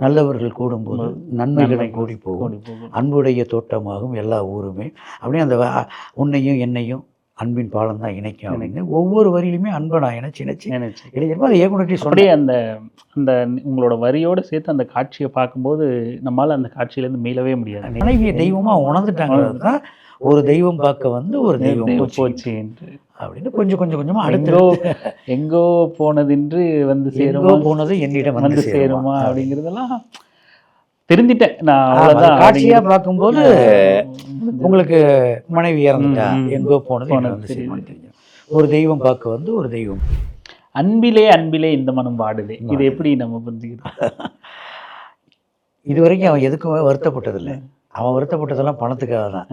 நல்லவர்கள் கூடும்போது நன்மைகள் கூடி போகும், அன்புடைய தோட்டமாகும் எல்லா ஊருமே. அப்படியே அந்த உன்னையும் என்னையும் அன்பின் பாலம் தான் இணைக்கும் அப்படின்னு ஒவ்வொரு வரியிலுமே அன்பை நான் இணைச்சி எழுதியிருப்போம். அது இயக்குனர்கிட்ட சொன்னே அந்த அந்த உங்களோட வரியோடு சேர்த்து அந்த காட்சியை பார்க்கும்போது நம்மளால் அந்த காட்சியிலேருந்து மீளவே முடியாது. மனைவியை தெய்வமாக உணர்ந்துட்டாங்கிறது தான் ஒரு தெய்வம் பார்க்க வந்து ஒரு தெய்வம் போச்சு என்று அப்படின்னு கொஞ்சமாக அடுத்தோ எங்கோ போனதென்று வந்து சேருமா, போனது என்னிடம் வந்து சேருமா அப்படிங்கிறதெல்லாம் தெரிஞ்சிட்டேன் நான். அவ்வளோதான் காட்சியாக பார்க்கும்போது உங்களுக்கு மனைவி இறந்துட்டா எங்கோ போனது வந்து சேருமான்னு தெரியும். ஒரு தெய்வம் பார்க்க வந்து ஒரு தெய்வம். அன்பிலே அன்பிலே இந்த மனம் வாடுது, இது எப்படி நம்ம புரிஞ்சுக்கிறோம்? இது வரைக்கும் அவன் எதுக்குமே வருத்தப்பட்டதில்லை. அவன் வருத்தப்பட்டதெல்லாம் பணத்துக்காக தான்.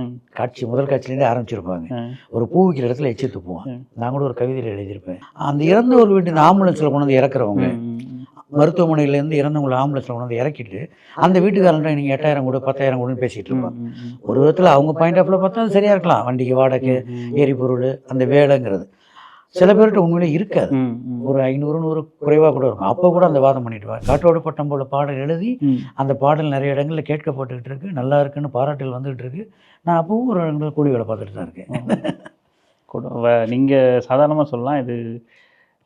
முதல் காட்சியிலேருந்தே ஆரம்பிச்சிருப்பாங்க. ஒரு பூ விற்கிற இடத்துல எச்சி துப்புவான். நான் கூட ஒரு கவிதையில் எழுதியிருப்பேன். அந்த இறந்த ஒரு வீட்டு ஆம்புலன்ஸில் கொண்டு வந்து இறக்குறவங்க, மருத்துவமனையிலேருந்து இறந்தவங்களை ஆம்புலன்ஸில் கொண்டு வந்து இறக்கிட்டு அந்த வீட்டுக்காரன்ட்ட நீங்கள் 8000 கூட 10,000 கூடன்னு பேசிகிட்டு இருப்பாங்க. ஒரு விதத்தில் அவங்க பாயிண்ட் ஆஃப்ல பார்த்தா அது சரியாக இருக்கலாம். வண்டிக்கு வாடகை, எரிபொருள், அந்த வேலைங்கிறது சில பேர்கிட்ட உண்மையிலே இருக்காது. ஒரு 500 குறைவாக கூட இருக்கும். அப்போ கூட அந்த வாதம் பண்ணிட்டு காற்றோடு பட்டம் போல பாடல் எழுதி அந்த பாடல் நிறைய இடங்களில் கேட்கப்பட்டுக்கிட்டு இருக்கு, நல்லா இருக்குன்னு பாராட்டுகள் வந்துகிட்டு இருக்கு. நான் அப்பவும் ஒரு இடங்கள் கூலி வேலை பார்த்துட்டு தான் இருக்கேன். நீங்கள் சாதாரணமாக சொல்லலாம், இது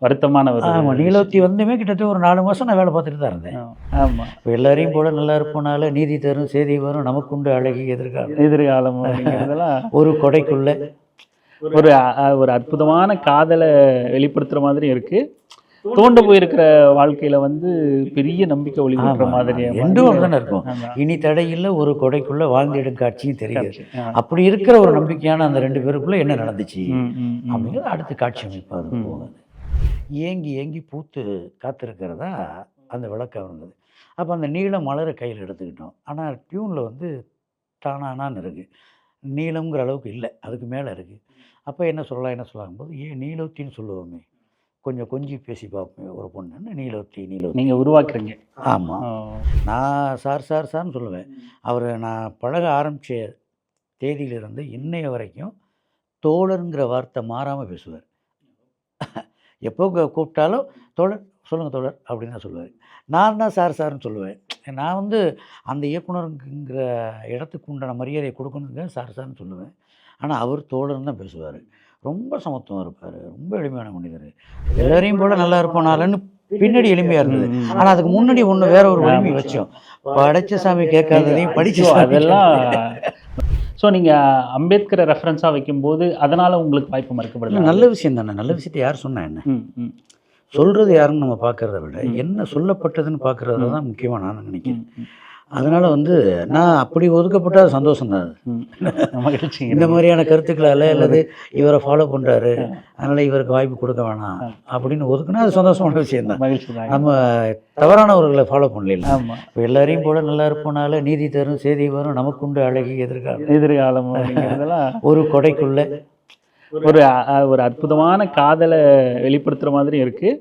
வருத்தமான ஒரு. ஆமாம், நீலோத்தி வந்துமே கிட்டத்தட்ட ஒரு 4 மாதம் நான் வேலை பார்த்துட்டு தான் இருந்தேன். ஆமாம், இப்போ எல்லாரையும் போல நல்லா இருப்போனால நீதி தரும் செய்தி வரும் நமக்குண்டு அழகி எதிர்காலம் அப்படிங்கிறதெல்லாம் ஒரு கொடைக்குள்ள ஒரு அற்புதமான காதலை வெளிப்படுத்துகிற மாதிரி இருக்குது. தோண்டு போயிருக்கிற வாழ்க்கையில் வந்து பெரிய நம்பிக்கை ஒளிபடுற மாதிரி என்றும் தானே இருக்கும். இனி தடையில் ஒரு கொடைக்குள்ளே வாழ்ந்திடும் காட்சியும் தெரியாது. அப்படி இருக்கிற ஒரு நம்பிக்கையான அந்த 2 பேருக்குள்ளே என்ன நடந்துச்சு அப்படிங்கிறது அடுத்த காட்சி அமைப்பு அது போகுது. ஏங்கி ஏங்கி பூத்து காத்திருக்கிறதா அந்த விளக்கம் இருந்தது. அப்போ அந்த நீல மலரை கையில் எடுத்துக்கிட்டோம். ஆனால் டியூனில் வந்து தானானான்னு இருக்குது, நீளம்ங்கிற அளவுக்கு இல்லை, அதுக்கு மேலே இருக்குது. அப்போ என்ன சொல்லலாம் போது ஏன் நீலோத்தின்னு சொல்லுவோமே, கொஞ்சம் பேசி பார்ப்போம் ஒரு பொண்ணுன்னு நீலோத்தி நீங்கள் உருவாக்குறீங்க. ஆமாம், நான் சார்னு சொல்லுவேன். அவர் நான் பழக ஆரம்பித்த தேதியிலிருந்து இன்னைய வரைக்கும் தோழருங்கிற வார்த்தை மாறாமல் பேசுவார். எப்போ கூப்பிட்டாலும் தோழர் சொல்லுங்கள் தோழர் அப்படின்னு தான் சொல்லுவார். நான் தான் சார்னு சொல்லுவேன். நான் வந்து அந்த இயக்குனருங்கிற இடத்துக்கு உண்டான மரியாதையை கொடுக்கணுங்க சார்னு சொல்லுவேன். ஆனால் அவர் தோழர்னு தான் பேசுவார். ரொம்ப சமத்துவம் இருப்பார், ரொம்ப எளிமையான மனிதர். எல்லாரையும் போல நல்லா இருப்போனாலன்னு பின்னாடி எளிமையாக இருந்தது. ஆனால் அதுக்கு முன்னாடி ஒன்று வேற ஒரு வலிமை வச்சோம். படைச்ச சாமி கேட்காததையும் படிச்சு அதெல்லாம். ஸோ நீங்கள் அம்பேத்கரை ரெஃபரன்ஸாக வைக்கும்போது அதனால் உங்களுக்கு வாய்ப்பு மறுக்கப்படுது. நல்ல விஷயம் தானே. நல்ல விஷயத்தை யார் சொன்னா என்ன, சொல்கிறது யாருன்னு நம்ம பார்க்குறத விட என்ன சொல்லப்பட்டதுன்னு பார்க்குறது தான் முக்கியமாக நான் நினைக்கிறேன். அதனால் வந்து நான் அப்படி ஒதுக்கப்பட்டால் சந்தோஷம் தான். இந்த மாதிரியான கருத்துக்களால் அல்லது இவரை ஃபாலோ பண்ணுறாரு அதனால் இவருக்கு வாய்ப்பு கொடுக்க வேணாம் அப்படின்னு ஒதுக்குனா அது சந்தோஷமான விஷயந்தான். நம்ம தவறானவர்களை ஃபாலோ பண்ணல. இப்போ எல்லாரையும் போல நல்லா இருப்போனால நீதி தரும் செய்தி வரும் நமக்குண்டு அழகி எதிர்காலம் ஒரு கொடைக்குள்ள ஒரு அற்புதமான காதலை வெளிப்படுத்துகிற மாதிரி இருக்குது.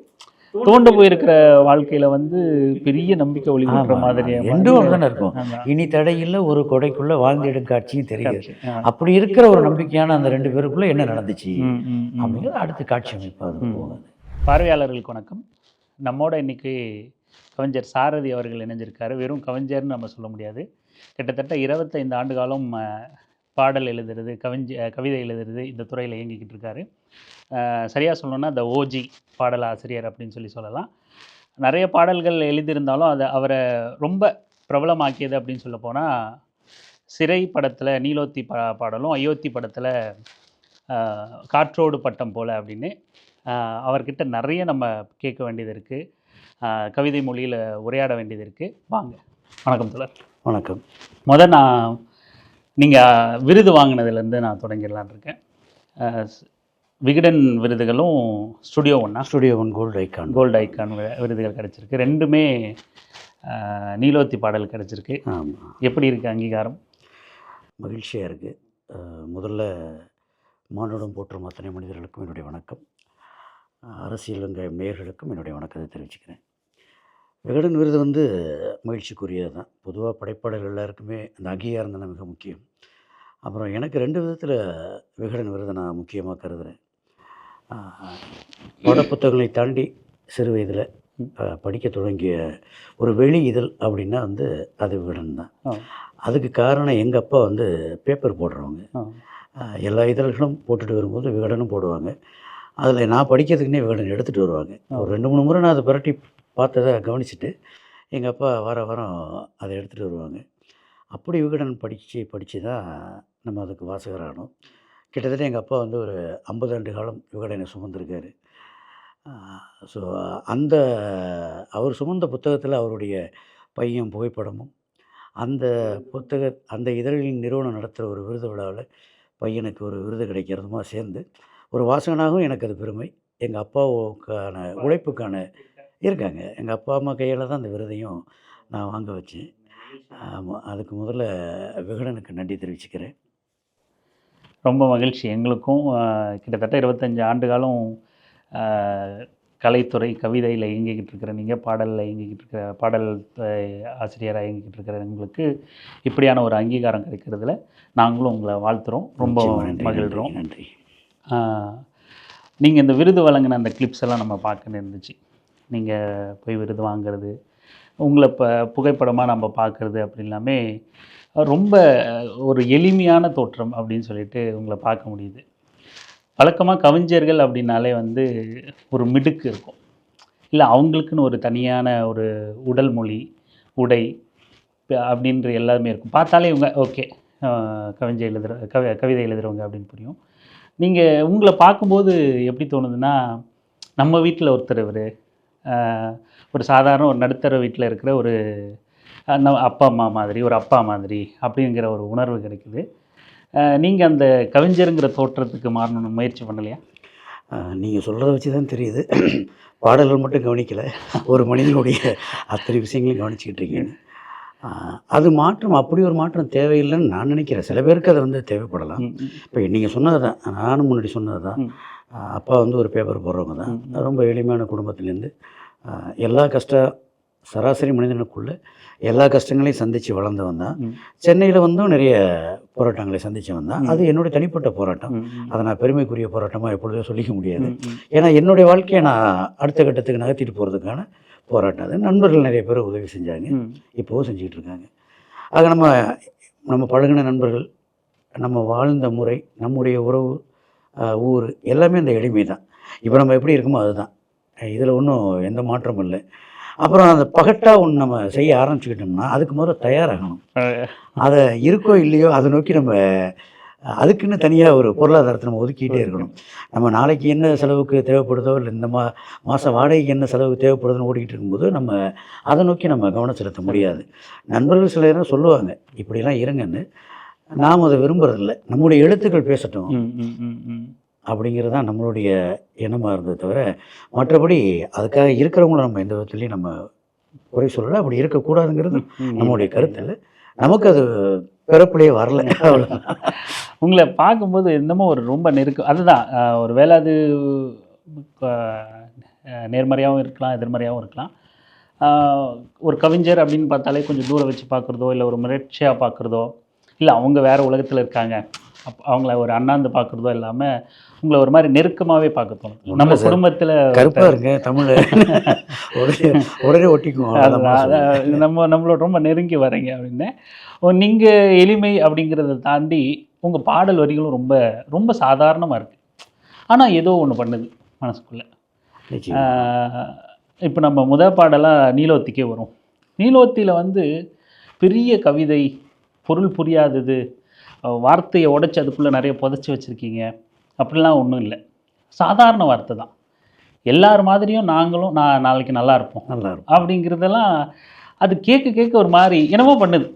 தோண்டு போயிருக்கிற வாழ்க்கையில் வந்து பெரிய நம்பிக்கை ஒளிபடுற மாதிரி என்றும் தானே இருக்கும். இனி தடையில் ஒரு கொடைக்குள்ளே வாழ்ந்திடும் காட்சியும் தெரியாது. அப்படி இருக்கிற ஒரு நம்பிக்கையான அந்த 2 பேருக்குள்ளே என்ன நடந்துச்சு அப்படிங்கிறது அடுத்த காட்சி அமைப்பு அது போகுது. பார்வையாளர்களுக்கு வணக்கம். நம்மோட இன்னைக்கு கவிஞர் சாரதி அவர்கள் இணைஞ்சிருக்காரு. வெறும் கவிஞர்னு நம்ம சொல்ல முடியாது. கிட்டத்தட்ட 25 ஆண்டு காலம் பாடல் எழுதுறது, கவிதை எழுதுறது இந்த துறையில் இயங்கிக்கிட்டு இருக்காரு. சரியாக சொல்லணும்னா த ஓஜி பாடல் ஆசிரியர் அப்படின்னு சொல்லலாம். நிறைய பாடல்கள் எழுதியிருந்தாலும் அதை அவரை ரொம்ப பிரபலமாக்கியது அப்படின்னு சொல்ல போனால் சிறை படத்தில் நீலோத்தி பாடலும், அயோத்தி படத்தில் காற்றோடு பட்டம் போல அப்படின்னு அவர்கிட்ட நிறைய நம்ம கேட்க வேண்டியது இருக்குது, கவிதை மொழியில் உரையாட வேண்டியது இருக்குது. வாங்க. வணக்கம் தோழர். வணக்கம். நான் நீங்கள் விருது வாங்கினதுலேருந்து நான் தொடங்கிடலான் இருக்கேன். விகடன் விருதுகளும் ஸ்டுடியோ 1 கோல்டு ஐக்கான் விருதுகள் கிடச்சிருக்கு. ரெண்டுமே நீலோத்தி பாடல் கிடச்சிருக்கு. எப்படி இருக்குது அங்கீகாரம்? மகிழ்ச்சியாக இருக்குது. முதல்ல மானுடம் போற்றும் அத்தனை மனிதர்களுக்கும் என்னுடைய வணக்கம். அரசியல் நேயர்களுக்கும் என்னுடைய வணக்கத்தை தெரிவிச்சுக்கிறேன். விகடன் விருது வந்து மகிழ்ச்சிக்குரியது தான். பொதுவாக படைப்பாளர்கள் எல்லாருக்குமே அந்த அங்கீகாரம் தானே மிக முக்கியம். அப்புறம் எனக்கு 2 விதத்தில் விகடன் விருதை நான் முக்கியமாக கருதுகிறேன். பாடப்புத்தகங்களை தாண்டி சிறு வயதில் படிக்க தொடங்கிய ஒரு வெளி இதழ் அப்படின்னா வந்து அது விகடன் தான். அதுக்கு காரணம் எங்கள் அப்பா வந்து பேப்பர் போடுறவங்க. எல்லா இதழ்களும் போட்டுட்டு வரும்போது விகடனும் போடுவாங்க. அதில் நான் படிக்கிறதுக்குன்னே விகடன் எடுத்துகிட்டு வருவாங்க. ஒரு 2-3 முறை நான் அதை புரட்டி பார்த்ததை கவனிச்சுட்டு எங்கள் அப்பா வாரம் அதை எடுத்துகிட்டு வருவாங்க. அப்படி விகடன் படித்து தான் நம்ம அதுக்கு வாசகரானோம். கிட்டத்தட்ட எங்கள் அப்பா வந்து ஒரு 50 ஆண்டு காலம் விகடனை சுமந்திருக்காரு. ஸோ அந்த அவர் சுமந்த புத்தகத்தில் அவருடைய பையன் புகைப்படமும், அந்த அந்த இதழின் நிறுவனம் நடத்துகிற ஒரு விருது விழாவில் பையனுக்கு ஒரு விருது கிடைக்கிறதுமா சேர்ந்து ஒரு வாசகனாகவும் எனக்கு அது பெருமை. எங்கள் அப்பாவுக்கான உழைப்புக்கான இருக்காங்க. எங்கள் அப்பா, அம்மா கையால் தான் அந்த விருதையும் நான் வாங்க வச்சேன். ஆமாம். அதுக்கு முதல்ல விகடனுக்கு நன்றி தெரிவிச்சுக்கிறேன். ரொம்ப மகிழ்ச்சி எங்களுக்கும். கிட்டத்தட்ட 25 ஆண்டு காலம் கலைத்துறை, கவிதையில் இயங்கிக்கிட்டு இருக்கிற நீங்கள், பாடலில் இயங்கிக்கிட்டு இருக்கிற பாடல் ஆசிரியராக இயங்கிக்கிட்டு இருக்கிற உங்களுக்கு இப்படியான ஒரு அங்கீகாரம் கிடைக்கிறதுல நாங்களும் உங்களை வாழ்த்துறோம். ரொம்ப மகிழ்கிறோம். நன்றி. நீங்கள் இந்த விருது வழங்கின அந்த கிளிப்ஸ் எல்லாம் நம்ம பார்க்க இருந்துச்சு. நீங்கள் போய் விருது வாங்கிறது, உங்களை புகைப்படமாக நம்ம பார்க்குறது அப்படி எல்லாமே ரொம்ப ஒரு எளிமையான தோற்றம் அப்படின்னு சொல்லிட்டு உங்களை பார்க்க முடியுது. வழக்கமாக கவிஞர்கள் அப்படின்னாலே வந்து ஒரு மிடுக்கு இருக்கும், இல்லை அவங்களுக்குன்னு ஒரு தனியான ஒரு உடல் மொழி, உடை அப்படின்ற எல்லாமே இருக்கும். பார்த்தாலே இவங்க ஓகே கவிதை எழுதுகிறவங்க அப்படின்னு புரியும். நீங்கள் உங்களை பார்க்கும்போது எப்படி தோணுதுன்னா, நம்ம வீட்டில் ஒருத்தர் இவர், ஒரு சாதாரண ஒரு நடுத்தர வீட்டில் இருக்கிற ஒரு அப்பா அம்மா மாதிரி, ஒரு அப்பா மாதிரி அப்படிங்கிற ஒரு உணர்வு கிடைக்குது. நீங்கள் அந்த கவிஞருங்கிற தோற்றத்துக்கு மாறணும்னு முயற்சி பண்ணலையா? நீங்கள் சொல்கிறத வச்சு தான் தெரியுது. பாடல்கள் மட்டும் கவனிக்கலை, ஒரு மனிதனுடைய அத்தனை விஷயங்களையும் கவனிச்சிக்கிட்டு இருக்கீங்க. அது மாற்றம், அப்படி ஒரு மாற்றம் தேவையில்லைன்னு நான் நினைக்கிறேன். சில பேருக்கு அது வந்து தேவைப்படலாம். இப்போ நீங்கள் சொன்னது தான், நானும் முன்னாடி சொன்னது தான். அப்பா வந்து ஒரு பேப்பர் போடுறவங்க தான். ரொம்ப எளிமையான குடும்பத்துலேருந்து எல்லா சராசரி மனிதனுக்குள்ளே எல்லா கஷ்டங்களையும் சந்தித்து வளர்ந்தவன் தான். சென்னையில் வந்தும் நிறைய போராட்டங்களை சந்தித்தவன் தான். அது என்னுடைய தனிப்பட்ட போராட்டம். அதை நான் பெருமைக்குரிய போராட்டமாக எப்பொழுதே சொல்லிக்க முடியாது. ஏன்னா என்னுடைய வாழ்க்கையை நான் அடுத்த கட்டத்துக்கு நகர்த்திட்டு போகிறதுக்கான போராட்டம் அது. நண்பர்கள் நிறைய பேர் உதவி செஞ்சாங்க, இப்போவும் செஞ்சுக்கிட்டு இருக்காங்க. ஆக நம்ம பழகின நண்பர்கள், நம்ம வாழ்ந்த முறை, நம்முடைய உறவு, ஊர் எல்லாமே அந்த எளிமை தான். இப்போ நம்ம எப்படி இருக்குமோ அதுதான். இதில் ஒன்றும் எந்த மாற்றமும் இல்லை. அப்புறம் அந்த பகட்டாக ஒன்று நம்ம செய்ய ஆரம்பிச்சுக்கிட்டோம்னா அதுக்கு முதல்ல தயாராகணும். அதை இருக்கோ இல்லையோ அதை நோக்கி நம்ம அதுக்குன்னு தனியாக ஒரு பொருளாதாரத்தை நம்ம ஒதுக்கிட்டே இருக்கணும். நம்ம நாளைக்கு என்ன செலவுக்கு தேவைப்படுதோ, இல்லை இந்த மாதம் வாடகைக்கு என்ன செலவுக்கு தேவைப்படுதுன்னு ஓடிக்கிட்டு இருக்கும்போது நம்ம அதை நோக்கி நம்ம கவனம் செலுத்த முடியாது. நண்பர்கள் சில நேரம் சொல்லுவாங்க இப்படிலாம் இருங்கன்னு, நாம் அதை விரும்புறதில்லை. நம்முடைய எழுத்துக்கள் பேசட்டும் அப்படிங்கிறது தான் நம்மளுடைய எண்ணமாக இருந்தது தவிர, மற்றபடி அதுக்காக இருக்கிறவங்கள நம்ம எந்த விதத்துலையும் நம்ம குறை சொல்லலை. அப்படி இருக்கக்கூடாதுங்கிறது நம்மளுடைய கருத்து இல்லை. நமக்கு அது பிறப்புலேயே வரல. உங்களை பார்க்கும்போது என்னமோ ஒரு ரொம்ப அதுதான் ஒரு வேளை அது நேர்மறையாகவும் இருக்கலாம், எதிர்மறையாகவும் இருக்கலாம். ஒரு கவிஞர் அப்படின்னு பார்த்தாலே கொஞ்சம் தூரம் வச்சு பார்க்குறதோ, இல்லை ஒரு முயற்சியாக பார்க்குறதோ, இல்லை அவங்க வேறு உலகத்தில் இருக்காங்க அவங்கள ஒரு அண்ணாந்து பார்க்குறதோ இல்லாமல் உங்களை ஒரு மாதிரி நெருக்கமாகவே பார்க்க தோணும். நம்ம குடும்பத்தில் கருப்பாக இருங்க தமிழ் உடனே ஒட்டிக்குவோம், நம்மளோட ரொம்ப நெருங்கி வரீங்க அப்படின்னு. நீங்கள் எளிமை அப்படிங்கிறத தாண்டி உங்கள் பாடல் வரிகளும் ரொம்ப ரொம்ப சாதாரணமாக இருக்குது. ஆனால் ஏதோ ஒன்று பண்ணுது மனசுக்குள்ளே. இப்போ நம்ம முதல் பாடலாக நீலோத்திக்கே வரும். நீலோத்தியில் வந்து பெரிய கவிதை, பொருள் புரியாதது, வார்த்தையை உடைச்சி அதுக்குள்ளே நிறைய புதைச்சி வச்சுருக்கீங்க அப்படிலாம் ஒன்றும் இல்லை. சாதாரண வார்த்தை தான். எல்லார் மாதிரியும் நாங்களும் நாளைக்கு நல்லா இருப்போம் அப்படிங்கிறதெல்லாம் அது கேட்க ஒரு மாதிரி என்னமோ பண்ணுது.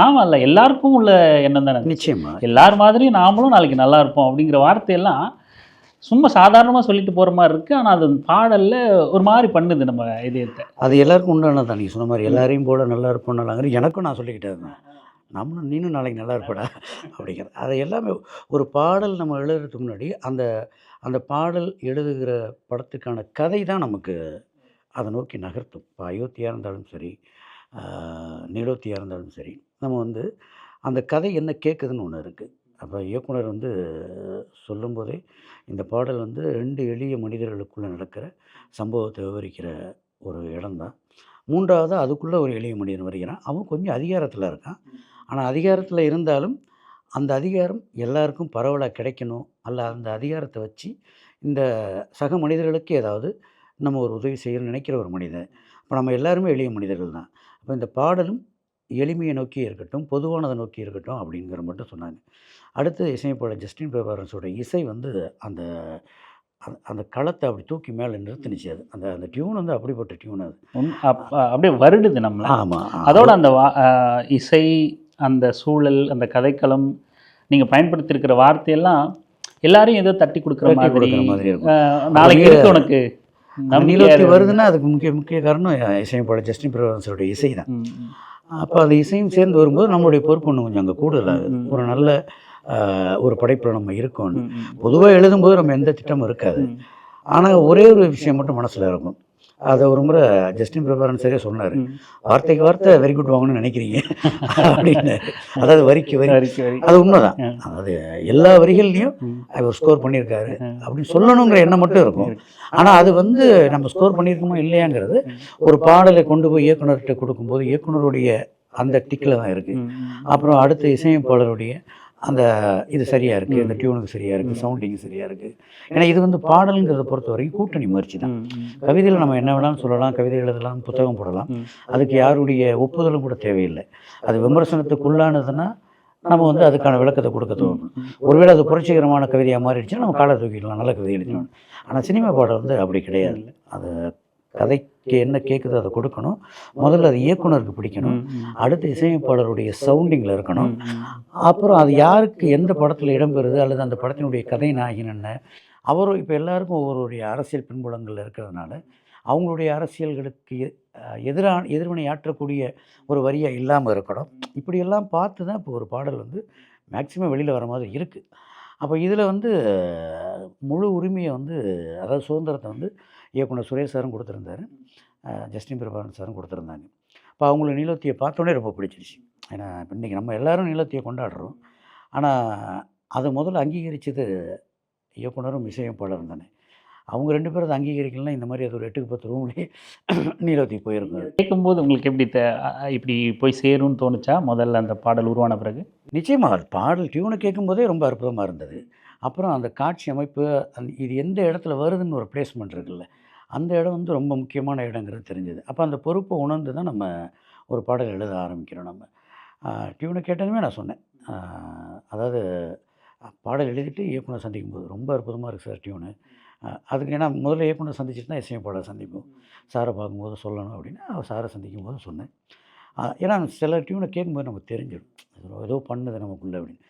ஆமாம், இல்லை எல்லாருக்கும் உள்ள எண்ணம் தானே. நிச்சயமாக எல்லார் மாதிரியும் நாமளும் நாளைக்கு நல்லா இருப்போம் அப்படிங்கிற வார்த்தையெல்லாம் சும்மா சாதாரணமாக சொல்லிட்டு போகிற மாதிரி இருக்குது. ஆனால் அது பாடலில் ஒரு மாதிரி பண்ணுது நம்ம இதயத்தை. அது எல்லாருக்கும் உண்டானது தான். நீங்கள் சொன்ன மாதிரி எல்லாரையும் போல நல்லா இருப்போம் நல்லாங்கிற எனக்கும் நான் சொல்லிக்கிட்டே இருந்தேன். நீனும் நாளைக்கு நல்லா இருப்படா அப்படிங்கிறது. அதை எல்லாமே ஒரு பாடல் நம்ம எழுதுறதுக்கு முன்னாடி அந்த பாடல் எழுதுகிற படத்துக்கான கதை தான் நமக்கு அதை நோக்கி நகர்த்தும். இப்போ அயோத்தியாக இருந்தாலும் சரி, நீலோத்தியாக இருந்தாலும் சரி, நம்ம வந்து அந்த கதை என்ன கேட்குதுன்னு ஒன்று இருக்குது. அப்போ இயக்குனர் வந்து சொல்லும்போதே இந்த பாடல் வந்து 2 எளிய மனிதர்களுக்குள்ளே நடக்கிற சம்பவத்தை விவரிக்கிற ஒரு இடம்தான். 3வது அதுக்குள்ளே ஒரு எளிய மனிதன் வருகிறான். அவன் கொஞ்சம் அதிகாரத்தில் இருக்கான். ஆனால் அதிகாரத்தில் இருந்தாலும் அந்த அதிகாரம் எல்லாருக்கும் பரவலாக கிடைக்கணும். அல்ல அந்த அதிகாரத்தை வச்சு இந்த சக மனிதர்களுக்கு ஏதாவது நம்ம ஒரு உதவி செய்யணும்னு நினைக்கிற ஒரு மனிதன். அப்போ நம்ம எல்லாருமே எளிய மனிதர்கள் தான். அப்போ இந்த பாடலும் எளிமையை நோக்கி இருக்கட்டும், பொதுவானதை நோக்கி இருக்கட்டும் அப்படிங்கிற மட்டும் சொன்னாங்க. அடுத்து இசையமைப்பாளர் ஜஸ்டின் பிரபாரன்ஸோட இசை வந்து அந்த அந்த களத்தை அப்படி தூக்கி மேலே நிறுத்துனுச்சு. அது அந்த அந்த டியூன் வந்து அப்படிப்பட்ட டியூன் அது. அப்படியே வருடுது நம்மள. ஆமாம். அதோட அந்த இசை, அந்த சூழல், அந்த கதைக்களம், நீங்கள் பயன்படுத்தியிருக்கிற வார்த்தையெல்லாம் எல்லாரையும் ஏதோ தட்டி கொடுக்குற மாதிரி இருக்கும். நாளைக்கு இருக்கு உனக்கு நீலோத்தி வருதுன்னா அதுக்கு முக்கிய காரணம் இசையமைப்பாளர் ஜஸ்டின் பிரபாரன்ஸோட இசை தான். அப்போ அந்த இசையும் சேர்ந்து வரும்போது நம்மளுடைய பொறுப்பு ஒன்று கொஞ்சம் அங்கே கூடுதலாகுது. ஒரு நல்ல ஒரு படைப்பில் நம்ம இருக்கோம். பொதுவாக எழுதும்போது நம்ம எந்த திட்டமும் இருக்காது. ஆனால் ஒரே ஒரு விஷயம் மட்டும் மனசில் இருக்கும். அதை ஒரு முறை ஜஸ்டின் பிரபாரன்ஸரே சொன்னார். வார்த்தைக்கு வார்த்தை வெரி குட் வாங்கணும்னு நினைக்கிறீங்க அப்படின்னு. அதாவது வரிக்கு வரி. அது உண்மைதான். அதாவது எல்லா வரிகள்லையும் அவர் ஸ்கோர் பண்ணியிருக்காரு அப்படின்னு சொல்லணுங்கிற எண்ணம் மட்டும் இருக்கும். ஆனால் அது வந்து நம்ம ஸ்கோர் பண்ணியிருக்கோமோ இல்லையாங்கிறது ஒரு பாடலை கொண்டு போய் இயக்குனர்கிட்ட கொடுக்கும்போது இயக்குனருடைய அந்த டிக்கில் தான் இருக்குது. அப்புறம் அடுத்த இசையமைப்பாளருடைய அந்த இது சரியாக இருக்குது, இந்த டியூனுக்கு சரியாக இருக்குது, சவுண்டிங் சரியாக இருக்குது. ஏன்னா இது வந்து பாடலுங்கிறத பொறுத்த வரைக்கும் கூட்டணி முயற்சி தான். கவிதையில் நம்ம என்ன வேணாலும் சொல்லலாம், கவிதை எழுதலாம், புத்தகம் போடலாம். அதுக்கு யாருடைய ஒப்புதலும் கூட தேவையில்லை. அது விமர்சனத்துக்குள்ளானதுன்னா நம்ம வந்து அதுக்கான விளக்கத்தை கொடுக்க தோணும். ஒருவேளை அது புரட்சிகரமான கவிதையாக மாறிடுச்சுன்னா நம்ம காலை தூக்கிடலாம், நல்ல கவிதை எழுதணும். ஆனால் சினிமா பாடம் வந்து அப்படி கிடையாது. அது கதைக்கு என்ன கேட்குதோ அதை கொடுக்கணும். முதல்ல அது இயக்குனருக்கு பிடிக்கணும். அடுத்து இசையமைப்பாளருடைய சவுண்டிங்கில் இருக்கணும். அப்புறம் அது யாருக்கு எந்த படத்தில் இடம்பெறுது அல்லது அந்த படத்தினுடைய கதை நாயகன் என்ன, அவரும் இப்போ எல்லாருக்கும் ஒவ்வொருடைய அரசியல் பின்புலங்கள் இருக்கிறதுனால அவங்களுடைய அரசியல்களுக்கு எதிர்வினை ஆற்றக்கூடிய ஒரு வரியாக இல்லாமல் இருக்கணும். இப்படியெல்லாம் பார்த்து தான் இப்போ ஒரு பாடல் வந்து மேக்சிமம் வெளியில் வர மாதிரி இருக்குது. அப்போ இதில் வந்து முழு உரிமையை வந்து அதாவது சுதந்திரத்தை வந்து இயக்குனர் சுரேஷ் சாரும் கொடுத்துருந்தாரு, ஜஸ்டின் பிரபாகரன் சாரும் கொடுத்துருந்தாங்க. இப்போ அவங்கள நீலோத்தியை பார்த்தோன்னே ரொம்ப பிடிச்சிருச்சு. ஏன்னா இப்போ இன்றைக்கி நம்ம எல்லோரும் நீலோத்தியை கொண்டாடுறோம். ஆனால் அதை முதல்ல அங்கீகரித்தது இயக்குனரும் இசையமைப்பாளரும் தானே. அவங்க 2 பேரும் அதை அங்கீகரிக்கலாம். இந்த மாதிரி அது ஒரு 8க்கு 10 ரூம்லேயே நீலோத்தி போயிருக்கும். கேட்கும்போது உங்களுக்கு எப்படி இப்படி போய் சேரும்னு தோணுச்சா முதல்ல அந்த பாடல் உருவான பிறகு? நிச்சயமாக பாடல் டியூனை கேட்கும்போதே ரொம்ப அற்புதமாக இருந்தது. அப்புறம் அந்த காட்சி அமைப்பு இது எந்த இடத்துல வருதுன்னு ஒரு பிளேஸ்மெண்ட் இருக்குல்ல, அந்த இடம் வந்து ரொம்ப முக்கியமான இடங்கிறது தெரிஞ்சது. அப்போ அந்த பொறுப்பை உணர்ந்து தான் நம்ம ஒரு பாடல் எழுத ஆரம்பிக்கிறோம். நம்ம டியூனை கேட்டதுமே நான் சொன்னேன், அதாவது பாடல் எழுதிட்டு இயக்குனர் சந்திக்கும்போது ரொம்ப அற்புதமாக இருக்குது சார் டியூனு. அதுக்கு ஏன்னா முதல்ல இயக்குனர் சந்திச்சுட்டு தான் இசையமைப்பாளர் சந்திப்போம். சாரை பார்க்கும்போது சொல்லணும் அப்படின்னு சாரை சந்திக்கும் போது சொன்னேன். ஏன்னா சில டியூனை கேட்கும்போது நமக்கு தெரிஞ்சிடும் ஏதோ பண்ணுது நமக்குள்ளே அப்படின்னு.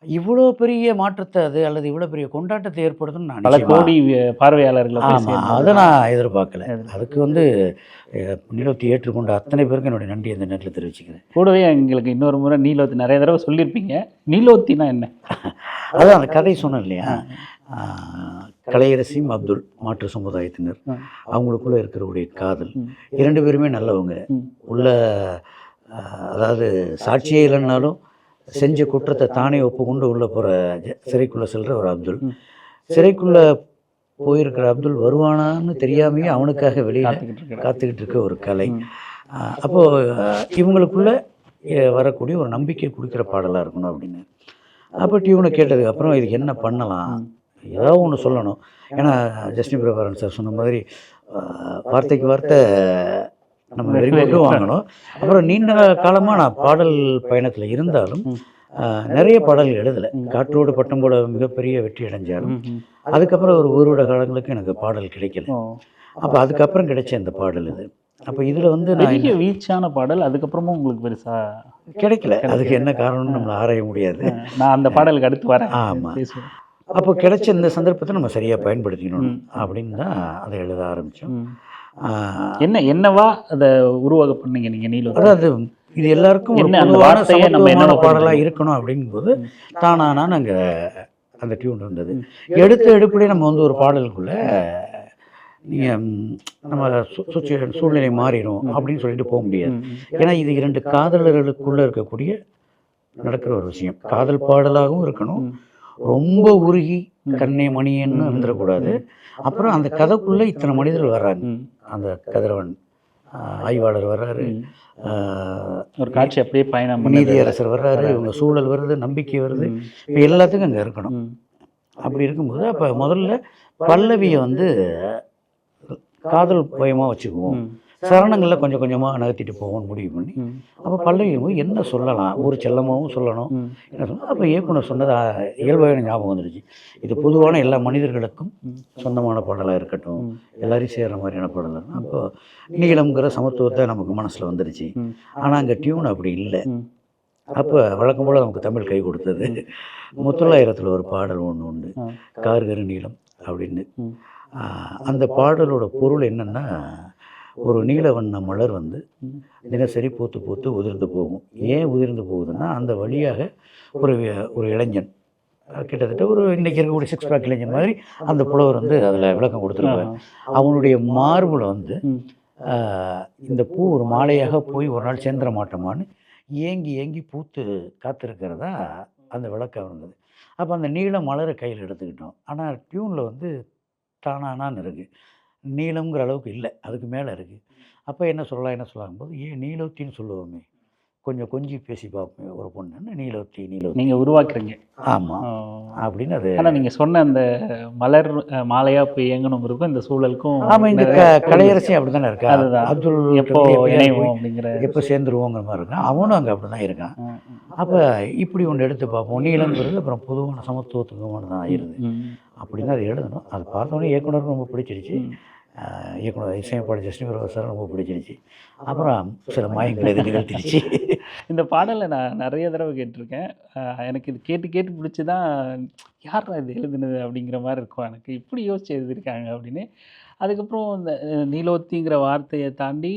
இவ்வளோ பெரிய மாற்றத்தை அது அல்லது இவ்வளோ பெரிய கொண்டாட்டத்தை ஏற்படுத்துன்னு நான் பல கோடி பார்வையாளர்கள். ஆமாம், அதை நான் எதிர்பார்க்கல. அதுக்கு வந்து நீலோத்தி ஏற்றுக்கொண்ட அத்தனை பேருக்கு என்னுடைய நன்றி அந்த நேரத்தில் தெரிவிச்சுக்கிறேன். கூடவே எங்களுக்கு இன்னொரு முறை நீலோத்தி நிறைய தடவை சொல்லியிருப்பீங்க. நீலோத்தினா என்ன? அதான் அந்த கதை சொன்னேன் இல்லையா, கலையரசியும் அப்துல் மாற்று சமுதாயத்தினர், அவங்களுக்குள்ளே இருக்கிறவுடைய காதல், 2 பேருமே நல்லவங்க உள்ள. அதாவது சாட்சியே இல்லைன்னாலும் செஞ்ச குற்றத்தை தானே ஒப்புக்கொண்டு உள்ளே போகிற சிறைக்குள்ளே செல்கிற ஒரு அப்துல், சிறைக்குள்ளே போயிருக்கிற அப்துல் வருவானான்னு தெரியாமையே அவனுக்காக வெளியில் காத்துக்கிட்டு இருக்க ஒரு கலை. அப்போது இவங்களுக்குள்ளே வரக்கூடிய ஒரு நம்பிக்கை கொடுக்குற பாடலாக இருக்கணும் அப்படின்னு. அப்போ டியூனை கேட்டதுக்கு அப்புறம் இதுக்கு என்ன பண்ணலாம், ஏதாவது ஒன்று சொல்லணும். ஏன்னா ஜஸ்டின் பிரபாகரன் சார் சொன்ன மாதிரி வார்த்தைக்கு வார்த்தை நம்ம வெறிகொண்டும் வாங்கணும். அப்புறம் நீண்ட காலமாக நான் பாடல் பயணத்தில் இருந்தாலும் நிறைய பாடல்கள் எழுதலை. காற்றோடு பட்டம் போல மிகப்பெரிய வெற்றி அடைஞ்சாலும் அதுக்கப்புறம் ஒரு வருட காலங்களுக்கு எனக்கு பாடல் கிடைக்கல. அப்போ அதுக்கப்புறம் கிடைச்ச இந்த பாடல் இது. அப்போ இதில் வந்து நான் வீச்சான பாடல் அதுக்கப்புறமும் உங்களுக்கு பெருசாக கிடைக்கல. அதுக்கு என்ன காரணம்னு நம்மளை ஆராய முடியாது. நான் அந்த பாடலுக்கு அடுத்து வரேன். ஆமாம், அப்போ கிடைச்ச இந்த சந்தர்ப்பத்தை நம்ம சரியாக பயன்படுத்திக்கணும் அப்படின்னு தான் அதை எழுத ஆரம்பித்தோம். என்னவா அதை உருவாக பண்ணீங்க நீங்கள் நீலோத்தி? அதாவது இது எல்லாருக்கும் என்ன பாடலாக இருக்கணும் அப்படிங்கும்போது தானானா நாங்கள் அந்த டியூன் இருந்தது. எடுத்த எடுப்படி நம்ம வந்து ஒரு பாடலுக்குள்ளே நீங்கள் நம்ம சூழ்நிலை மாறிடும் அப்படின்னு சொல்லிட்டு போக முடியாது. ஏன்னா இது 2 காதலர்களுக்குள்ளே இருக்கக்கூடிய நடக்கிற ஒரு விஷயம். காதல் பாடலாகவும் இருக்கணும், ரொம்ப உருகி கண்ணே மணியன்னு இருந்துடக்கூடாது. அப்புறம் அந்த கதைக்குள்ளே இத்தனை மனிதர்கள் வர்றாங்க, அந்த கதிரவன் ஆய்வாளர் வர்றாரு, ஒரு காட்சி அப்படியே பயணம் நீதியரசர் வர்றாரு, இவங்க சூழல் வருது, நம்பிக்கை வருது. இப்போ எல்லாத்துக்கும் அங்கே இருக்கணும். அப்படி இருக்கும்போது அப்போ முதல்ல பல்லவியை வந்து காதல் பயமாக வச்சுக்குவோம், சரணங்களில் கொஞ்சம் கொஞ்சமாக நகர்த்திட்டு போவோம்னு முடிவு பண்ணி அப்போ பல்லவியும் போது என்ன சொல்லலாம், ஒரு செல்லமாகவும் சொல்லணும், என்ன சொல்லணும். அப்போ இயக்குனர் சொன்னது இயல்பாக ஞாபகம் வந்துடுச்சு. இது பொதுவான எல்லா மனிதர்களுக்கும் சொந்தமான பாடலாக இருக்கட்டும், எல்லாரையும் சேர்கிற மாதிரியான பாடலாக. அப்போ நீளம்ங்கிற சமத்துவத்தை நமக்கு மனசில் வந்துடுச்சு. ஆனால் அங்கே டியூன் அப்படி இல்லை. அப்போ வழக்கம் போல் நமக்கு தமிழ் கை கொடுத்தது. முத்தொள்ளாயிரத்தில் ஒரு பாடல் ஒன்று உண்டு, கார்கரு நீளம் அப்படின்னு. அந்த பாடலோட பொருள் என்னென்னா, ஒரு நீல வண்ண மலர் வந்து தினசரி பூத்து பூத்து உதிர்ந்து போகும். ஏன் உதிர்ந்து போகுதுன்னா, அந்த வழியாக ஒரு இளைஞன், கிட்டத்தட்ட ஒரு இன்றைக்கி இருக்கக்கூடிய 6 பேக் இளைஞன் மாதிரி அந்த புலவர் வந்து அதில் விளக்கம் கொடுத்துருப்பார். அவனுடைய மார்பில் வந்து இந்த பூ ஒரு மாலையாக போய் ஒரு நாள் சேர்ந்துட மாட்டோமான்னு ஏங்கி ஏங்கி பூத்து காத்திருக்கிறதா அந்த விளக்கம் இருந்தது. அப்போ அந்த நீல மலரை கையில் எடுத்துக்கிட்டோம். ஆனால் டியூனில் வந்து தானானான்னு இருக்குது, நீளம்ங்கிற அளவுக்கு இல்லை, அதுக்கு மேலே இருக்குது. அப்போ என்ன சொல்லலாம் போது, ஏன் நீலோத்தின்னு சொல்லுவோமே, கொஞ்சம் கொஞ்சி பேசி பார்ப்போமே ஒரு பொண்ணுன்னு, நீலோத்தி நீங்கள் உருவாக்குறீங்க. ஆமாம் அப்படின்னு அது. ஆனால் நீங்கள் சொன்ன அந்த மலர் மாலையாக போய் இயங்கணுங்கிறதுக்கும் இந்த சூழலுக்கும். ஆமாம், இந்த கலையரசி அப்படி தானே இருக்கா, அப்துல் எப்போ இணைவோம் அப்படிங்கிற, எப்போ சேர்ந்துருவோங்கிற மாதிரி இருக்கான். அவனும் அங்கே அப்படி தான் இருக்கான். அப்போ இப்படி ஒன்று எடுத்து பார்ப்போம். நீளங்கிறது அப்புறம் பொதுவான சமத்துவத்துக்குமான தான் ஆயிடுது. அப்படின்னு அதை எழுதணும். அது பார்த்தோன்னே இயக்குனருக்கு ரொம்ப பிடிச்சிருச்சு. இயக்குனர் இசையமைப்பாளர் ஜஸ்டின் பிரகாஷ் சார் ரொம்ப பிடிச்சிருச்சு. அப்புறம் சில மாயங்களை இது நிகழ்த்திடுச்சு. இந்த பாடலை நான் நிறைய தடவை கேட்டிருக்கேன். எனக்கு இது கேட்டு கேட்டு பிடிச்சி தான், யாரா இது எழுதுனது அப்படிங்கிற மாதிரி இருக்கும் எனக்கு, இப்படி யோசிச்சு எழுதியிருக்காங்க அப்படின்னு. அதுக்கப்புறம் இந்த நீலோத்திங்கிற வார்த்தையை தாண்டி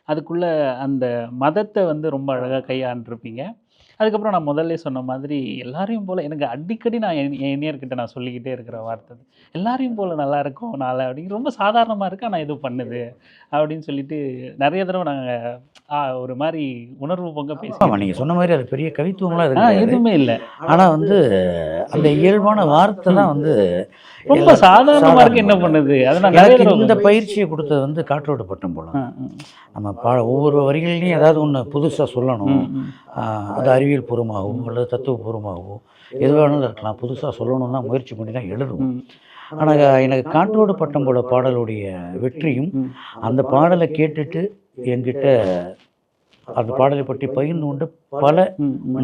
அதுக்குள்ளே அந்த மதத்தை வந்து ரொம்ப அழகாக கையாண்டிருப்பீங்க. அதுக்கப்புறம் நான் முதல்ல சொன்ன மாதிரி எல்லாரையும் போல், எனக்கு அடிக்கடி நான் என் இனியர்கிட்ட நான் சொல்லிக்கிட்டே இருக்கிற வார்த்தை, எல்லாரையும் போல் நல்லா இருக்கும் நாளை அப்படிங்கிற, ரொம்ப சாதாரணமாக இருக்குது ஆனால் இது பண்ணுது அப்படின்னு சொல்லிட்டு நிறைய தடவை நாங்கள் ஒரு மாதிரி உணர்வு பொங்க பேசுவோம். நீங்கள் சொன்ன மாதிரி அது பெரிய கவித்துவம்லாம் எதுவுமே இல்லை. ஆனால் வந்து அந்த இயல்பான வார்த்தை தான் வந்து ரொம்ப சாதாரணமாக இருக்குது. என்ன பண்ணுது அதனால் இந்த பயிற்சியை கொடுத்தது வந்து காற்றோட பட்டம் போல. நம்ம ஒவ்வொரு வரிகள்லையும் ஏதாவது ஒன்று புதுசாக சொல்லணும், அது அறிவியல் பூர்வமாகவோ அல்லது தத்துவபூர்வமாகவோ எது வேணாலும் இருக்கலாம், புதுசாக சொல்லணும்னு தான் முயற்சி பண்ணி தான் எழுதுவோம். ஆனால் எனக்கு காற்றோடு பட்டம் போல பாடலுடைய வெற்றியும், அந்த பாடலை கேட்டுட்டு என்கிட்ட அந்த பாடலை பற்றி பகிர்ந்து கொண்டு பல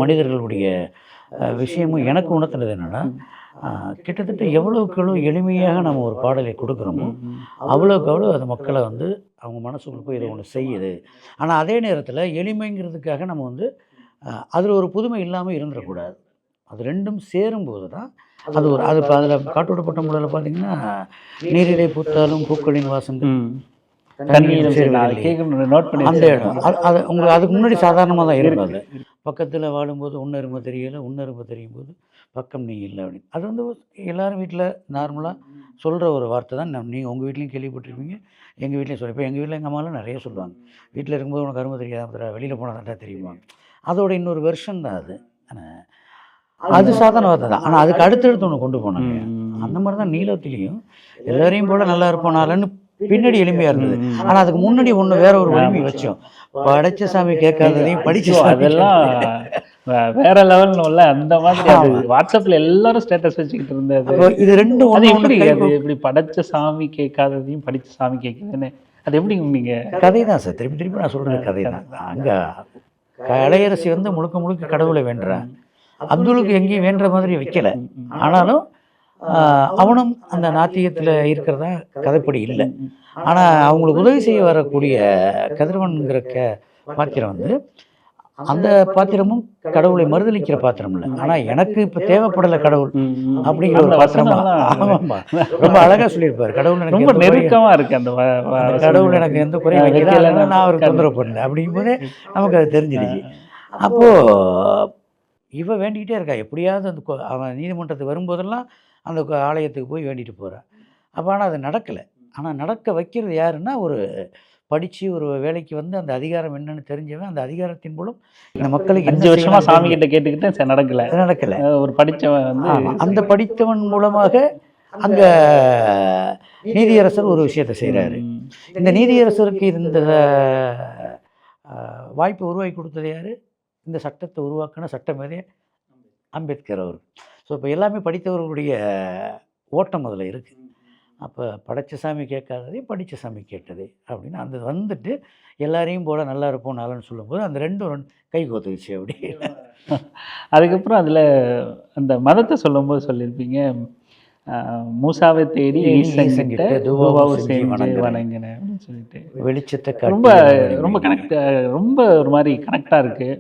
மனிதர்களுடைய விஷயமும் எனக்கு உணர்த்தினது என்னென்னா, கிட்டத்தட்ட எவ்வளோக்கு எவ்வளோ எளிமையாக நம்ம ஒரு பாடலை கொடுக்குறோமோ அவ்வளோக்கு அவ்வளோ அது மக்களை வந்து அவங்க மனசுக்குள்ள போய் இதை ஒன்று செய்யுது. ஆனால் அதே நேரத்தில் எளிமைங்கிறதுக்காக நம்ம வந்து அதில் ஒரு புதுமை இல்லாமல் இருந்துடக்கூடாது. அது ரெண்டும் சேரும்போது தான் அது ஒரு அது. இப்போ அதில் காற்றோடு பட்டம் போல பார்த்தீங்கன்னா, நீரிலே பூத்தாலும் பூக்களின் வாசங்கள் அந்த இடம் அது உங்களுக்கு அதுக்கு முன்னாடி சாதாரணமாக தான் இருக்கும். அது பக்கத்தில் வாழும்போது உன்னருமை தெரியலை, உன்னருமை தெரியும் போது பக்கம் நீ இல்லை அப்படின்னு. அது வந்து எல்லோரும் வீட்டில் நார்மலாக சொல்கிற ஒரு வார்த்தை தான். நீங்கள் உங்கள் வீட்லேயும் கேள்விப்பட்டிருப்பீங்க, எங்கள் வீட்லேயும் சொல்ல. இப்போ எங்கள் வீட்டில் எங்கள் அம்மாலாம் நிறைய சொல்லுவாங்க, வீட்டில் இருக்கும்போது உனக்கு அருமை தெரியாத, வெளியில் போனால் தான் தெரியுமா. அதோட இன்னொரு வெர்ஷன் தான் அது. ஆனால் அது சாதாரண வார்த்தை தான். ஆனால் அதுக்கு அடுத்தடுத்து ஒன்று கொண்டு போனாங்க. அந்த மாதிரி தான் நீலத்திலையும் எல்லாரையும் போல் நல்லா இருப்போனாலன்னு பின்னாடி எளிமையாக இருந்தது. ஆனால் அதுக்கு முன்னாடி ஒன்று வேற ஒரு வலிமை வச்சோம், படைச்ச சாமி கேட்காததையும் படிச்ச அதெல்லாம் வேற லெவல்ல. அந்த மாதிரி வாட்ஸ்அப்ல எல்லாரும் ஸ்டேட்டஸ் வச்சுக்கிட்டு இருந்தது. இது ரெண்டும் எப்படி படைச்ச சாமி கேட்காததையும் படிச்ச சாமி கேட்குதுன்னு, அது எப்படி நீங்க? கதை தான் சார், திருப்பி திருப்பி நான் சொல்றது கதை தான். அங்கே கலையரசி வந்து முழுக்க முழுக்க கடவுளை வேண்டுறான், அப்துலுக்கு எங்கேயும் வேண்டுற மாதிரி வைக்கல. ஆனாலும் அவனும் அந்த நாத்தியத்தில் இருக்கிறதா கதைப்படி இல்லை. ஆனால் அவங்களுக்கு உதவி செய்ய வரக்கூடிய கதிரவன்கிற பாத்திரம் வந்து அந்த பாத்திரமும் கடவுளை மறுதளிக்கிற பாத்திரம் இல்லை. ஆனால் எனக்கு இப்போ தேவைப்படலை கடவுள் அப்படிங்கிற ஒரு பாத்திரமா. ஆமாம்மா, ரொம்ப அழகாக சொல்லியிருப்பார். கடவுள் எனக்கு ரொம்ப நெருக்கமாக இருக்குது, அந்த கடவுள் எனக்கு எந்த குறையும் வைக்கல, நான் அவருக்கு தொந்தரவு பண்ணல அப்படிங்கும்போதே நமக்கு அது தெரிஞ்சிருச்சு. அப்போது இவ வேண்டிக்கிட்டே இருக்கா, எப்படியாவது அந்த அவன் நீதிமன்றத்துக்கு வரும்போதெல்லாம் அந்த ஆலயத்துக்கு போய் வேண்டிட்டு போகிறான். அப்போ ஆனால் அது நடக்கலை. ஆனால் நடக்க வைக்கிறது யாருன்னா, ஒரு படித்து ஒரு வேலைக்கு வந்து அந்த அதிகாரம் என்னன்னு தெரிஞ்சவன், அந்த அதிகாரத்தின் மூலம் இந்த மக்களுக்கு 5 வருஷமாக சாமி கிட்ட கேட்டுக்கிட்டேன், நடக்கலை. ஒரு படித்தவன் வந்து அந்த படித்தவன் மூலமாக அங்கே நீதியரசர் ஒரு விஷயத்தை செய்கிறாரு. இந்த நீதியரசருக்கு இந்த வாய்ப்பை உருவாக்கி கொடுத்தது யார்? இந்த சட்டத்தை உருவாக்கின சட்டமேதை அம்பேத்கர் அவர். ஸோ இப்போ எல்லாமே படித்தவர்களுடைய ஓட்டம் அதில் இருக்குது. அப்போ படைச்ச சாமி கேட்காததையும் படித்த சாமி கேட்டது அப்படின்னு அந்த வந்துட்டு எல்லாரையும் போல நல்லா இருப்போம் நாளன்னு சொல்லும்போது அந்த ரெண்டும் கை கோத்துக்குச்சு அப்படி. அதுக்கப்புறம் அதில் அந்த மதத்தை சொல்லும்போது சொல்லியிருப்பீங்க, மூசாவை தேடி ஈசங்கிட்ட தூவாவு செஞ்சு வணங்கினேன் அப்படின்னு சொல்லிட்டு வெளிச்சத்தை ரொம்ப ரொம்ப ரொம்ப ஒரு மாதிரி கனெக்டாக இருக்குது.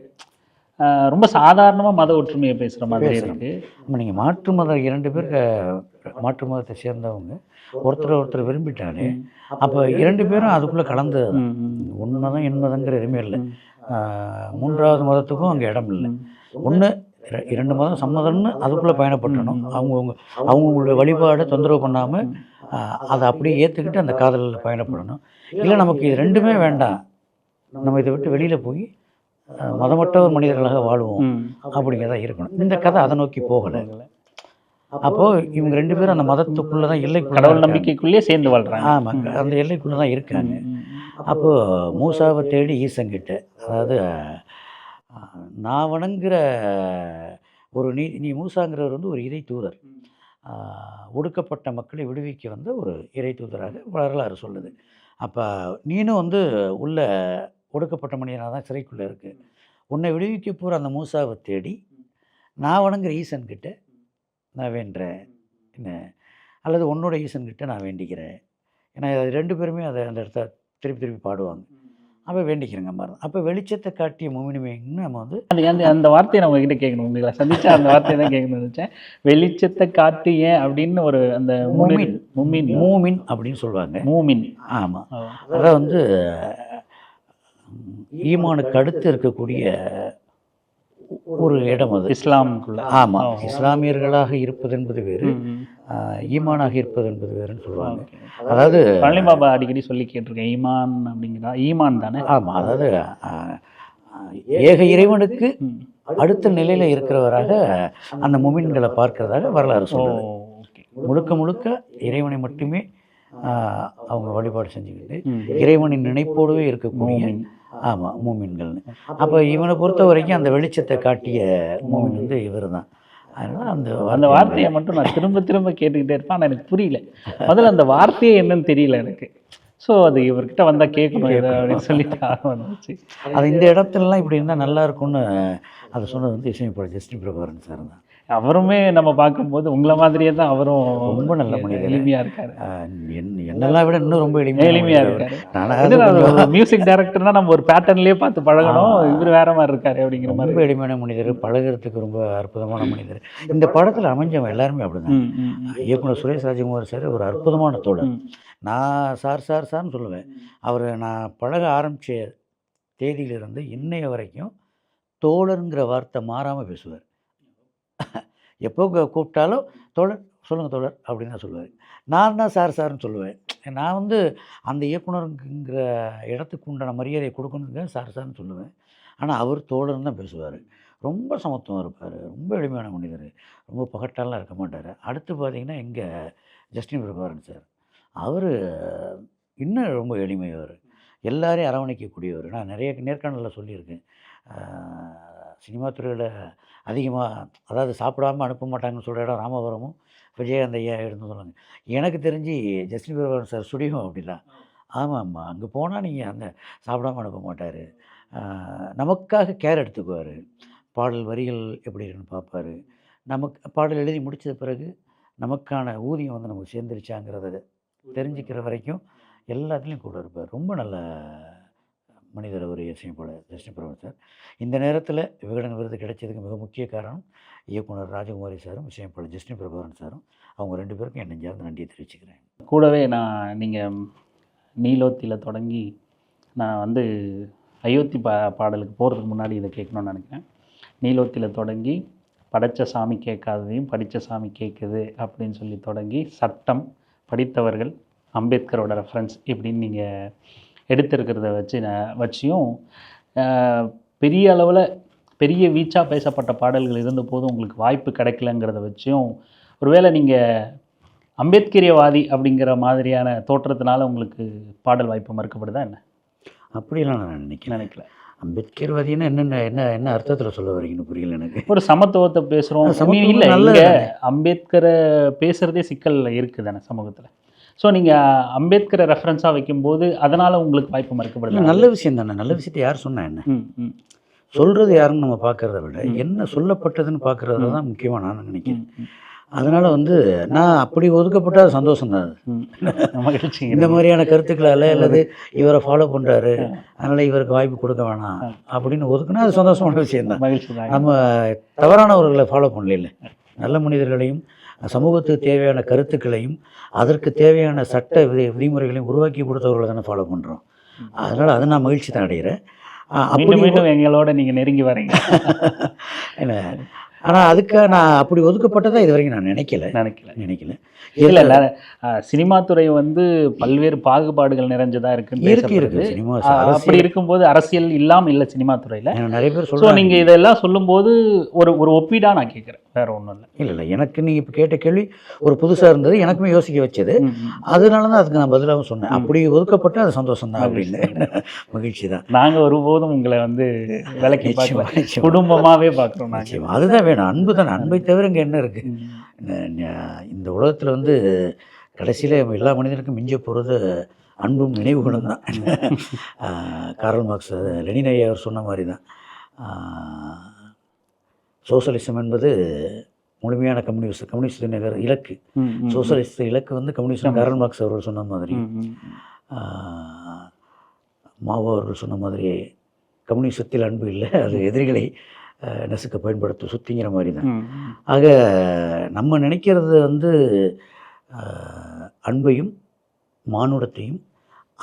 ரொம்ப சாதாரணமாக மத ஒற்றுமையை பேசுகிற மாதிரி இருக்குது. நீங்கள் மாற்று மதம் 2 பேர் மாற்று மதத்தை சேர்ந்தவங்க ஒருத்தர் விரும்பிட்டாலே அப்போ 2 பேரும் அதுக்குள்ளே கலந்து உண்மைதான் என்பதுங்கிற எதுவுமே இல்லை. 3வது மதத்துக்கும் அங்கே இடம் இல்லை. ஒன்று 2 மதம் சம்மதம்னு அதுக்குள்ளே பயணப்பட்டணும். அவங்களுடைய வழிபாடை தொந்தரவு பண்ணாமல் அதை அப்படியே ஏற்றுக்கிட்டு அந்த காதலில் பயணப்படணும். இல்லை நமக்கு இது 2மே வேண்டாம், நம்ம இதை விட்டு வெளியில் போய் மதமற்ற மனிதர்களாக வாழ்வோம் அப்படிங்கிறதா இருக்கணும். இந்த கதை அதை நோக்கி போகலை. அப்போது இவங்க 2 பேரும் அந்த மதத்துக்குள்ளே தான் கடவுள் நம்பிக்கைக்குள்ளேயே சேர்ந்து வாழ்கிறாங்க. ஆமாம், அந்த எல்லைக்குள்ளே தான் இருக்காங்க. அப்போது மூசாவை தேடி ஈசங்கிட்ட, அதாவது நான் வணங்குற ஒரு நீ மூசாங்கிறவர் வந்து ஒரு இறை தூதர், ஒடுக்கப்பட்ட மக்களை விடுவிக்க வந்த ஒரு இறை தூதராக வரலாறு சொல்லுது. அப்போ நீனும் வந்து உள்ள ஒடுக்கப்பட்ட மனிதனாக தான் சிறைக்குள்ளே இருக்குது. உன்னை விடுவிக்க போகிற அந்த மூசாவை தேடி நான் வணங்குற ஈசன்கிட்ட நான் வேண்டுறேன் என்ன, அல்லது உன்னோட ஈசன்கிட்ட நான் வேண்டிக்கிறேன். ஏன்னா 2 பேருமே அதை அந்த இடத்த திருப்பி பாடுவாங்க. அப்போ வேண்டிக்கிறேங்க மாதிரி. அப்போ வெளிச்சத்தை காட்டிய மூமினுமேன்னு நம்ம வந்து அந்த வார்த்தையை நான் உங்ககிட்ட கேட்கணும். உங்களை சந்திச்சா அந்த வார்த்தையை தான் கேட்கணும்னு நினச்சேன். வெளிச்சத்தை காட்டிய அப்படின்னு ஒரு அந்த மூமின் அப்படின்னு சொல்லுவாங்க. மூமின், ஆமாம். அதான் வந்து ஈமானுக்கு அடுத்து இருக்கக்கூடிய ஒரு இடம் அது இஸ்லாமுக்குள்ள. ஆமாம், இஸ்லாமியர்களாக இருப்பது என்பது வேறு, ஈமானாக இருப்பது என்பது வேறுன்னு சொல்லுவாங்க. அதாவது பழனி பாபா அடிக்கடி சொல்லி கேட்டிருக்கேன், ஈமான் அப்படிங்கிறா ஈமான் தானே. ஆமாம், அதாவது ஏக இறைவனுக்கு அடுத்த நிலையில் இருக்கிறவராக அந்த முமின்களை பார்க்கிறதாக வரலாறு சொல்லுது. முழுக்க இறைவனை மட்டுமே அவங்க வழிபாடு செஞ்சுக்கிட்டு இறைவனின் நினைப்போடவே இருக்கக்கூடிய ஆமாம் மூமின்கள்னு. அப்போ இவனை பொறுத்த வரைக்கும் அந்த வெளிச்சத்தை காட்டிய மூமின் வந்து இவர் தான். அதனால் அந்த வார்த்தையை மட்டும் நான் திரும்ப கேட்டுக்கிட்டே இருப்பேன். ஆனால் எனக்கு புரியல, முதல்ல அந்த வார்த்தையே என்னன்னு தெரியல எனக்கு. ஸோ அது இவர்கிட்ட வந்தால் கேட்கணும் அப்படின்னு சொல்லிட்டு வந்துச்சு. அது இந்த இடத்துலலாம் இப்படி இருந்தால் நல்லா இருக்கும்னு அதை சொன்னது வந்து இசையமைப்பாளர் ஜஸ்டின் பிரபாகரன் சார் தான். அவருமே நம்ம பார்க்கும்போது உங்களை மாதிரியே தான் அவரும் ரொம்ப நல்ல மனிதர், எளிமையாக இருக்கார். என்னெல்லாம் விட இன்னும் ரொம்ப எளிமையாக இருக்காரு. மியூசிக் டைரக்டர்னா நம்ம ஒரு பேட்டர்ன்லேயே பார்த்து பழகணும், இவர் வேற மாதிரி இருக்காரு அப்படிங்கிற மாதிரி. ரொம்ப எளிமையான மனிதர், பழகிறதுக்கு ரொம்ப அற்புதமான மனிதர். இந்த படத்தில் அமைஞ்சவன் எல்லாருமே அப்படிதான். இயக்குனர் சுரேஷ் ராஜகுமார் சார் ஒரு அற்புதமான தோழர். நான் சார்னு சொல்லுவேன். அவர் நான் பழக ஆரம்பித்த தேதியிலிருந்து இன்னைய வரைக்கும் தோழருங்கிற வார்த்தை மாறாமல் பேசுவார். எப்போ கூப்பிட்டாலும் தோழர் சொல்லுங்கள் தோழர் அப்படின்னு தான் சொல்லுவார். நான் தான் சார்னு சொல்லுவேன். நான் வந்து அந்த இயக்குனருங்கிற இடத்துக்கு உண்டான மரியாதையை கொடுக்கணுங்க சார்னு சொல்லுவேன். ஆனால் அவர் தோழர்னு தான் பேசுவார். ரொம்ப சமத்துவம் இருப்பார், ரொம்ப எளிமையான மனிதர், ரொம்ப பகட்டாலாம் இருக்க மாட்டார். அடுத்து பார்த்திங்கன்னா எங்கள் ஜஸ்டின் பிரபாகரன் சார், அவர் இன்னும் ரொம்ப எளிமையவர், எல்லாரையும் அரவணைக்கக்கூடியவர். நான் நிறைய நேர்காணலில் சொல்லியிருக்கேன். சினிமா துறையில் அதிகமாக அதாவது சாப்பிடாமல் அனுப்ப மாட்டாங்கன்னு சொல்கிற இடம் ராமபுரமும் விஜயகாந்த் ஐயா எடுத்து சொல்லுவாங்க. எனக்கு தெரிஞ்சு ஜஸ்டின் பிரபாகரன் சார் ஸ்டுடியோ அப்படிலாம். ஆமாம், அங்கே போனால் நீங்கள் அந்த சாப்பிடாமல் அனுப்ப மாட்டார். நமக்காக கேர் எடுத்துக்குவார். பாடல் வரிகள் எப்படி இருக்குன்னு பார்ப்பார். நமக்கு பாடல் எழுதி முடித்த பிறகு நமக்கான ஊதியம் வந்து நமக்கு சேர்ந்துருச்சாங்கிறத தெரிஞ்சுக்கிற வரைக்கும் எல்லாத்துலேயும் கூட இருப்பார். ரொம்ப நல்ல மனிதர் ஒரு இசையமைப்பாளர் ஜஸ்டின் பிரபாகரன் சார். இந்த நேரத்தில் விகடன் விருது கிடைச்சதுக்கு மிக முக்கிய காரணம் இயக்குனர் ராஜகுமாரி சாரும் இசையமைப்பாளர் ஜஸ்டின் பிரபாகரன் சாரும். அவங்க 2 பேருக்கும் என் நெஞ்சார்ந்த நன்றியை தெரிவிச்சுக்கிறேன். கூடவே நீங்கள் நீலோத்தியில் தொடங்கி நான் வந்து அயோத்தி பாடலுக்கு போகிறதுக்கு முன்னாடி இதை கேட்கணும்னு நினைக்கிறேன். நீலோத்தியில் தொடங்கி படைத்த சாமி கேட்காததையும் படித்த சாமி கேட்குது அப்படின்னு சொல்லி தொடங்கி சட்டம், படித்தவர்கள், அம்பேத்கரோட ரெஃபரன்ஸ் இப்படின்னு நீங்கள் எடுத்திருக்கிறத வச்சியும் பெரிய அளவில் பெரிய வீச்சாக பேசப்பட்ட பாடல்கள் இருந்த போதும் உங்களுக்கு வாய்ப்பு கிடைக்கலங்கிறத வச்சியும் ஒருவேளை நீங்கள் அம்பேத்கரியவாதி அப்படிங்கிற மாதிரியான தோற்றத்தினால உங்களுக்கு பாடல் வாய்ப்பு மறுக்கப்படுதா என்ன? அப்படிலாம் நான் நினைக்கல. அம்பேத்கர்வாதின்னா என்னென்ன என்ன என்ன அர்த்தத்தில் சொல்ல வரீங்கன்னு புரியல எனக்கு. ஒரு சமத்துவத்தை பேசுகிறோம். சமத்துவம் இல்லை, நல்லது இங்கே தானே. அம்பேத்கரை பேசுகிறதே சிக்கலில் இருக்குது தானே சமூகத்தில். ஸோ நீங்கள் அம்பேத்கரை ரெஃபரன்ஸாக வைக்கும்போது அதனால் உங்களுக்கு வாய்ப்பு மறுக்கப்படுது. நல்ல விஷயம் தானே. நல்ல விஷயத்தை யார் சொன்னா என்ன? சொல்கிறது யாருன்னு நம்ம பார்க்குறத விட என்ன சொல்லப்பட்டதுன்னு பார்க்குறது தான் முக்கியமாக நான் நினைக்கிறேன். அதனால் நான் அப்படி ஒதுக்கப்பட்டால் சந்தோஷம் தான். மகிழ்ச்சி. இந்த மாதிரியான கருத்துக்களால் அல்லது இவரை ஃபாலோ பண்ணுறாரு அதனால் இவருக்கு வாய்ப்பு கொடுக்க வேணாம் அப்படின்னு ஒதுக்குனா அது சந்தோஷமான விஷயந்தான். மகிழ்ச்சி தான். நம்ம தவறானவர்களை ஃபாலோ பண்ணல, நல்ல மனிதர்களையும் சமூகத்துக்கு தேவையான கருத்துக்களையும் அதற்கு தேவையான சட்ட விதிமுறைகளையும் உருவாக்கி கொடுத்தவர்களை தானே ஃபாலோ பண்ணுறோம். அதனால் அதை நான் மகிழ்ச்சி தான் அடைகிறேன். அப்படி மீண்டும் எங்களோட நீங்கள் நெருங்கி வரீங்க. என்ன, ஆனால் அதுக்காக நான் அப்படி ஒதுக்கப்பட்டதாக இது வரைக்கும் நான் நினைக்கல. இல்லை, சினிமா துறை பல்வேறு பாகுபாடுகள் நிறைஞ்சதாக இருக்கு. சினிமா அப்படி இருக்கும்போது அரசியல் இல்லாமல் இல்லை சினிமா துறையில். நிறைய பேர் சொல்லுவாங்க. நீங்கள் இதெல்லாம் சொல்லும்போது ஒரு ஒப்பீடாக நான் கேட்குறேன், வேற ஒன்றும் இல்லை. எனக்கு நீங்கள் இப்போ கேட்ட கேள்வி ஒரு புதுசாக இருந்தது, எனக்குமே யோசிக்க வச்சது. அதனால தான் அதுக்கு நான் பதிலாகவும் சொன்னேன். அப்படி ஒதுக்கப்பட்டு அது சந்தோஷம் தான் அப்படின்னு. மகிழ்ச்சி தான். நாங்கள் ஒருபோதும் உங்களை விலைக்கு குடும்பமாகவே பார்க்குறோம். அதுதான் வேணும். அன்பு தானே. அன்பை தவிர இங்கே என்ன இருக்குது? இந்த உலகத்தில் கடைசியில் எல்லா மனிதனுக்கும் மிஞ்ச போகிறது அன்பும் நினைவுகளும் தான். கார்ல் மார்க்ஸ், லெனின் ஐயா அவர் சொன்ன மாதிரி தான். சோசலிசம் என்பது முழுமையான கம்யூனிஸ்ட் இலக்கு. சோசலிஸ்ட் இலக்கு கம்யூனிஸ்ட். கார்ல் மார்க்ஸ் அவர்கள் சொன்ன மாதிரி, மாவோ அவர்கள் சொன்ன மாதிரி கம்யூனிசத்தில் அன்பு இல்லை, அது எதிரிகளை நெசுக்க பயன்படுத்தும் சுத்திங்கிற மாதிரி தான். ஆக நம்ம நினைக்கிறது அன்பையும் மானுடத்தையும்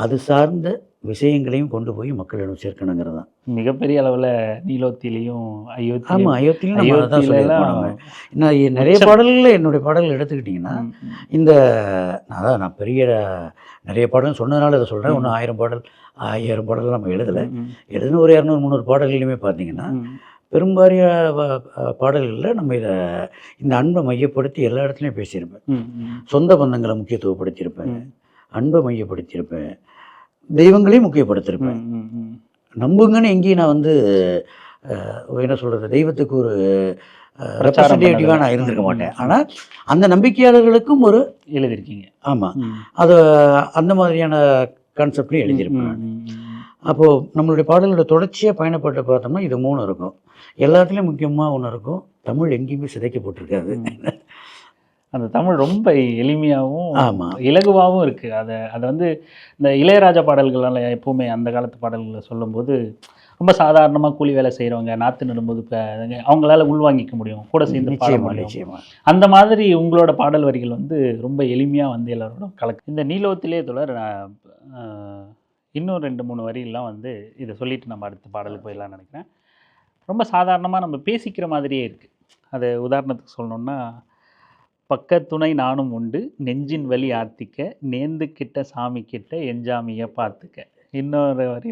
அது சார்ந்த விஷயங்களையும் கொண்டு போய் மக்களிடம் சேர்க்கணுங்கிறது தான். மிகப்பெரிய அளவில் நீலோத்திலையும் அயோத்திலையும் நம்ம தான் சொல்லியிருக்கோம். நான் நிறைய பாடல்களில் என்னுடைய பாடல்கள் எடுத்துக்கிட்டிங்கன்னா அதான் நான் பெரிய நிறைய பாடல் சொன்னதுனால இதை சொல்கிறேன். ஒன்று 1000 பாடல் நம்ம எழுதின ஒரு 200-300 பாடல்களையுமே பார்த்தீங்கன்னா பெரும்பாரிய பாடல்களில் நம்ம இந்த அன்பை மையப்படுத்தி எல்லா இடத்துலையும் பேசியிருப்பேன். சொந்த பந்தங்களை முக்கியத்துவப்படுத்தியிருப்பேன், அன்பை மையப்படுத்தியிருப்பேன், தெய்வங்களையும் முக்கியப்படுத்தியிருப்பேன். நம்புங்கன்னு எங்கேயும் நான் என்ன சொல்கிறது, தெய்வத்துக்கு ஒரு ரெப்ரசன்டேட்டிவாக நான் இருந்திருக்க மாட்டேன். ஆனால் அந்த நம்பிக்கையாளர்களுக்கும் ஒரு எழுதியிருக்கீங்க. ஆமாம், அது அந்த மாதிரியான கான்செப்ட்லையும் எழுதியிருப்பேன். அப்போது நம்மளுடைய பாடலோட தொடர்ச்சியாக பயணப்பட்டு பார்த்தோம்னா இது 3 இருக்கும். எல்லாத்துலேயும் முக்கியமாக ஒன்று இருக்கும், தமிழ் எங்கேயுமே சிதைக்கப்பட்டிருக்காது. அந்த தமிழ் ரொம்ப எளிமையாகவும் இலகுவாகவும் இருக்குது. அதை இந்த இளையராஜா பாடல்களால் எப்போவுமே அந்த காலத்து பாடல்களை சொல்லும்போது ரொம்ப சாதாரணமாக கூலி வேலை செய்கிறவங்க நாற்று நடும்போது இப்போ அவங்களால உள்வாங்கிக்க முடியும், கூட சேர்ந்து பாட முடியும். அந்த மாதிரி உங்களோட பாடல் வரிகள் ரொம்ப எளிமையாக எல்லாரோட கலக்கு. இந்த நீலோத்திலே தொடர் இன்னும் 2-3 வரியெல்லாம் இதை சொல்லிவிட்டு நம்ம அடுத்த பாடலுக்கு போயிடலாம்னு நினைக்கிறேன். ரொம்ப சாதாரணமாக நம்ம பேசிக்கிற மாதிரியே இருக்குது. அது உதாரணத்துக்கு சொல்லணுன்னா, பக்கத்துணை நானும் உண்டு நெஞ்சின் வலி ஆர்த்திக்க நேர்ந்து கிட்ட சாமி கிட்ட எஞ்சாமியை பார்த்துக்க. இன்னொரு வரி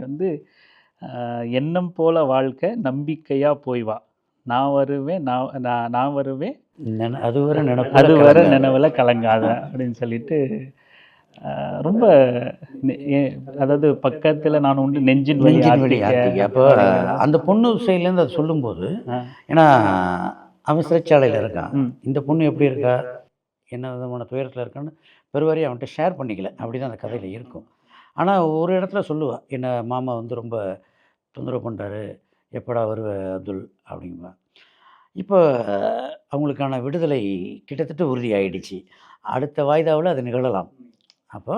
எண்ணம் போல வாழ்க்கை நம்பிக்கையாக போய் வா, நான் வருவேன் நான் வருவேன் அதுவரை நினைவில் கலங்காத அப்படின்னு சொல்லிட்டு ரொம்ப அதாவது பக்கத்தில் நான் உண்டு நெஞ்சின் வலி ஆர்த்திக்க. அப்போ அந்த பொண்ணு சைட்லேருந்து அதை சொல்லும்போது, ஏன்னா அவன் சிறைச்சாலையில் இருக்கான், இந்த பொண்ணு எப்படி இருக்கா, என்ன விதமான துயரத்தில் இருக்கான்னு பெருவாரி அவன்கிட்ட ஷேர் பண்ணிக்கல. அப்படி தான் அந்த கதையில் இருக்கும். ஆனால் ஒரு இடத்துல சொல்லுவாள், என்ன மாமா ரொம்ப தொந்தரவு பண்ணுறாரு, எப்படா வருவ அப்துல் அப்படிங்குவா. இப்போ அவங்களுக்கான விடுதலை கிட்டத்தட்ட உறுதி ஆகிடுச்சு, அடுத்த வாய்தாவில் அது நிகழலாம். அப்போ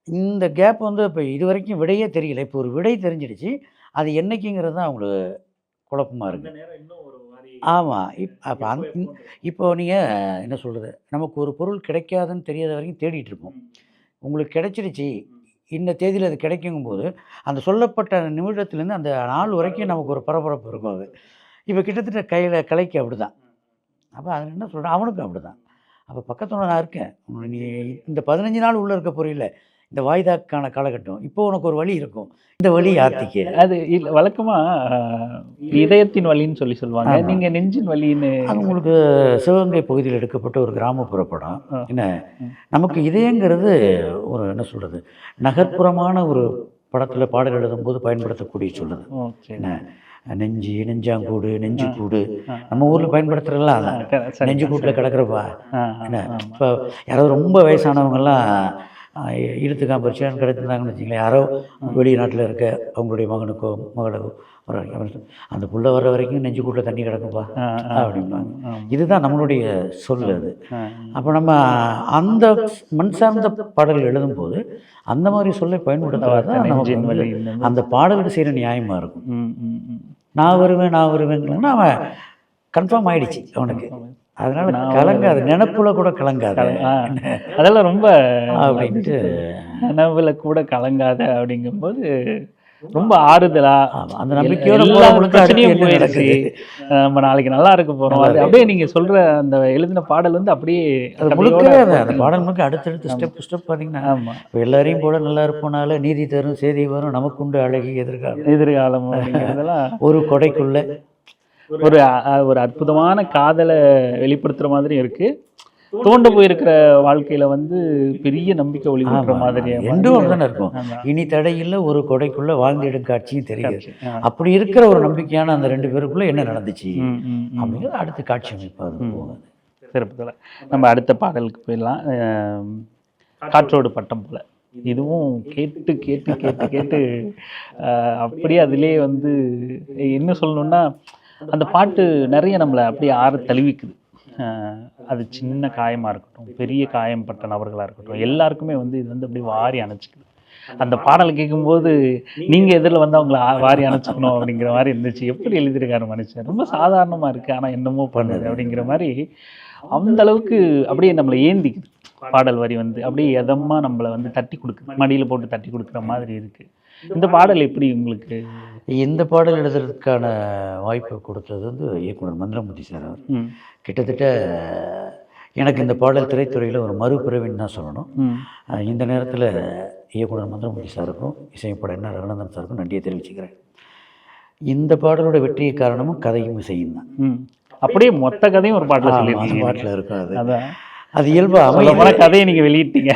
இந்த கேப் இப்போ இது வரைக்கும் விடையே தெரியல. இப்போ ஒரு விடை தெரிஞ்சிடுச்சு, அது என்னைக்குங்கிறது தான் அவங்களுக்கு குழப்பமாக இருக்குது. ஆமாம். அப்போ இப்போது நீங்கள் என்ன சொல்கிறது, நமக்கு ஒரு பொருள் கிடைக்காதுன்னு தெரியாத வரைக்கும் தேடிட்டு இருப்போம். உங்களுக்கு கிடைச்சிடுச்சு, இந்த தேதியில் அது கிடைக்குங்கும்போது அந்த சொல்லப்பட்ட நிமிடத்துலேருந்து அந்த நாள் வரைக்கும் நமக்கு ஒரு பரபரப்பு இருக்கும். அது இப்போ கிட்டத்தட்ட கலைக்கு அப்படி தான். அப்போ அதில் என்ன சொல்கிறேன், அவனுக்கும் அப்படி தான். அப்போ பக்கத்தில் நான் இருக்கேன், நீ இந்த 15 நாள் உள்ளே இருக்க போகிறீல்ல, இந்த வாய்தாக்கான காலகட்டம். இப்போ உனக்கு ஒரு வழி இருக்கும், இந்த வழி யாத்திக்க. அது இல்ல வழக்கமா இதயத்தின் வலின்னு சொல்லுவாங்க. ஆமா. நீங்க நெஞ்சின் வலின்னு. அது உங்களுக்கு சிவகங்கை பகுதியில் எடுக்கப்பட்ட ஒரு கிராமப்புற படம். ஆ. என்ன, ம். நமக்கு இதயங்கிறது ஒரு என்ன சொல்றது, நகர்ப்புறமான ஒரு படத்துல பாடல் எழுதும்போது பயன்படுத்தக்கூடிய சொல்லுது. ஓ சரி. என்ன, நெஞ்சு, நெஞ்சாங்கூடு, நெஞ்சுக்கூடு, ஆ. நம்ம ஊர்ல பயன்படுத்துறதுலாம் அதான். சரி. நெஞ்சு கூட்டுல கிடக்குறப்பா. ஆ, என்ன, ஆமா. இப்போ யாராவது ரொம்ப வயசானவங்கெல்லாம் இழுத்து காம்பரிச்சான்னு கிடைச்சிருந்தாங்கன்னு வச்சுங்களேன், யாரோ வெளிநாட்டில் இருக்க அவங்களுடைய மகனுக்கோ மகளுக்கோ ஒரு அந்த புள்ள வர்ற வரைக்கும் நெஞ்சு கூட்டில் தண்ணி கிடக்குப்பா ஆ, ஆ, அப்படிம்பாங்க. ஆமா. இதுதான் நம்மளுடைய சொல் அது. ஆ, அப்போ நம்ம அந்த மண் சார்ந்த பாடல்கள் எழுதும்போது அந்த மாதிரி சொல்லை பயன்படுத்துறது தான் நமக்கு நெஞ்சின் வந்து வலி இந்த மாதிரி. அந்த பாடலுக்கு செய்கிற நியாயமாக இருக்கும். ம், ம், ம். நான் வருவேன்னா அவன் கன்ஃபார்ம் ஆயிடுச்சு அவனுக்கு. அதனால நான் கலங்காது, நினப்புல கூட கலங்காது ஆ, அதெல்லாம் ரொம்ப அப்படின்ட்டு. கனவுல கூட கலங்காத அப்படிங்கும்போது ரொம்ப ஆறுதலா, ஆமா, அந்த நம்பிக்கையோட எல்லா போறவங்களுக்கு அடுத்து பிரச்சனையும் என்ன போயிடுச்சு, நடக்குது. நம்ம நாளைக்கு நல்லா இருக்க போறோம். அது அப்படியே நீங்க சொல்ற அந்த எழுதின பாடல் வந்து அப்படியே அது கதையோட முழுக்கவே அந்த பாடல் முழுக்க அடுத்தடுத்து ஸ்டெப் பார்த்தீங்கன்னா, ஆமா. இப்போ எல்லாரையும் போல நல்லா இருப்போனால நீதி தரும் செய்தி வரும் நமக்குண்டு அழகி எதிர்காலம். எதிர்காலம் அப்படிங்கிறதெல்லாம் ஒரு கொடைக்குள்ள ஒரு ஒரு அற்புதமான காதலை வெளிப்படுத்துற மாதிரி இருக்கு. தோண்ட போயிருக்கிற வாழ்க்கையில வந்து பெரிய நம்பிக்கை ஒளிவிடுற மாதிரி. எண்டும் அப்படிதானே இருக்கும். ஆமா. இனி தடையில்ல ஒரு கொடைக்குள்ள வாழ்ந்திடும் காட்சியும் தெரியுது. ஆ. அப்படி இருக்கிற ஒரு நம்பிக்கையான அந்த 2 பேருக்குள்ள என்ன நடந்துச்சு ம், ம், ம். அப்படிங்கிறது அடுத்து காட்சி அமைப்பு அது போகுது. சிறப்பு தல. நம்ம அடுத்த பாடலுக்கு போயிடலாம். காற்றோடு பட்டம் போல. இதுவும் கேட்டு கேட்டு கேட்டு கேட்டு அப்படியே அதிலே வந்து என்ன சொல்லணும்னா, அந்த பாட்டு நிறைய நம்மளை அப்படியே ஆற தழுவிக்குது. அது சின்ன காயமாக இருக்கட்டும், பெரிய காயம் பட்ட நபர்களாக இருக்கட்டும், எல்லாருக்குமே வந்து இது வந்து அப்படியே வாரி அணைச்சிக்குது. அந்த பாடலை கேட்கும்போது நீங்கள் எதிரில் வந்து அவங்கள வாரி அணைச்சிக்கணும் அப்படிங்கிற மாதிரி இருந்துச்சு. எப்படி எழுதியிருக்காரு மனுஷன், ரொம்ப சாதாரணமாக இருக்குது ஆனால் என்னமோ பண்ணுது அப்படிங்கிற மாதிரி. அந்த அளவுக்கு அப்படியே நம்மளை ஏந்திக்குது பாடல் வரி வந்து. அப்படியே எதமாக நம்மளை வந்து தட்டி கொடுக்குது, மடியில் போட்டு தட்டி கொடுக்குற மாதிரி இருக்குது. இந்த பாடல் எப்படி உங்களுக்கு? இந்த பாடல் எழுதுறதுக்கான வாய்ப்பு கொடுத்தது வந்து இயக்குனர் மந்திரமூர்த்தி சார். அவர் ம், கிட்டத்தட்ட எனக்கு இந்த பாடல் திரைத்துறையில் ஒரு மறுபிறவின்னு தான் சொல்லணும். ம், இந்த நேரத்தில் இயக்குனர் மந்திரமூர்த்தி சாருக்கும் இசையப்பட என்ன ரகுநந்தன் சாருக்கும் நன்றியை தெரிவிச்சுக்கிறேன். இந்த பாடலோட வெற்றியை காரணமும் கதையும் இசையும் தான். ம். அப்படியே மொத்த கதையும் ஒரு பாட்டில் சொல்லியிருக்கீங்க. பாட்டில் இருக்கும் அது. அதான் அது இயல்பாக சொல்ல போனா அமைதி. கதையை நீங்க வெளியிட்டீங்க.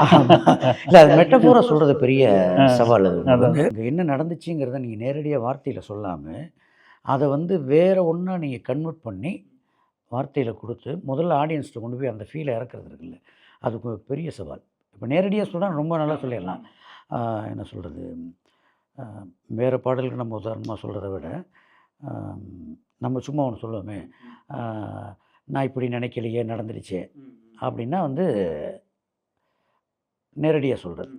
இல்லை, அது மெட்டஃபோரா சொல்கிறது பெரிய சவால். அது இங்கே என்ன நடந்துச்சுங்கிறத நீங்கள் நேரடியாக வார்த்தையில் சொல்லாமல் அதை வந்து வேறு ஒன்றா நீங்கள் கன்வெர்ட் பண்ணி வார்த்தையில் கொடுத்து முதல்ல ஆடியன்ஸ்ட்டு கொண்டு போய் அந்த ஃபீலை இறக்குறது இருக்குல்ல, அது பெரிய சவால். இப்போ நேரடியாக சொன்னால் ரொம்ப நல்லா சொல்லிடலாம். என்ன சொல்கிறது, வேறு பாடலுக்கு நம்ம உதாரணமாக சொல்கிறத விட நம்ம சும்மா ஒன்று சொல்லுவோமே, நான் இப்படி நினைக்கலையே நடந்துடுச்சே அப்படின்னா வந்து நேரடியாக சொல்கிறது.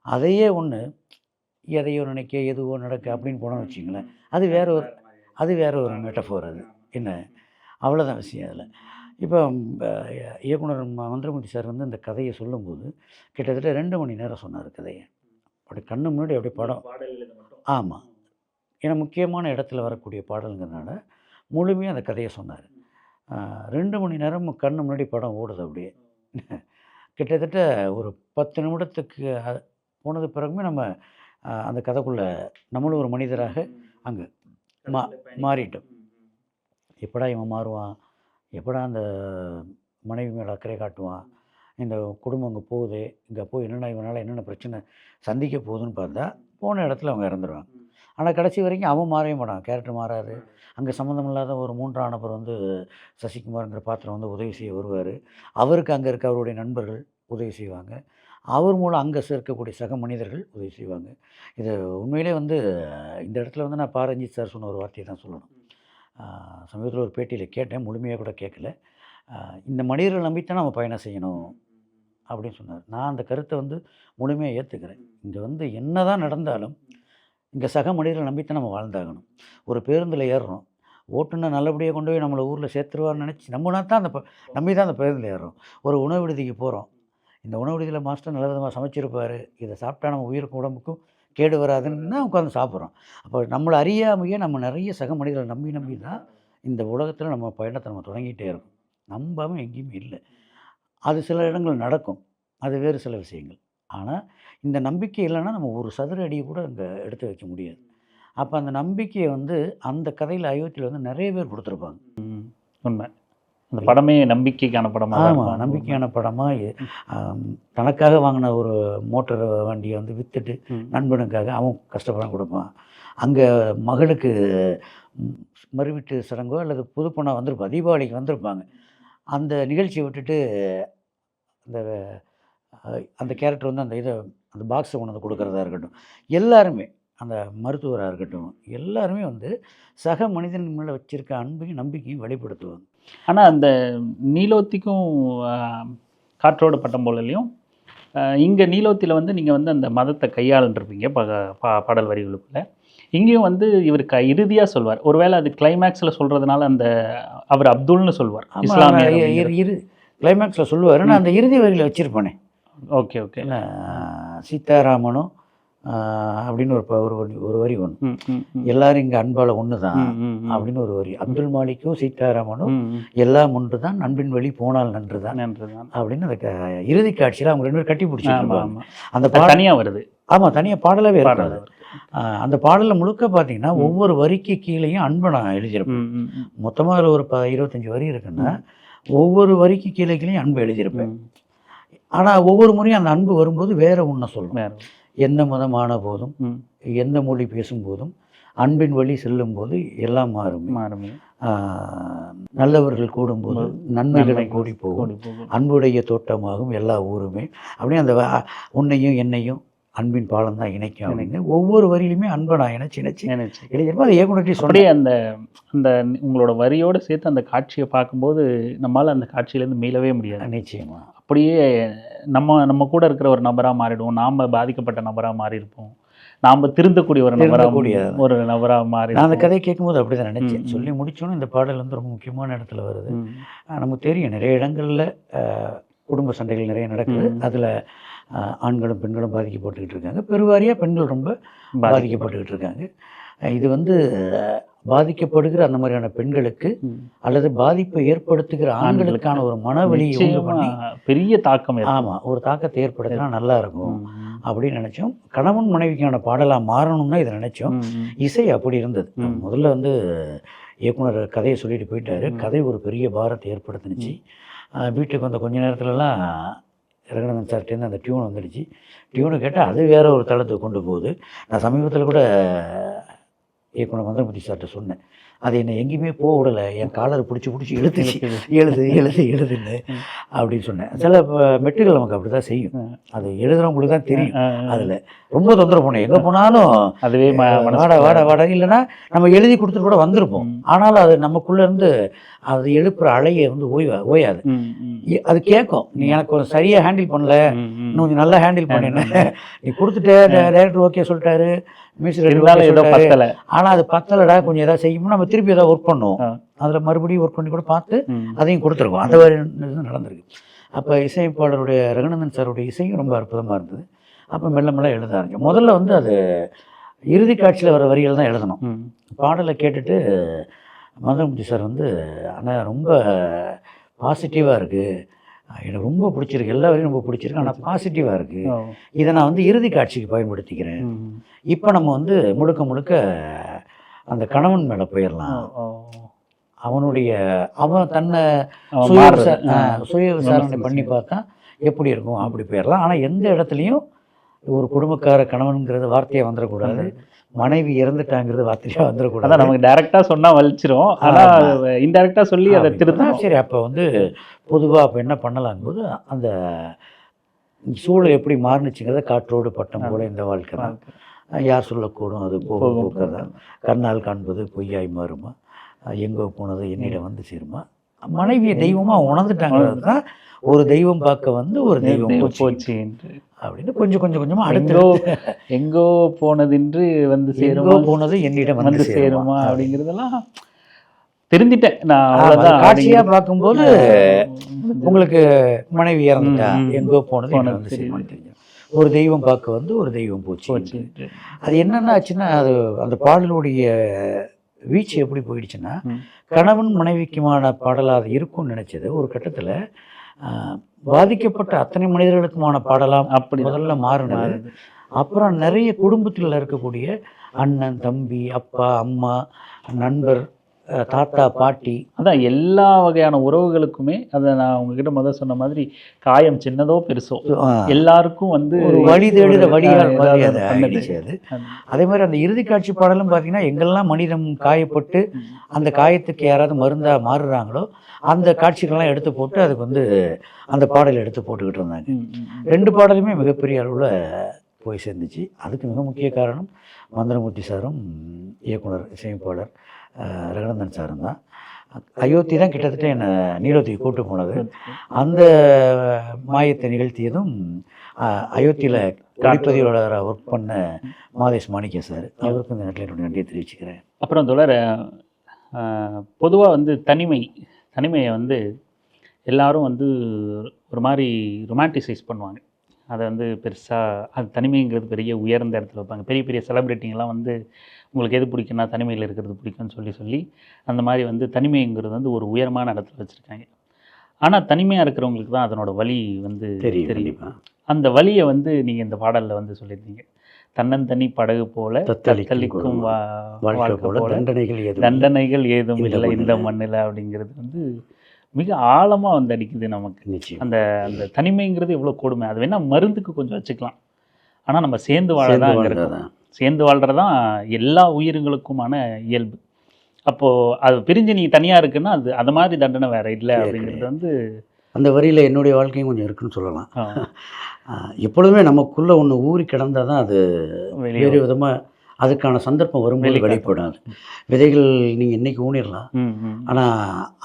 அதையே ஒன்று எதையோ நினைக்க எதுவோ நடக்க அப்படின்னு போனோம்னு வச்சிங்களேன், அது வேற ஒரு மெட்டஃபோர். அது என்ன, அவ்வளோதான் விஷயம் அதில். இப்போ இயக்குனர் மந்திரமூர்த்தி சார் வந்து இந்த கதையை சொல்லும்போது கிட்டத்தட்ட 2 மணி நேரம் சொன்னார் கதையை. அப்படி கண்ணு முன்னாடி அப்படி படம். ஆமாம், ஏன்னா முக்கியமான இடத்துல வரக்கூடிய பாடலுங்கிறதுனால முழுமையாக அந்த கதையை சொன்னார். 2 மணி நேரம் கண்ணு முன்னாடி படம் ஓடுது அப்படியே. கிட்டத்தட்ட ஒரு 10 நிமிடத்துக்கு போனது பிறகுமே நம்ம அந்த கதைக்குள்ளே நம்மளும் ஒரு மனிதராக அங்கே மாறிட்டோம். எப்படா இவன் மாறுவான், எப்படா அந்த மனைவி மேலே அக்கறை காட்டுவான், இந்த குடும்பம் அங்கே போகுது, இங்கே போய் என்னென்ன இவனால் என்னென்ன பிரச்சனை சந்திக்க போகுதுன்னு பார்த்தா போன இடத்துல அவங்க இறந்துடுவாங்க. ஆனால் கடைசி வரைக்கும் அவன் மாறவே மாட்டான், கேரக்டர் மாறாது. அங்கே சம்மந்தமில்லாத ஒரு 3ஆம் நபர் வந்து சசிகுமார்ங்கிற பாத்திரம் வந்து உதவி செய்ய வருவார். அவருக்கு அங்கே இருக்க அவருடைய நண்பர்கள் உதவி செய்வாங்க. அவர் மூலம் அங்கே சேர்க்கக்கூடிய சக மனிதர்கள் உதவி செய்வாங்க. இது உண்மையிலே வந்து இந்த இடத்துல வந்து நான் ரஞ்சித் சார் சொன்ன ஒரு வார்த்தையை தான் சொல்லணும். சமீபத்தில் ஒரு பேட்டியில் கேட்டேன், முழுமையாக கூட கேட்கல. இந்த மனிதர்கள் நம்பித்தான் நம்ம பயணம் செய்யணும் அப்படின்னு சொன்னார். நான் அந்த கருத்தை வந்து முழுமையாக ஏற்றுக்கிறேன். இங்கே வந்து என்ன தான் நடந்தாலும் இங்கே சக மனிதர்களை நம்பித்தான் நம்ம வாழ்ந்தாகணும். ஒரு பேருந்தில் ஏறுறோம், ஓட்டுநர் நல்லபடியாக கொண்டு போய் நம்மளை ஊரில் சேர்த்துருவார்னு நினச்சி நம்பினா தான் நம்பி தான் அந்த பேருந்தில் ஏறுறோம். ஒரு உணவு விடுதிக்கு போகிறோம், இந்த உணவு விடுதியில் மாஸ்டர் நல்ல விதமாக சமைச்சிருப்பார், இதை சாப்பிட்டா நம்ம உயிருக்கும் உடம்புக்கும் கேடு வராதுன்னு தான் உட்காந்து சாப்பிட்றோம். அப்போ நம்மளை அறியாமையே நம்ம நிறைய சக மனிதர்களை நம்பி தான் இந்த உலகத்தில் நம்ம பயணத்தை நம்ம தொடங்கிட்டே இருக்கோம். நம்பாமல் எங்கேயுமே இல்லை. அது சில இடங்கள் நடக்கும், அது வேறு சில விஷயங்கள். ஆனால் இந்த நம்பிக்கை இல்லைன்னா நம்ம ஒரு சதுர அடியை கூட அங்கே எடுத்து வைக்க முடியாது. அப்போ அந்த நம்பிக்கையை வந்து அந்த கதையில் அயோத்தியில் வந்து நிறைய பேர் கொடுத்துருப்பாங்க. உண்மை. அந்த படமே நம்பிக்கைக்கான படமாக. ஆமாம், நம்பிக்கையான படமாக. தனக்காக வாங்கின ஒரு மோட்டர் வண்டியை வந்து விற்றுட்டு நண்பனுக்காக அவன் கஷ்டப்படம் கொடுப்பான். அங்கே மகளுக்கு மறுவீட்டு சடங்கோ அல்லது புதுப்பொண்ணாக வந்திருப்பான், தீபாவளிக்கு வந்திருப்பாங்க. அந்த நிகழ்ச்சியை விட்டுட்டு அந்த அந்த கேரக்டர் வந்து அந்த பாக்ஸை கொண்டு வந்து கொடுக்குறதா இருக்கட்டும், எல்லாருமே அந்த மருத்துவராக இருக்கட்டும், எல்லாருமே வந்து சக மனிதன் மேலே வச்சுருக்க அன்பையும் நம்பிக்கையும் வெளிப்படுத்துவாங்க. ஆனால் அந்த நீலோத்திக்கும் காற்றோடு பட்டம் போலலையும் இங்கே நீலோத்தியில் வந்து நீங்கள் வந்து அந்த மதத்தை கையாளுன்றிருப்பீங்க பாடல் வரிகளுக்குள்ள. இங்கேயும் வந்து இவர் இறுதியாக சொல்வார். ஒருவேளை அது கிளைமேக்ஸில் சொல்கிறதுனால அவர் அப்துல்னு சொல்வார். இரு கிளைமேக்ஸில் சொல்லுவார். நான் அந்த இறுதி வரியில் வச்சுருப்பேனே. Okay okay. சீதாராமனும் அப்படின்னு ஒரு வரி ஒன்று, எல்லாரும் இங்கே அன்பால் ஒன்று தான் அப்படின்னு ஒரு வரி. அப்துல் மாலிக்கும் சீதாராமனும் எல்லாம் ஒன்று தான், நண்பின் வழி போனால் நன்று தான் அப்படின்னு அந்த இறுதி காட்சியில் அவங்க 2 பேரும் கட்டி பிடிச்சிருப்பாங்க. அந்த பாடல் தனியாக வருது. ஆமாம், தனியாக பாடலாகவே இருக்காது. அந்த பாடலில் முழுக்க பார்த்தீங்கன்னா ஒவ்வொரு வரிக்கு கீழேயும் அன்பை நான் எழுதியிருப்பேன். மொத்தமாக அதில் ஒரு 25 வரி இருக்குன்னா ஒவ்வொரு வரிக்கு கீழேயும் அன்பை எழுதியிருப்பேன். ஆனால் ஒவ்வொரு முறையும் அந்த அன்பு வரும்போது வேற ஒன்றை சொல்லணும். எந்த மதமான போதும், எந்த மொழி பேசும்போதும், அன்பின் வழி செல்லும் போது எல்லாம் மாறுமே. நல்லவர்கள் கூடும்போது நன்மைகளை கூடி போகும், அன்புடைய தோட்டமாகும் எல்லா ஊருமே அப்படின்னு அந்த உன்னையும் என்னையும் அன்பின் பாலம் தான் இணைக்கும் அப்படின்னு ஒவ்வொரு வரியிலுமே அன்பை நான் இணைச்சி எழுதியிருப்போம். அதை இயக்குனர்கிட்ட சொல்லி அந்த அந்த உங்களோட வரியோடு சேர்த்து அந்த காட்சியை பார்க்கும்போது நம்மளால் அந்த காட்சியிலேருந்து மீளவே முடியாது. நிச்சயமாக அப்படியே நம்ம கூட இருக்கிற ஒரு நபராக மாறிடுவோம். நாம் பாதிக்கப்பட்ட நபராக மாறியிருப்போம். நாம் திருந்தக்கூடிய ஒரு நபராக மாறி. நான் அந்த கதையை கேட்கும்போது அப்படி தான் நினச்சேன். சொல்லி முடிச்சோன்னு இந்த பாடல் வந்து ரொம்ப முக்கியமான இடத்துல வருது. நமக்கு தெரியும் நிறைய இடங்களில் குடும்ப சண்டைகள் நிறைய நடக்குது. அதில் ஆண்களும் பெண்களும் பாதிக்கப்பட்டுக்கிட்டு இருக்காங்க. பெருவாரியாக பெண்கள் ரொம்ப பாதிக்கப்பட்டுக்கிட்டு இருக்காங்க. இது வந்து பாதிக்கப்படுகிற அந்த மாதிரியான பெண்களுக்கு அல்லது பாதிப்பை ஏற்படுத்துகிற ஆண்களுக்கான ஒரு மனவெளியை பண்ணி பெரிய தாக்கம். ஆமாம், ஒரு தாக்கத்தை ஏற்படுத்தினா நல்லா இருக்கும் அப்படின்னு நினச்சோம். கணவன் மனைவிக்கான பாடலாக மாறணும்னா இதை நினச்சோம். இசை அப்படி இருந்தது. முதல்ல வந்து இயக்குனர் கதையை சொல்லிட்டு போயிட்டாரு. கதை ஒரு பெரிய பாரத்தை ஏற்படுத்தினுச்சு. வீட்டுக்கு வந்த கொஞ்ச நேரத்துலலாம் ரங்கநாதன் சார்ட்டேருந்து அந்த டியூன் வந்துடுச்சு. டியூனை கேட்டால் அது வேற ஒரு தளத்துக்கு கொண்டு போகுது. நான் சமீபத்தில் கூட இயக்குனர் மந்திரமூர்த்தி சார்கிட்ட சொன்னேன், அது என்னை எங்கேயுமே போக விடலை, என் காலரை பிடிச்சி எழுதுன்னு அப்படின்னு சொன்னேன். சில மெட்டுகள் நமக்கு அப்படி தான் செய்யும். அது எழுதுகிறவங்களுக்கு தான் தெரியும். அதில் ரொம்ப தொந்தரவு போனேன். எங்கே போனாலும் அதுவே வாட இல்லைன்னா நம்ம எழுதி கொடுத்துட்டு கூட வந்திருப்போம். ஆனாலும் அது நமக்குள்ளேருந்து அது எழுப்புற அலையை வந்து ஓயாது. அது கேட்கும், நீ எனக்கு கொஞ்சம் சரியாக ஹேண்டில் பண்ணல, இன்னும் கொஞ்சம் நல்லா ஹேண்டில் பண்ணினேன், நீ கொடுத்துட்ட, டைரக்டர் ஓகே சொல்லிட்டாரு, மியூசிக், ஆனால் அது பத்தலடா, கொஞ்சம் ஏதாவது செய்யணும், நம்ம திருப்பி ஏதாவது ஒர்க் பண்ணுவோம், அதில் மறுபடியும் ஒர்க் பண்ணி கூட பார்த்து அதையும் கொடுத்துருக்கோம். அந்த மாதிரி நடந்திருக்கு. அப்போ இசையமைப்பாளருடைய ரங்கநாதன் சாருடைய இசையும் ரொம்ப அற்புதமாக இருந்தது. அப்போ மெல்ல மெல்ல எழுத ஆரம்பிச்சோம். முதல்ல வந்து அது இறுதி காட்சியில் வர வரிகள் தான் எழுதணும். பாடலை கேட்டுட்டு மந்திரமூர்த்தி சார் வந்து ஆனால் ரொம்ப பாசிட்டிவாக இருக்குது, எனக்கு ரொம்ப பிடிச்சிருக்கு, எல்லா வரையும் ரொம்ப பிடிச்சிருக்கு, ஆனால் பாசிட்டிவாக இருக்குது, இதை நான் வந்து இறுதி காட்சிக்கு பயன்படுத்திக்கிறேன். இப்போ நம்ம வந்து முழுக்க அந்த கணவன் மேலே போயிடலாம், அவன் தன்னை சுய விசாரணை பண்ணி பார்த்தா எப்படி இருக்கும் அப்படி போயிடலாம். ஆனால் எந்த இடத்துலையும் ஒரு குடும்பக்கார கணவனுங்கிறது வார்த்தையாக வந்துடக்கூடாது, மனைவி இறந்துட்டாங்கிறது வார்த்தையாக வந்துடக்கூடாது. அதான் நமக்கு டைரெக்டாக சொன்னால் வலிச்சிரும், ஆனால் இன்டெரக்டாக சொல்லி அதை திருத்தா. சரி, அப்போ வந்து பொதுவாக அப்போ என்ன பண்ணலாங்கும்போது அந்த சூழல் எப்படி மாறுனுச்சுங்கிறத காற்றோடு பட்டம் போல இந்த வாழ்க்கை தான், யார் சொல்லக்கூடும் அது போக்கதான், கண்ணால் காண்பது பொய்யாய் மாறுமா, எங்கோ போனது என்னிடம் வந்து சேருமா, மனைவியை தெய்வமாக உணர்ந்துட்டாங்கிறது தான் ஒரு தெய்வம் பார்க்க வந்து ஒரு தெய்வம் போச்சு அப்படின்னு கொஞ்சமாக அடுத்து எங்கோ போனதென்று வந்து சேருமா, போனது என்னிடம் வந்து சேருமா அப்படிங்கிறதெல்லாம் தெரிஞ்சிட்டேன் நான். அவ்வளோதான் காட்சியாக பார்க்கும்போது உங்களுக்கு மனைவி இறந்துட்டா, எங்கோ போனது வந்து சேருமான்னு தெரியும். ஒரு தெய்வம் பார்க்க வந்து ஒரு தெய்வம் போச்சு. அது என்னென்ன ஆச்சுன்னா, அது அந்த பாடலுடைய வீச்சு எப்படி போயிடுச்சுன்னா, கணவன் மனைவிக்குமான பாடலாக இருக்கும்னு நினச்சது ஒரு கட்டத்தில் பாதிக்கப்பட்ட அத்தனை மனிதர்களுக்குமான பாடலாம் அப்படி முதல்ல மாறினது. அப்புறம் நிறைய குடும்பத்தில் இருக்கக்கூடிய அண்ணன், தம்பி, அப்பா, அம்மா, நண்பர், தாத்தா, பாட்டி, அதான் எல்லா வகையான உறவுகளுக்குமே அதை நான் உங்ககிட்ட முதல் சொன்ன மாதிரி காயம் சின்னதோ பெருசோ எல்லாருக்கும் வந்து ஒரு வழி தேடுற வழியால் மாதிரி ஏதாவது அதை பண்ணது. ஆயிடுச்சு அது. அதே மாதிரி அந்த இறுதி காட்சி பாடலும் பார்த்தீங்கன்னா, எங்கெல்லாம் மனிதம் காயப்பட்டு அந்த காயத்துக்கு யாராவது மருந்தா மாறுறாங்களோ அந்த காட்சிகள்லாம் எடுத்து போட்டு அதுக்கு வந்து அந்த பாடலை எடுத்து போட்டுக்கிட்டு இருந்தாங்க. 2 பாடலுமே மிகப்பெரிய அளவில் போய் சேர்ந்துச்சு. அதுக்கு மிக முக்கிய காரணம் மந்திரமூர்த்தி சாரும் இயக்குனர் இசையமைப்பாளர் ரகுநந்தன் சாரும் தான். அயோத்தி தான் கிட்டத்தட்ட என்னை நீலோத்திக்கு கூட்டு போனது. அந்த மாயத்தை நிகழ்த்தியதும் அயோத்தியில் ஒளிப்பதிவாளராக ஒர்க் பண்ண மாதேஷ் மாணிக்க சார். அவருக்கும் இந்த நேரத்தில் என்னுடைய நன்றியை தெரிவிச்சுக்கிறேன். அப்புறம் தொடர பொதுவாக வந்து தனிமையை வந்து எல்லாரும் வந்து ஒரு மாதிரி ரொமான்டிசைஸ் பண்ணுவாங்க. அதை வந்து பெருசாக அது தனிமைங்கிறது பெரிய உயர்ந்த இடத்துல வைப்பாங்க. பெரிய பெரிய செலிப்ரிட்டிங்கெலாம் வந்து உங்களுக்கு எது பிடிக்குன்னா தனிமையில் இருக்கிறது பிடிக்கும்னு சொல்லி அந்த மாதிரி வந்து தனிமைங்கிறது வந்து ஒரு உயரமான இடத்துல வச்சுருக்காங்க. ஆனால் தனிமையாக இருக்கிறவங்களுக்கு தான் அதனோட வலி வந்து தெரியும். அந்த வலியை வந்து நீங்கள் இந்த பாடலில் வந்து சொல்லியிருந்தீங்க. தன்னந்தனி படகு போல தத்தளிக்கும் வாழ்க்கை போல தண்டனைகள் ஏதும் இல்லை இந்த மண்ணில் அப்படிங்கிறது வந்து மிக ஆழமாக வந்து அடிக்குது நமக்கு. அந்த அந்த தனிமைங்கிறது எவ்வளோ கொடுமை. அது வேணால் மருந்துக்கு கொஞ்சம் வச்சுக்கலாம். ஆனால் நம்ம சேர்ந்து வாழதான் அங்கே இருக்கோம். சேர்ந்து வாழ்கிறதான் எல்லா உயிர்களுக்குமான இயல்பு. அப்போது அது பிரிஞ்சு நீ தனியாக இருக்குன்னா அது மாதிரி தண்டனை வேறு இல்லை அப்படிங்கிறது வந்து அந்த வரியில் என்னுடைய வாழ்க்கையும் கொஞ்சம் இருக்குன்னு சொல்லலாம். எப்பொழுதுமே நமக்குள்ளே ஒன்று ஊறி கிடந்தால் தான் அது வேறு விதமாக அதுக்கான சந்தர்ப்பம் வரும்போது வெளிப்படாது. விதைகள் நீங்கள் இன்றைக்கி ஊனிடலாம், ஆனால்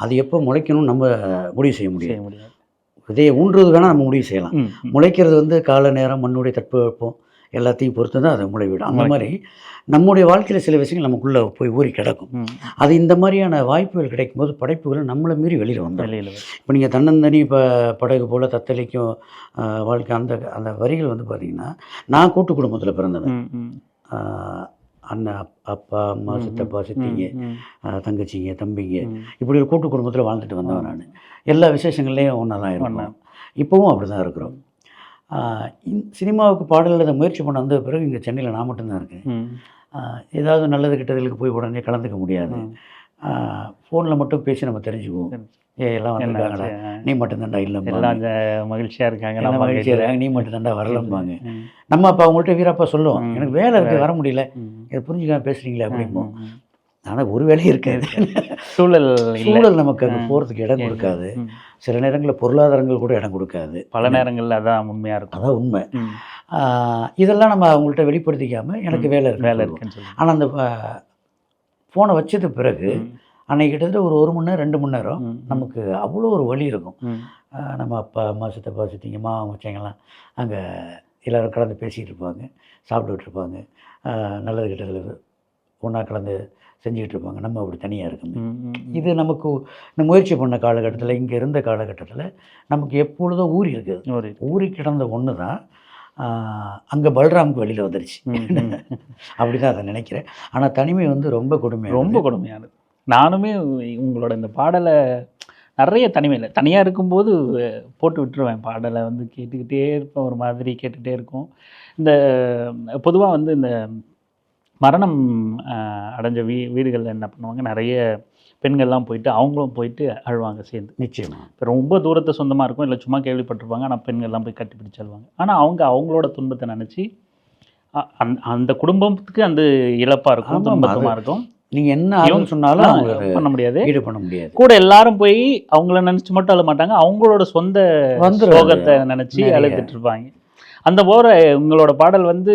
அது எப்போ முளைக்கணும்னு நம்ம முடிவு செய்ய முடியாது. விதையை ஊன்றது வேணால் நம்ம முடிவு செய்யலாம். முளைக்கிறது வந்து கால நேரம், மண்ணுடைய தட்பவெப்பம் எல்லாத்தையும் பொறுத்து தான் அதை முளைவிடும். அந்த மாதிரி நம்முடைய வாழ்க்கையில் சில விஷயங்கள் நமக்குள்ளே போய் ஊறி கிடக்கும். அது இந்த மாதிரியான வாய்ப்புகள் கிடைக்கும் போது படைப்புகள் நம்மளை மீறி வெளியில் வந்துடும். இப்போ நீங்கள் தன்னந்தனி படகு போல் தத்தளிக்கும் வாழ்க்கை அந்த வரிகள் வந்து பார்த்திங்கன்னா, நான் கூட்டு குடும்பத்தில் பிறந்தவன். அண்ணன், அப்பா, அம்மா, சித்தப்பா, சித்திங்க, தங்கச்சிங்க, தம்பிங்க, இப்படி ஒரு கூட்டு குடும்பத்தில் வாழ்ந்துட்டு வந்தவன் நான். எல்லா விசேஷங்கள்லேயும் ஒன்றா தான் இருக்கணும். இப்போவும் அப்படி தான் இருக்கிறோம். சினிமாவுக்கு பாடல் எழுத முயற்சி பண்ண வந்த பிறகு இங்கே சென்னையில் நான் மட்டும்தான் இருக்கேன். ஏதாவது நல்லது கிட்டதுக்கு போய் உடனே கலந்துக்க முடியாது. ஃபோனில் மட்டும் பேசி நம்ம தெரிஞ்சுக்குவோம். எல்லாம் வந்துருக்காங்கடா, நீ மட்டும்தான்டா இல்லைம்மா, மகிழ்ச்சியாக இருக்காங்க, நீ மட்டும்தான்டா வரலம்பாங்க. நம்ம அப்போ அவங்கள்ட்ட வீரப்பா சொல்லுவோம், எனக்கு வேலை இருக்குது வர முடியல, இதை புரிஞ்சுக்காம பேசுகிறீங்களே அப்படிம்போம். ஆனால் ஒரு வேலையும் இருக்காது. சூழல் நமக்கு அங்கே போகிறதுக்கு இடம் கொடுக்காது. சில நேரங்களில் பொருளாதாரங்கள் கூட இடம் கொடுக்காது. பல நேரங்களில் அதான் உண்மையாக இருக்கும். அதான் உண்மை. இதெல்லாம் நம்ம அவங்கள்ட்ட வெளிப்படுத்திக்காமல் எனக்கு வேலை இருக்குன்னு. ஆனால் அந்த ஃபோனை வச்சது பிறகு அன்றைக்கி கிட்டத்தட்ட ஒரு 1 மணி நேரம் 2 மணி நேரம் நமக்கு அவ்வளோ ஒரு வலி இருக்கும். நம்ம அப்பா, அம்மா, சித்தப்பா, சித்திங்க, மாமா, மச்சங்கெல்லாம் அங்கே எல்லோரும் கலந்து பேசிகிட்டு இருப்பாங்க, சாப்பிட்டுக்கிட்டு இருப்பாங்க, நல்லது கெட்டதில் ஒன்றா கலந்து செஞ்சுக்கிட்டு இருப்பாங்க. நம்ம அப்படி தனியாக இருக்கணும். இது நமக்கு இந்த முயற்சி பண்ண காலகட்டத்தில், இங்கே இருந்த காலகட்டத்தில் நமக்கு எப்பொழுதும் ஊறி இருக்குது. ஊறி கிடந்த ஒன்று தான் அங்கே பல்ராமுக்கு வெளியில் வந்துருச்சு. அப்படி தான் அதை நினைக்கிறேன். ஆனால் தனிமை வந்து ரொம்ப கொடுமையானது. நானுமே உங்களோட இந்த பாடலை நிறைய தனியாக இருக்கும்போது போட்டு விட்டுருவேன். பாடலை வந்து கேட்டுக்கிட்டே இருப்பேன், ஒரு மாதிரி கேட்டுகிட்டே இருக்கும். இந்த பொதுவாக வந்து இந்த மரணம் அடைஞ்ச வீடுகளில் என்ன பண்ணுவாங்க, நிறைய பெண்கள்லாம் போயிட்டு அவங்களும் போயிட்டு அழுவாங்க சேர்ந்து. நிச்சயமாக இப்போ ரொம்ப தூரத்தை சொந்தமாக இருக்கும், இல்லை சும்மா கேள்விப்பட்டிருப்பாங்க, ஆனால் பெண்கள்லாம் போய் கட்டி பிடிச்சு அழுவாங்க. ஆனால் அவங்களோட துன்பத்தை நினச்சி அந்த குடும்பத்துக்கு அந்த இழப்பாக இருக்கும், துன்பமாக இருக்கும். நீங்கள் என்ன ஆகும் சொன்னாலும் பண்ண முடியாது, ஈடு பண்ண முடியாது. கூட எல்லாரும் போய் அவங்கள நினச்சி மட்டும் அழ மாட்டாங்க, அவங்களோட சொந்த சோகத்தை நினச்சி அழுதுட்டு இருப்பாங்க. அந்த போகிற உங்களோட பாடல் வந்து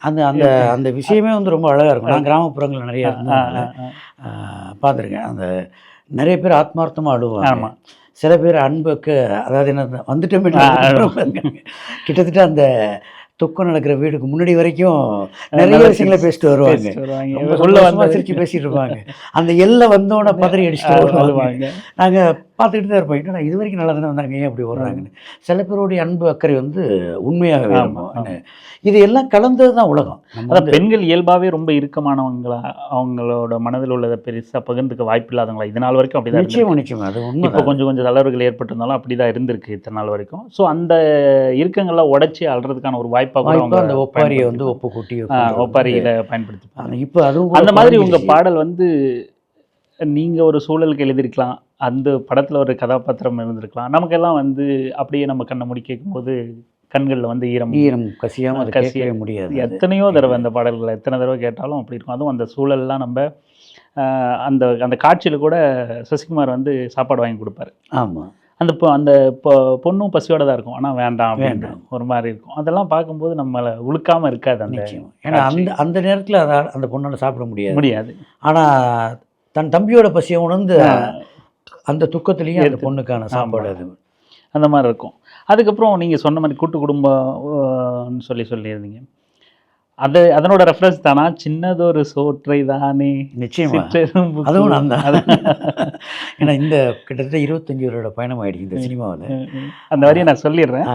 அந்த அந்த அந்த விஷயமே வந்து ரொம்ப அழகாக இருக்கும். நான் கிராமப்புறங்களில் நிறைய இருந்ததுனால பார்த்துருக்கேன். அந்த நிறைய பேர் ஆத்மார்த்தமாக அழுவாங்க. சில பேர் அன்புக்கு, அதாவது என்ன வந்துட்டோமே கிட்டத்தட்ட அந்த துக்கம் நடக்கிற வீடுக்கு முன்னாடி வரைக்கும் நிறைய விஷயங்களை பேசிட்டு வருவாங்க. சிரிச்சு பேசிட்டு இருப்பாங்க. அந்த எல்லை வந்தோடனே பதறி அடிச்சுட்டு வருவாங்க. நாங்கள் பார்த்துக்கிட்டு தான் இருப்போம். என்னடா இது வரைக்கும் நல்லா தானே வந்தாங்க, ஏன் அப்படி ஓடுறாங்கன்னு. சில பேருடைய அன்பு அக்கறை வந்து உண்மையாகவே இருக்கும். இது எல்லாம் கலந்தது தான் உலகம். அதான் பெண்கள் இயல்பாகவே ரொம்ப இறுக்கமானவங்களா, அவங்களோட மனதில் உள்ளதை பெருசாக பகிர்ந்துக்க வாய்ப்பு இல்லாதவங்களா இது நாள் வரைக்கும் அப்படி தான் நிச்சயமாக அது உண்மை. இப்போ கொஞ்சம் கொஞ்சம் தளர்வுகள் ஏற்பட்டிருந்தாலும் அப்படி தான் இருந்திருக்கு இத்தனை நாள் வரைக்கும். ஸோ அந்த இறுக்கங்கள்லாம் உடைச்சி அல்றதுக்கான ஒரு வாய்ப்பாக கூட அந்த ஒப்பாரியை வந்து ஒப்பு கூட்டி ஒப்பாரியில் பயன்படுத்தி இப்போ அதுவும் அந்த மாதிரி உங்கள் பாடல் வந்து நீங்கள் ஒரு சூழலுக்கு எழுதியிருக்கலாம், அந்த படத்தில் ஒரு கதாபாத்திரம் இருந்திருக்கலாம். நமக்கெல்லாம் வந்து அப்படியே நம்ம கண்ணை மூடி கேட்கும்போது கண்களில் வந்து ஈரம் கசியாமல் அது கசியவே முடியாது. எத்தனையோ தடவை அந்த பாடல்களை எத்தனை தடவை கேட்டாலும் அப்படி இருக்கும். அதுவும் அந்த சூழல்லாம் நம்ம அந்த அந்த காட்சியில் கூட சசிகுமார் வந்து சாப்பாடு வாங்கி கொடுப்பாரு. ஆமாம். அந்த பொண்ணும் பசியோட தான் இருக்கும், ஆனால் வேண்டாம் ஒரு மாதிரி இருக்கும். அதெல்லாம் பார்க்கும்போது நம்மளை உழுக்காமல் இருக்காது அந்த. ஏன்னா அந்த நேரத்தில் அந்த பொண்ணால் சாப்பிட முடியாது. ஆனால் தன் தம்பியோட பசியை உணர்ந்து அந்த துக்கத்துலேயும் அந்த பொண்ணுக்கான சாப்பாடு அது அந்த மாதிரி இருக்கும். அதுக்கப்புறம் நீங்கள் சொன்ன மாதிரி கூட்டு குடும்பம்னு சொல்லியிருந்தீங்க. அதனோட ரெஃபரன்ஸ் தானா சின்னதொரு சோற்றை தானே? நிச்சயமா அதுவும் நான் தான். ஏன்னா இந்த கிட்டத்தட்ட 25 வருட பயணம் ஆகிடுச்சு இந்த சினிமாவில். அந்த வரையை நான் சொல்லிடுறேன்.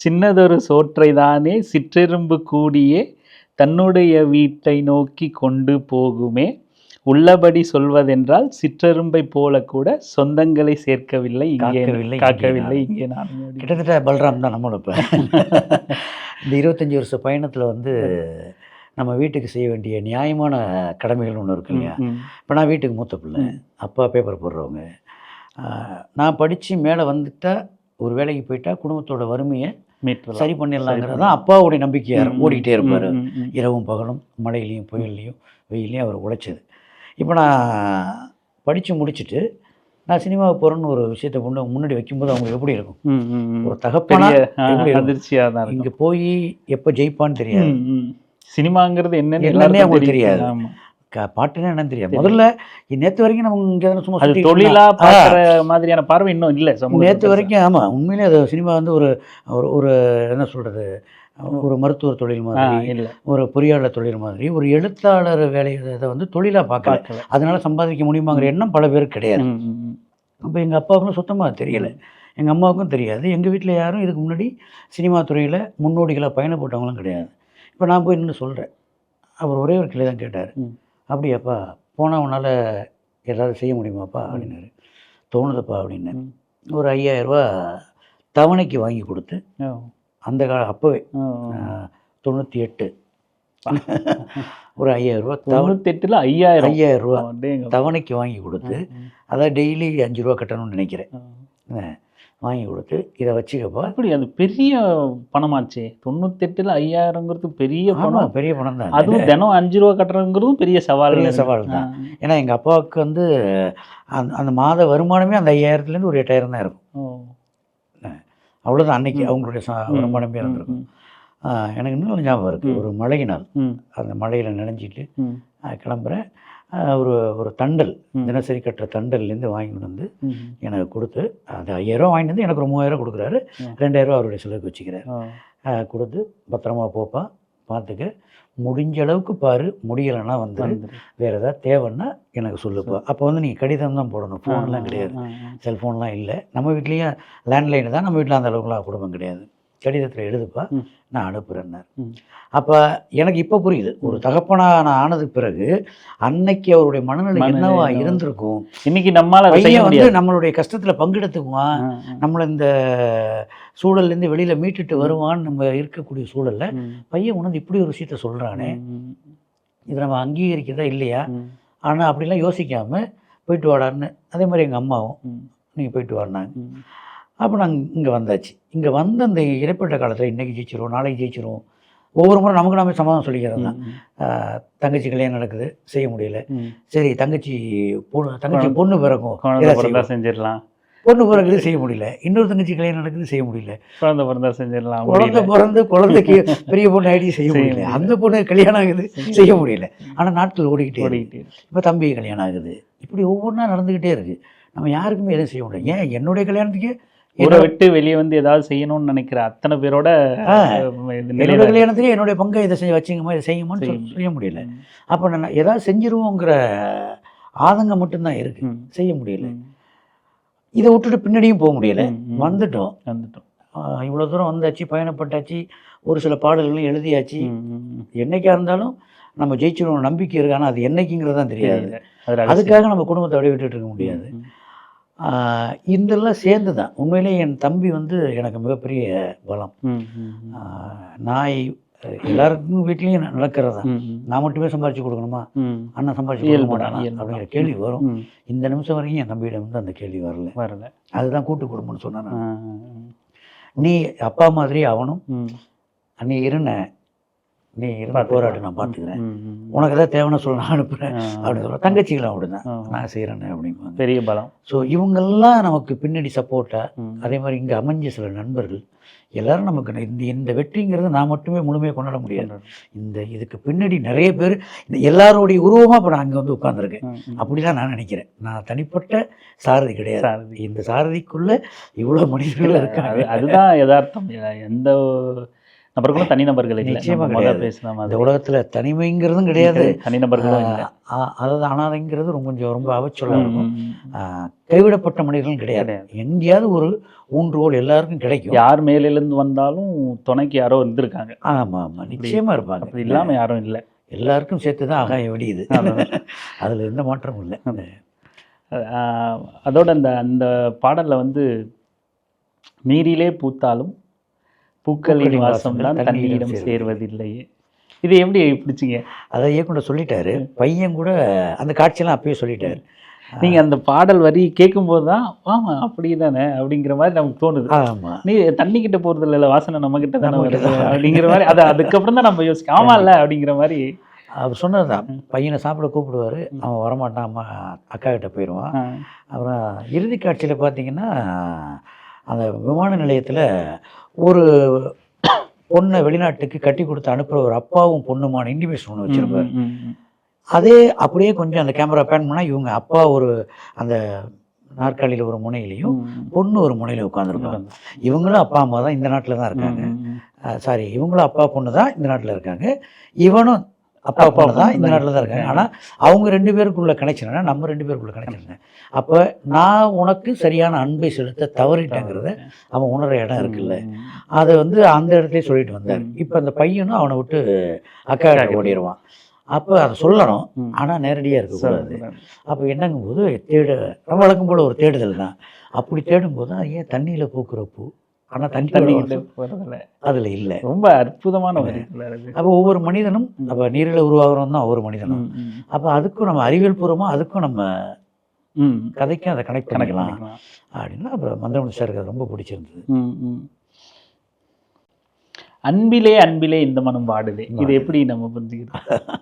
சின்னதொரு சோற்றை தானே சிற்றெரும்பு கூடியே தன்னுடைய வீட்டை நோக்கி கொண்டு போகுமே, உள்ளபடி சொல்வதென்றால் சிற்றெரும்பை போல கூட சொந்தங்களை சேர்க்கவில்லை, காக்கவில்லை இங்கே நான். கிட்டத்தட்ட பல்ராம் தான் நம்மளோட. இப்போ இந்த 25 வருஷ பயணத்தில் வந்து நம்ம வீட்டுக்கு செய்ய வேண்டிய நியாயமான கடமைகள் ஒன்று இருக்கு இல்லையா. இப்போ நான் வீட்டுக்கு மூத்த பிள்ளை, அப்பா பேப்பர் போடுறவங்க. நான் படித்து மேலே வந்துட்டால் ஒரு வேலைக்கு போயிட்டா குடும்பத்தோட வறுமையை சரி பண்ணிடலாங்கிறது தான் அப்பாவுடைய நம்பிக்கையாக ஓடிக்கிட்டே இருப்பார். இரவும் பகலும் மழையிலையும் புயல்லையும் வெயிலையும் அவர் உழைச்சது. இப்போ நான் படித்து முடிச்சுட்டு நான் சினிமாவுக்கு போகிறேன்னு ஒரு விஷயத்தை கொண்டு முன்னாடி வைக்கும்போது அவங்களுக்கு எப்படி இருக்கும்? ஒரு தகப்பனா அதிர்ச்சியாக தான். இங்கே போய் எப்போ ஜெயிப்பான்னு தெரியாது. சினிமாங்கிறது என்னன்னு அவங்களுக்கு தெரியாது. பாட்டுன்னா என்னன்னு தெரியாது. முதல்ல நேற்று வரைக்கும் நம்ம இங்கே சும்மா தொழிலாக பார்க்குற மாதிரியான பார்வை இன்னும் இல்லை. நேற்று வரைக்கும் ஆமாம், உண்மையிலே அது சினிமா வந்து ஒரு ஒரு என்ன சொல்கிறது, ஒரு மருத்துவர் தொழில் மாதிரி, ஒரு பொறியாளர் தொழில் மாதிரி, ஒரு எழுத்தாளர் வேலையை வந்து தொழிலாக பார்க்கல. அதனால சம்பாதிக்க முடியுமாங்கிற எண்ணம் பல பேருக்கு கிடையாது. அப்போ எங்கள் அப்பாவுக்கும் சுத்தமாக தெரியலை, எங்கள் அம்மாவுக்கும் தெரியாது. எங்கள் வீட்டில் யாரும் இதுக்கு முன்னாடி சினிமா துறையில் முன்னோடிகளாக பயணப்பட்டவங்களும் கிடையாது. இப்போ நான் போய் நின்று சொல்கிறேன். அவர் ஒரே ஒரு கிளை தான் கேட்டார், அப்படியாப்பா போனவனால் ஏதாவது செய்ய முடியுமாப்பா அப்படின்னாரு. தோணுதப்பா அப்படின்னு ஒரு 5000 ரூபா தவணைக்கு வாங்கி கொடுத்து, அந்த அப்போவே 98 ஒரு 5000 ரூபா, 98ல் 5000 ரூபா தவணைக்கு வாங்கி கொடுத்து, அதான் டெய்லி 5 ரூபா கட்டணும்னு நினைக்கிறேன், வாங்கி கொடுத்து இதை வச்சுக்கப்பா. அப்படி அது பெரிய பணமாச்சு. 98ல் 5000ங்கிறது பெரிய பணம். பெரிய பணம் தான். அதுவும் தினம் 5 ரூபா கட்டுறதுங்கிறதும் பெரிய சவால் தான். ஏன்னா எங்கள் அப்பாவுக்கு வந்து அந்த மாத வருமானமே அந்த 5000லேருந்து ஒரு 8000 தான் இருக்கும். அவ்வளோதான் அன்னைக்கு அவங்களுடைய வருமானமே இருந்திருக்கும். எனக்கு இன்னும் ஞாபகம் இருக்குது. ஒரு மழை நாள், அந்த மழையில் நினைஞ்சிட்டு கிளம்புறேன். ஒரு தண்டல், தினசரி கட்டுற தண்டல்லேருந்து வாங்கிட்டு வந்து எனக்கு கொடுத்து, அது 5000 ரூபா வாங்கிட்டு வந்து எனக்கு ஒரு 3000 கொடுக்குறாரு. 2000 ரூபா அவருடைய செலவுக்கு வச்சுக்கிறார். கொடுத்து பத்திரமா போப்பா, பார்த்துக்க, முடிஞ்ச அளவுக்கு பாரு, முடியலைன்னா வந்து வேறு ஏதாவது தேவைன்னா எனக்கு சொல்லுப்பா. அப்போ வந்து நீங்கள் கடிதம் தான் போடணும், ஃபோன்லாம் கிடையாது, செல்ஃபோன்லாம் இல்லை. நம்ம வீட்லேயும் லேண்ட்லைன் தான், நம்ம வீட்டில் அந்த அளவுக்குலாம் குடும்பம் கிடையாது. கடிதத்தில் எழுதுப்பா, நான் அனுப்புகிறேன்னார். அப்போ எனக்கு இப்போ புரியுது, ஒரு தகப்பனாக நான் ஆனதுக்கு பிறகு அன்னைக்கு அவருடைய மனநிலை என்னவா இருந்திருக்கும். இன்னைக்கு நம்மளால் பையன் வந்து நம்மளுடைய கஷ்டத்தில் பங்கெடுத்துக்குவான், நம்மளை இந்த சூழல்லேருந்து வெளியில் மீட்டுட்டு வருவான்னு நம்ம இருக்கக்கூடிய சூழலில் பையன் உணர்ந்து இப்படி ஒரு விஷயத்த சொல்கிறானே, இதை நம்ம அங்கீகரிக்கிறதா இல்லையா? ஆனால் அப்படிலாம் யோசிக்காமல் போயிட்டு வாடான்னு. அதே மாதிரி எங்கள் அம்மாவும் நீங்கள் போயிட்டு வாடினாங்க. அப்போ நாங்கள் இங்கே வந்தாச்சு. இங்கே வந்து அந்த இடைப்பட்ட காலத்தில் இன்றைக்கி ஜெயிச்சிருவோம், நாளைக்கு ஜெயிச்சிருவோம், ஒவ்வொரு முறை நமக்கு நாம சமாதானம் சொல்லிக்கிறது தான். தங்கச்சி கல்யாணம் நடக்குது, செய்ய முடியல, சரி தங்கச்சி பொண்ணு பிறக்கும் செஞ்சிடலாம், பொண்ணு பிறகுது செய்ய முடியல, இன்னொரு தங்கச்சி கல்யாணம் நடக்குது செய்ய முடியல, குழந்தை பிறந்தா செஞ்சிடலாம், குழந்தைக்கு பெரிய பொண்ணு ஆகிட்டு செய்ய முடியல, அந்த பொண்ணு கல்யாணம் ஆகுது செய்ய முடியல. ஆனால் நாட்கள் ஓடிக்கிட்டே இப்போ தம்பி கல்யாணம் ஆகுது, இப்படி ஒவ்வொன்றா நடந்துக்கிட்டே இருக்குது. நம்ம யாருக்குமே எதுவும் செய்ய முடியல. ஏன் என்னுடைய கல்யாணத்துக்கு ஊரை விட்டு வெளியே வந்து ஏதாவது செய்யணும்னு நினைக்கிற அத்தனை பேரோட என்னோட கல்யாணத்துலேயே என்னுடைய பங்கை இதை வச்சுங்கம்மா, இதை செய்யுமான்னு செய்ய முடியல. அப்போ நான் ஏதாவது செஞ்சிருவோங்கிற ஆதங்கம் மட்டும்தான் இருக்குது, செய்ய முடியல. இதை விட்டுட்டு பின்னாடியும் போக முடியலை. ம். வந்துட்டோம். வந்துட்டோம். இவ்வளோ தூரம் வந்தாச்சு, பயணப்பட்டாச்சு, ஒரு சில பாடல்களும் எழுதியாச்சு. ம். என்னைக்கா இருந்தாலும் நம்ம ஜெயிச்சிருவோம் நம்பிக்கை இருக்கு. ஆனால் அது என்னைக்குங்கிறது தான் தெரியாது. தெரியல. அது ரகசியம். அதுக்காக நம்ம குடும்பத்தை அப்படியே விட்டுட்டு இருக்க முடியாது. ம். இதெல்லாம் சேர்ந்து தான் உண்மையிலேயே என் தம்பி வந்து எனக்கு மிகப்பெரிய பலம். ம். ம். நான் எல்லாருக்கும் வீட்லேயும் நடக்கிறது தான். ம். நான் மட்டுமே சம்பாரிச்சு கொடுக்கணுமா, ம். அண்ணன் சம்பாரிச்சு கொடுக்க இயல்பு மாட்டானா தான், இயல்பு அப்படிங்கிற தான். கேள்வி வரும். ம். இந்த நிமிஷம் வரைக்கும் என் தம்பியிடம் வந்து அந்த கேள்வி வரல. வரல. அதுதான் கூட்டு குடும்பம்னு சொன்னேன் நான். ம். நீ அப்பா மாதிரி அவனும் ம். நீ நீ இருந்து போராடு, நான் பார்த்துக்கிறேன். ம். ம். உனக்கு எதாவது தேவைன்னு சொல்ல நான் அனுப்புகிறேன் ஆ. அப்படின்னு சொல்ல. தங்கச்சிகளும் அப்படிதான், ஆ. நான் செய்கிறேன்னு அப்படிம்பாங்க. பெரிய பலம். ஸோ இவங்கெல்லாம் நமக்கு பின்னாடி சப்போர்ட்டாக, ம். அதே மாதிரி இங்கே அமைஞ்ச சில நண்பர்கள் எல்லாரும் நமக்கு இந்த வெற்றிங்கிறது நான் மட்டுமே முழுமையாக கொண்டாட முடியாது. இதுக்கு பின்னாடி நிறைய பேர் எல்லாரோடைய உருவமாக இப்போ நான் அங்கே வந்து உட்காந்துருக்கேன். ம். ம். அப்படி தான் நான் நினைக்கிறேன். நான் தனிப்பட்ட சாரதி கிடையாது. சாரதி. இந்த சாரதிக்குள்ளே இவ்வளோ மனிதர்கள் இருக்காங்க. அதுதான் யதார்த்தம். எந்த நபர்களும் தனிநபர்கள் இல்லை. நிச்சயமா நம்ம கிடையாது. பேசின இந்த மாதிரி உலகத்தில் தனிமைங்கிறதும் கிடையாது. தனிநபர்களும் இல்லை. அதாவது அனாதைங்கிறது ரொம்ப அவச்சொல்லாக இருக்கும். ம். கைவிடப்பட்ட மனிதர்களும் கிடையாது. கிடையாது. எங்கேயாவது ஒரு ஊன்றுகோல் எல்லாருக்கும் கிடைக்கும். யார் மேலிருந்து வந்தாலும் துணைக்கு யாரோ இருந்திருக்காங்க. ஆமாம் ஆமாம், நிச்சயமாக இருப்பாங்க. அப்படி இல்லாமல் யாரும் இல்லை. எல்லாருக்கும் சேர்த்து தான் ஆகாயம் வெடியுது. அதான். அதில் எந்த மாற்றமும் இல்லை. அதோட அந்த அந்த பாடலில் வந்து நீரிலே பூத்தாலும் பூக்களின் வாசம் தான் தண்ணீரிடம் சேர்வதில்லையே. இது எப்படி பிடிச்சிங்க? அதை இயக்குனர் சொல்லிட்டாரு. பையன் கூட அந்த காட்சியெல்லாம் அப்பயே சொல்லிட்டாரு. நீங்கள் அந்த பாடல் வரி கேட்கும்போது தான் ஆமாம் அப்படி தானே அப்படிங்கிற மாதிரி நமக்கு தோணுது. ஆமாம், நீ தண்ணி கிட்ட போகிறது இல்லை, வாசனை நம்மக்கிட்ட தானே வருது அப்படிங்கிற மாதிரி. அது அதுக்கப்புறம் தான் நம்ம யோசிக்க ஆமா இல்லை அப்படிங்கிற மாதிரி. அவர் சொன்னது தான். பையனை சாப்பிட கூப்பிடுவார், அவன் வரமாட்டான், அம்மா அக்கா கிட்ட போயிடுவான். அப்புறம் இறுதி காட்சியில் பார்த்தீங்கன்னா அந்த விமான நிலையத்தில் ஒரு பொண்ணை வெளிநாட்டுக்கு கட்டி கொடுத்து அனுப்புகிற ஒரு அப்பாவும் பொண்ணுமான இன்டிமேஷன் ஒன்று வச்சுருப்பார். அதே அப்படியே கொஞ்சம் அந்த கேமரா பேன் பண்ணால் இவங்க அப்பா ஒரு அந்த நாற்காலியில் ஒரு முனையிலையும் பொண்ணு ஒரு முனையில் உட்காந்துருப்பாங்க. இவங்களும் அப்பா அம்மா தான் இந்த நாட்டில் தான் இருக்காங்க. சாரி, இவங்களும் அப்பா பொண்ணு தான் இந்த நாட்டில் இருக்காங்க. இவனும் அப்பா பொண்ணு தான் இந்த நாட்டில் தான் இருக்காங்க. ஆனால் அவங்க 2 பேருக்குள்ள கனெக்ஷன்னா நம்ம 2 பேருக்குள்ள கனெக்ஷன். அப்போ நான் உனக்கு சரியான அன்பை செலுத்த தவறிட்டேங்கிறத அவன் உணர்ற இடம் இருக்குல்ல, அதை வந்து அந்த இடத்துல சொல்லிட்டு வந்தார். இப்போ அந்த பையனும் அவனை விட்டு அக்கா கிட்ட ஓடிடுவான். அப்போ அதை சொல்லணும், ஆனால் நேரடியாக இருக்கக்கூடாது. அப்போ என்னங்கும்போது நம்ம வழக்கம் போல் ஒரு தேடுதல் தான். அப்படி தேடும்போது தான் ஏன் தண்ணியில் பூக்கிற பூ ஆனால் தண்ணி அதில் இல்லை. ரொம்ப அற்புதமான வரி. அப்போ ஒவ்வொரு மனிதனும் அப்போ நீரில் உருவாகிறோம் தான் ஒவ்வொரு மனிதனும். அப்போ அதுக்கும் நம்ம அறிவியல் பூர்வமாக அதுக்கும் நம்ம கதைக்கும் அதை கனெக்ட் பண்ணிக்கலாம் அப்படின்னா அப்புறம் மந்திரமுடி சாருக்கு அது ரொம்ப பிடிச்சிருந்தது. அன்பிலே அன்பிலே இந்த மனம் வாடுதே, இது எப்படி நம்ம புரிஞ்சுக்கிறோம்?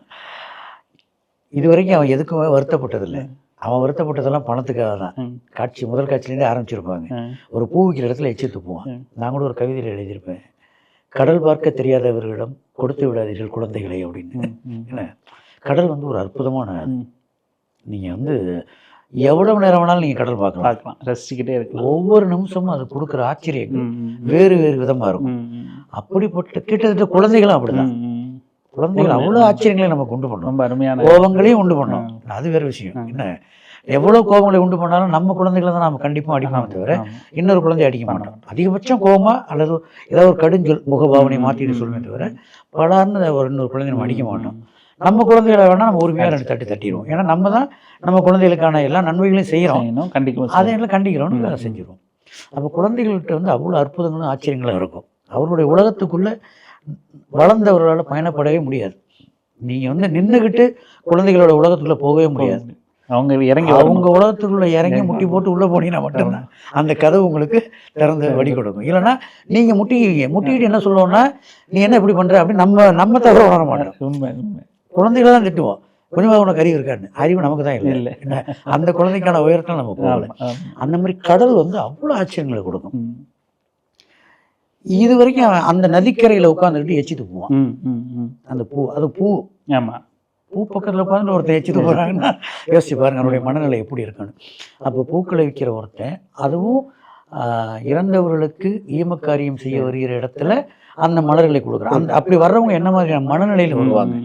இது வரைக்கும் அவன் எதுக்குமே வருத்தப்பட்டதில்லை. அவன் வருத்தப்பட்டதெல்லாம் பணத்துக்காக தான். முதல் காட்சியிலேருந்தே ஆரம்பிச்சிருப்பாங்க. ஒரு பூ விற்கிற இடத்துல எச்சி துப்புவான். நான் கூட ஒரு கவிதையில் எழுதியிருப்பேன், கடல் பார்க்க தெரியாதவர்களிடம் கொடுத்து விடாதீர்கள் குழந்தைகளை அப்படின்னு. என்ன, கடல் வந்து ஒரு அற்புதமான, நீங்கள் வந்து எவ்வளவு நேரம் வேணாலும் நீங்கள் கடல் பார்க்கலாம், ரசிச்சுக்கிட்டே இருக்கலாம். ஒவ்வொரு நிமிஷமும் அது கொடுக்குற ஆச்சரியங்கள் வேறு வேறு விதமாக இருக்கும். அப்படிப்பட்ட கிட்டத்தட்ட குழந்தைகளும் அப்படிதான். குழந்தைகள் அவ்வளோ ஆச்சரியங்களை நம்ம கொண்டு பண்ணோம், ரொம்ப அருமையான கோபங்களையும் உண்டு பண்ணோம். அது வேறு விஷயம். என்ன, எவ்வளோ கோபங்களை உண்டு பண்ணாலும் நம்ம குழந்தைகளை தான் நம்ம கண்டிப்பாக அடிப்போம் தவிர இன்னொரு குழந்தைய அடிக்க மாட்டோம். அதிகபட்சம் கோபமாக அல்லது ஏதாவது ஒரு கடுஞ்சொல் முகபாவனை மாற்றிட்டு சொல்லுமே தவிர பலார்னு ஒரு இன்னொரு குழந்தை நம்ம அடிக்க மாட்டோம். நம்ம குழந்தைகளை வேணால் நம்ம உரிமையாக 2 தட்டிடுவோம். ஏன்னா நம்ம தான் நம்ம குழந்தைகளுக்கான எல்லா நன்மைகளையும் செய்கிறோம், அதையெல்லாம் கண்டிக்கிறோம்னு வேலை செஞ்சிடுவோம். அப்போ குழந்தைகள்கிட்ட வந்து அவ்வளோ அற்புதங்களும் ஆச்சரியங்களும் இருக்கும். அவர்களுடைய உலகத்துக்குள்ளே வளர்ந்தவர்களால் பயணப்படவே முடியாது. நீங்கள் வந்து நின்றுக்கிட்டு குழந்தைகளோட உலகத்துக்குள்ளே போகவே முடியாது. அவங்க உலகத்துக்குள்ளே இறங்கி முட்டி போட்டு உள்ளே போனீங்கன்னா மட்டும்தான் அந்த கதவு உங்களுக்கு திறந்து வடி கொடுக்கும். இல்லைன்னா நீங்கள் முட்டிக்கிட்டு என்ன சொல்லுவோம்னா நீ என்ன இப்படி பண்ணுற அப்படின்னு நம்ம தவிர உணர மாட்டோம். குழந்தைகளை தான் திட்டுவோம், கொஞ்சமாக உனக்கு அறிவு இருக்கான்னு. அறிவு நமக்கு தான் இல்லை. அந்த குழந்தைக்கான உயரத்தில் நம்ம போகலை. அந்த மாதிரி கடல் வந்து அவ்வளோ ஆச்சரியங்களை கொடுக்கும். இது வரைக்கும் அந்த நதிக்கரையில் உட்காந்துக்கிட்டு எச்சிட்டு போவான். அந்த பூ, அது பூ, ஆமாம், பூ பக்கத்தில் உட்காந்து ஒருத்தன் எச்சிட்டு போகிறாங்கன்னா யோசிச்சு பாருங்க அவனுடைய மனநிலை எப்படி இருக்குன்னு. அப்போ பூக்களை விற்கிற ஒருத்தன், அதுவும் இறந்தவர்களுக்கு ஈமக்காரியம் செய்ய வருகிற இடத்துல அந்த மலர்களை கொடுக்குறான். அந்த அப்படி வர்றவங்க என்ன மாதிரியான மனநிலையில் வருவாங்க.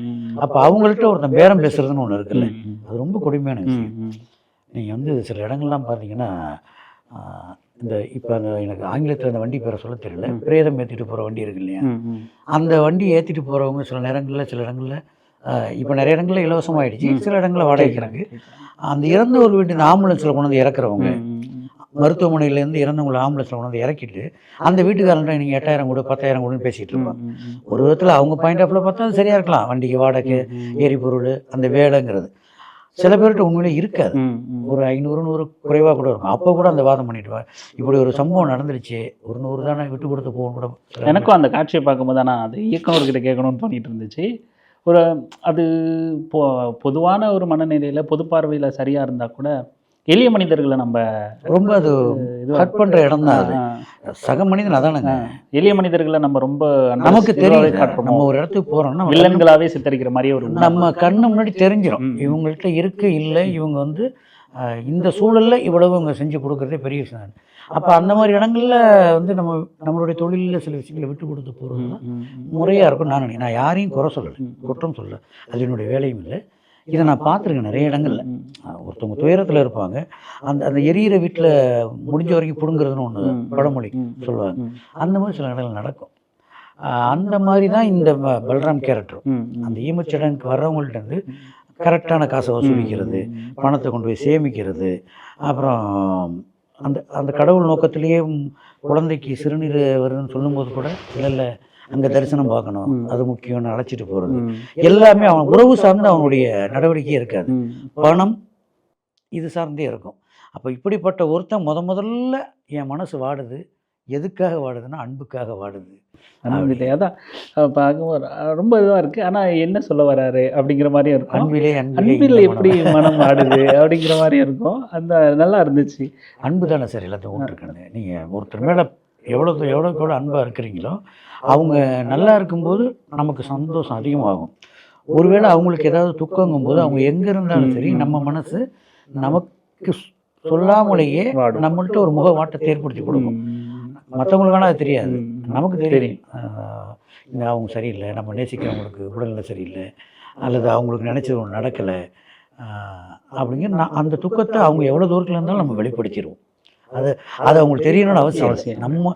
அப்போ அவங்கள்ட்ட ஒருத்தன் பேரம் பேசுறதுன்னு ஒன்று இருக்குல்ல, அது ரொம்ப கொடுமையான விஷயம். நீங்கள் வந்து சில இடங்கள்லாம் பார்த்தீங்கன்னா இந்த இப்போ அந்த எனக்கு ஆங்கிலத்தில் அந்த வண்டி பேரை சொல்ல தெரியல, பிரேதம் ஏற்றிட்டு போகிற வண்டி இருக்கு இல்லையா, அந்த வண்டி ஏற்றிட்டு போகிறவங்க சில நேரங்களில் சில இடங்களில் இப்போ நிறைய இடங்களில் இலவசமாகிடுச்சு, சில இடங்களில் வாடகைக்கிறாங்க. அந்த இறந்தவர் வீட்டு இந்த ஆம்புலன்ஸில் கொண்டு வந்து இறக்குறவங்க, மருத்துவமனையிலேருந்து இறந்தவங்களை ஆம்புலன்ஸில் கொண்டு வந்து இறக்கிட்டு அந்த வீட்டுக்காரன்ட்ட நீங்கள் 8000 கொடு 10,000 கொடுன்னு பேசிகிட்டு இருப்பாங்க. ஒரு விதத்தில் அவங்க பாயிண்ட் ஆஃப் பார்த்தா அது சரியாக இருக்கலாம், வண்டிக்கு வாடகை, எரிபொருள், அந்த வேலைங்கிறது. சில பேர்கிட்ட உண்மையிலே இருக்காது, ஒரு 500 100 குறைவாக கூட இருக்கும். அப்போ கூட அந்த வாதம் பண்ணிட்டு இப்படி ஒரு சம்பவம் நடந்துருச்சு, ஒரு 100 தானே விட்டு கொடுத்து போகணும் கூட. எனக்கும் அந்த காட்சியை பார்க்கும்போது ஆனால் அது இயக்குனர்கிட்ட கேட்கணும்னு பண்ணிட்டு இருந்துச்சு. ஒரு அது பொதுவான ஒரு மனநிலையில் பொது பார்வையில் சரியாக இருந்தால் கூட எளிய மனிதர்களை நம்ம ரொம்ப அது ஹர்ட் பண்ணுற இடம் தான். அது சக மனிதன் அதானுங்க. எளிய மனிதர்களை நம்ம ரொம்ப நமக்கு தெரியும், நம்ம ஒரு இடத்துக்கு போகிறோம்னா வில்லன்களாகவே சித்தரிக்கிற மாதிரியே ஒரு நம்ம கண்ணு முன்னாடி தெரிஞ்சிடும் இவங்கள்ட்ட இருக்கு இல்லை, இவங்க வந்து இந்த சூழலில் இவ்வளவு இவங்க செஞ்சு கொடுக்குறதே பெரிய விஷயம். அப்போ அந்த மாதிரி இடங்களில் வந்து நம்மளுடைய தொழிலில் சில விஷயங்களை விட்டு கொடுத்து போகிறது தான் முறையாக இருக்கும் நான் நினைக்கிறேன். நான் யாரையும் குறை சொல்லலை, குற்றம் சொல்லலை, அது என்னுடைய வேலையும் இல்லை. இதை நான் பார்த்துருக்கேன் நிறைய இடங்களில். ஒருத்தவங்க துயரத்தில் இருப்பாங்க, அந்த எரியிற வீட்டில் முடிஞ்ச வரைக்கும் பிடுங்கிறதுன்னு ஒன்று பழமொழி சொல்லுவாங்க, அந்த மாதிரி சில இடங்கள் நடக்கும். அந்த மாதிரி தான் இந்த பல்ராம் கேரக்டரும் அந்த ஈமச்சடனுக்கு வர்றவங்கள்ட்ட கரெக்டான காசை வசூலிக்கிறது, பணத்தை கொண்டு போய் சேமிக்கிறது, அப்புறம் அந்த கடவுள் நோக்கத்திலேயே குழந்தைக்கு சிறுநீர் வருதுன்னு சொல்லும்போது கூட இல்லை அங்கே தரிசனம் பார்க்கணும், அது முக்கியம்னு அழைச்சிட்டு போகிறது, எல்லாமே அவன் உறவு சார்ந்து அவனுடைய நடவடிக்கையே இருக்காது, பணம் இது சார்ந்தே இருக்கும். அப்போ இப்படிப்பட்ட ஒருத்தன் முதல்ல என் மனசு வாடுது, எதுக்காக வாடுதுன்னா அன்புக்காக வாடுது. அதான் பார்க்கும்போது ரொம்ப இதுவாக இருக்குது. ஆனால் என்ன சொல்ல வராரு அப்படிங்கிற மாதிரியும் இருக்கும், அன்பில் எப்படி மனம் வாடுது அப்படிங்கிற மாதிரியும் இருக்கும். அந்த நல்லா இருந்துச்சு. அன்பு தானே சார் எல்லாத்தையும் கொண்டிருக்காங்க. நீங்கள் ஒருத்தர் மேலே எவ்வளோக்கு அன்பாக இருக்கிறீங்களோ அவங்க நல்லா இருக்கும்போது நமக்கு சந்தோஷம் அதிகமாகும். ஒருவேளை அவங்களுக்கு ஏதாவது துக்கங்கும்போது அவங்க எங்கே இருந்தாலும் சரி நம்ம மனசு நமக்கு சொல்லாமலேயே நம்மள்ட்ட ஒரு முக வாட்டத்தை ஏற்படுத்தி கொடுக்கும். மற்றவங்களுக்கான அது தெரியாது, நமக்கு தெரியும். இந்த அவங்க சரியில்லை, நம்ம நேசிக்கிறவங்களுக்கு உடல்நிலை சரியில்லை, அல்லது அவங்களுக்கு நினச்சது ஒன்று நடக்கலை அப்படிங்கிற அந்த துக்கத்தை அவங்க எவ்வளோ தூரத்தில் இருந்தாலும் நம்ம வெளிப்படுத்திடுவோம். அது அவங்களுக்கு தெரியணும்னு அவசியம். நம்ம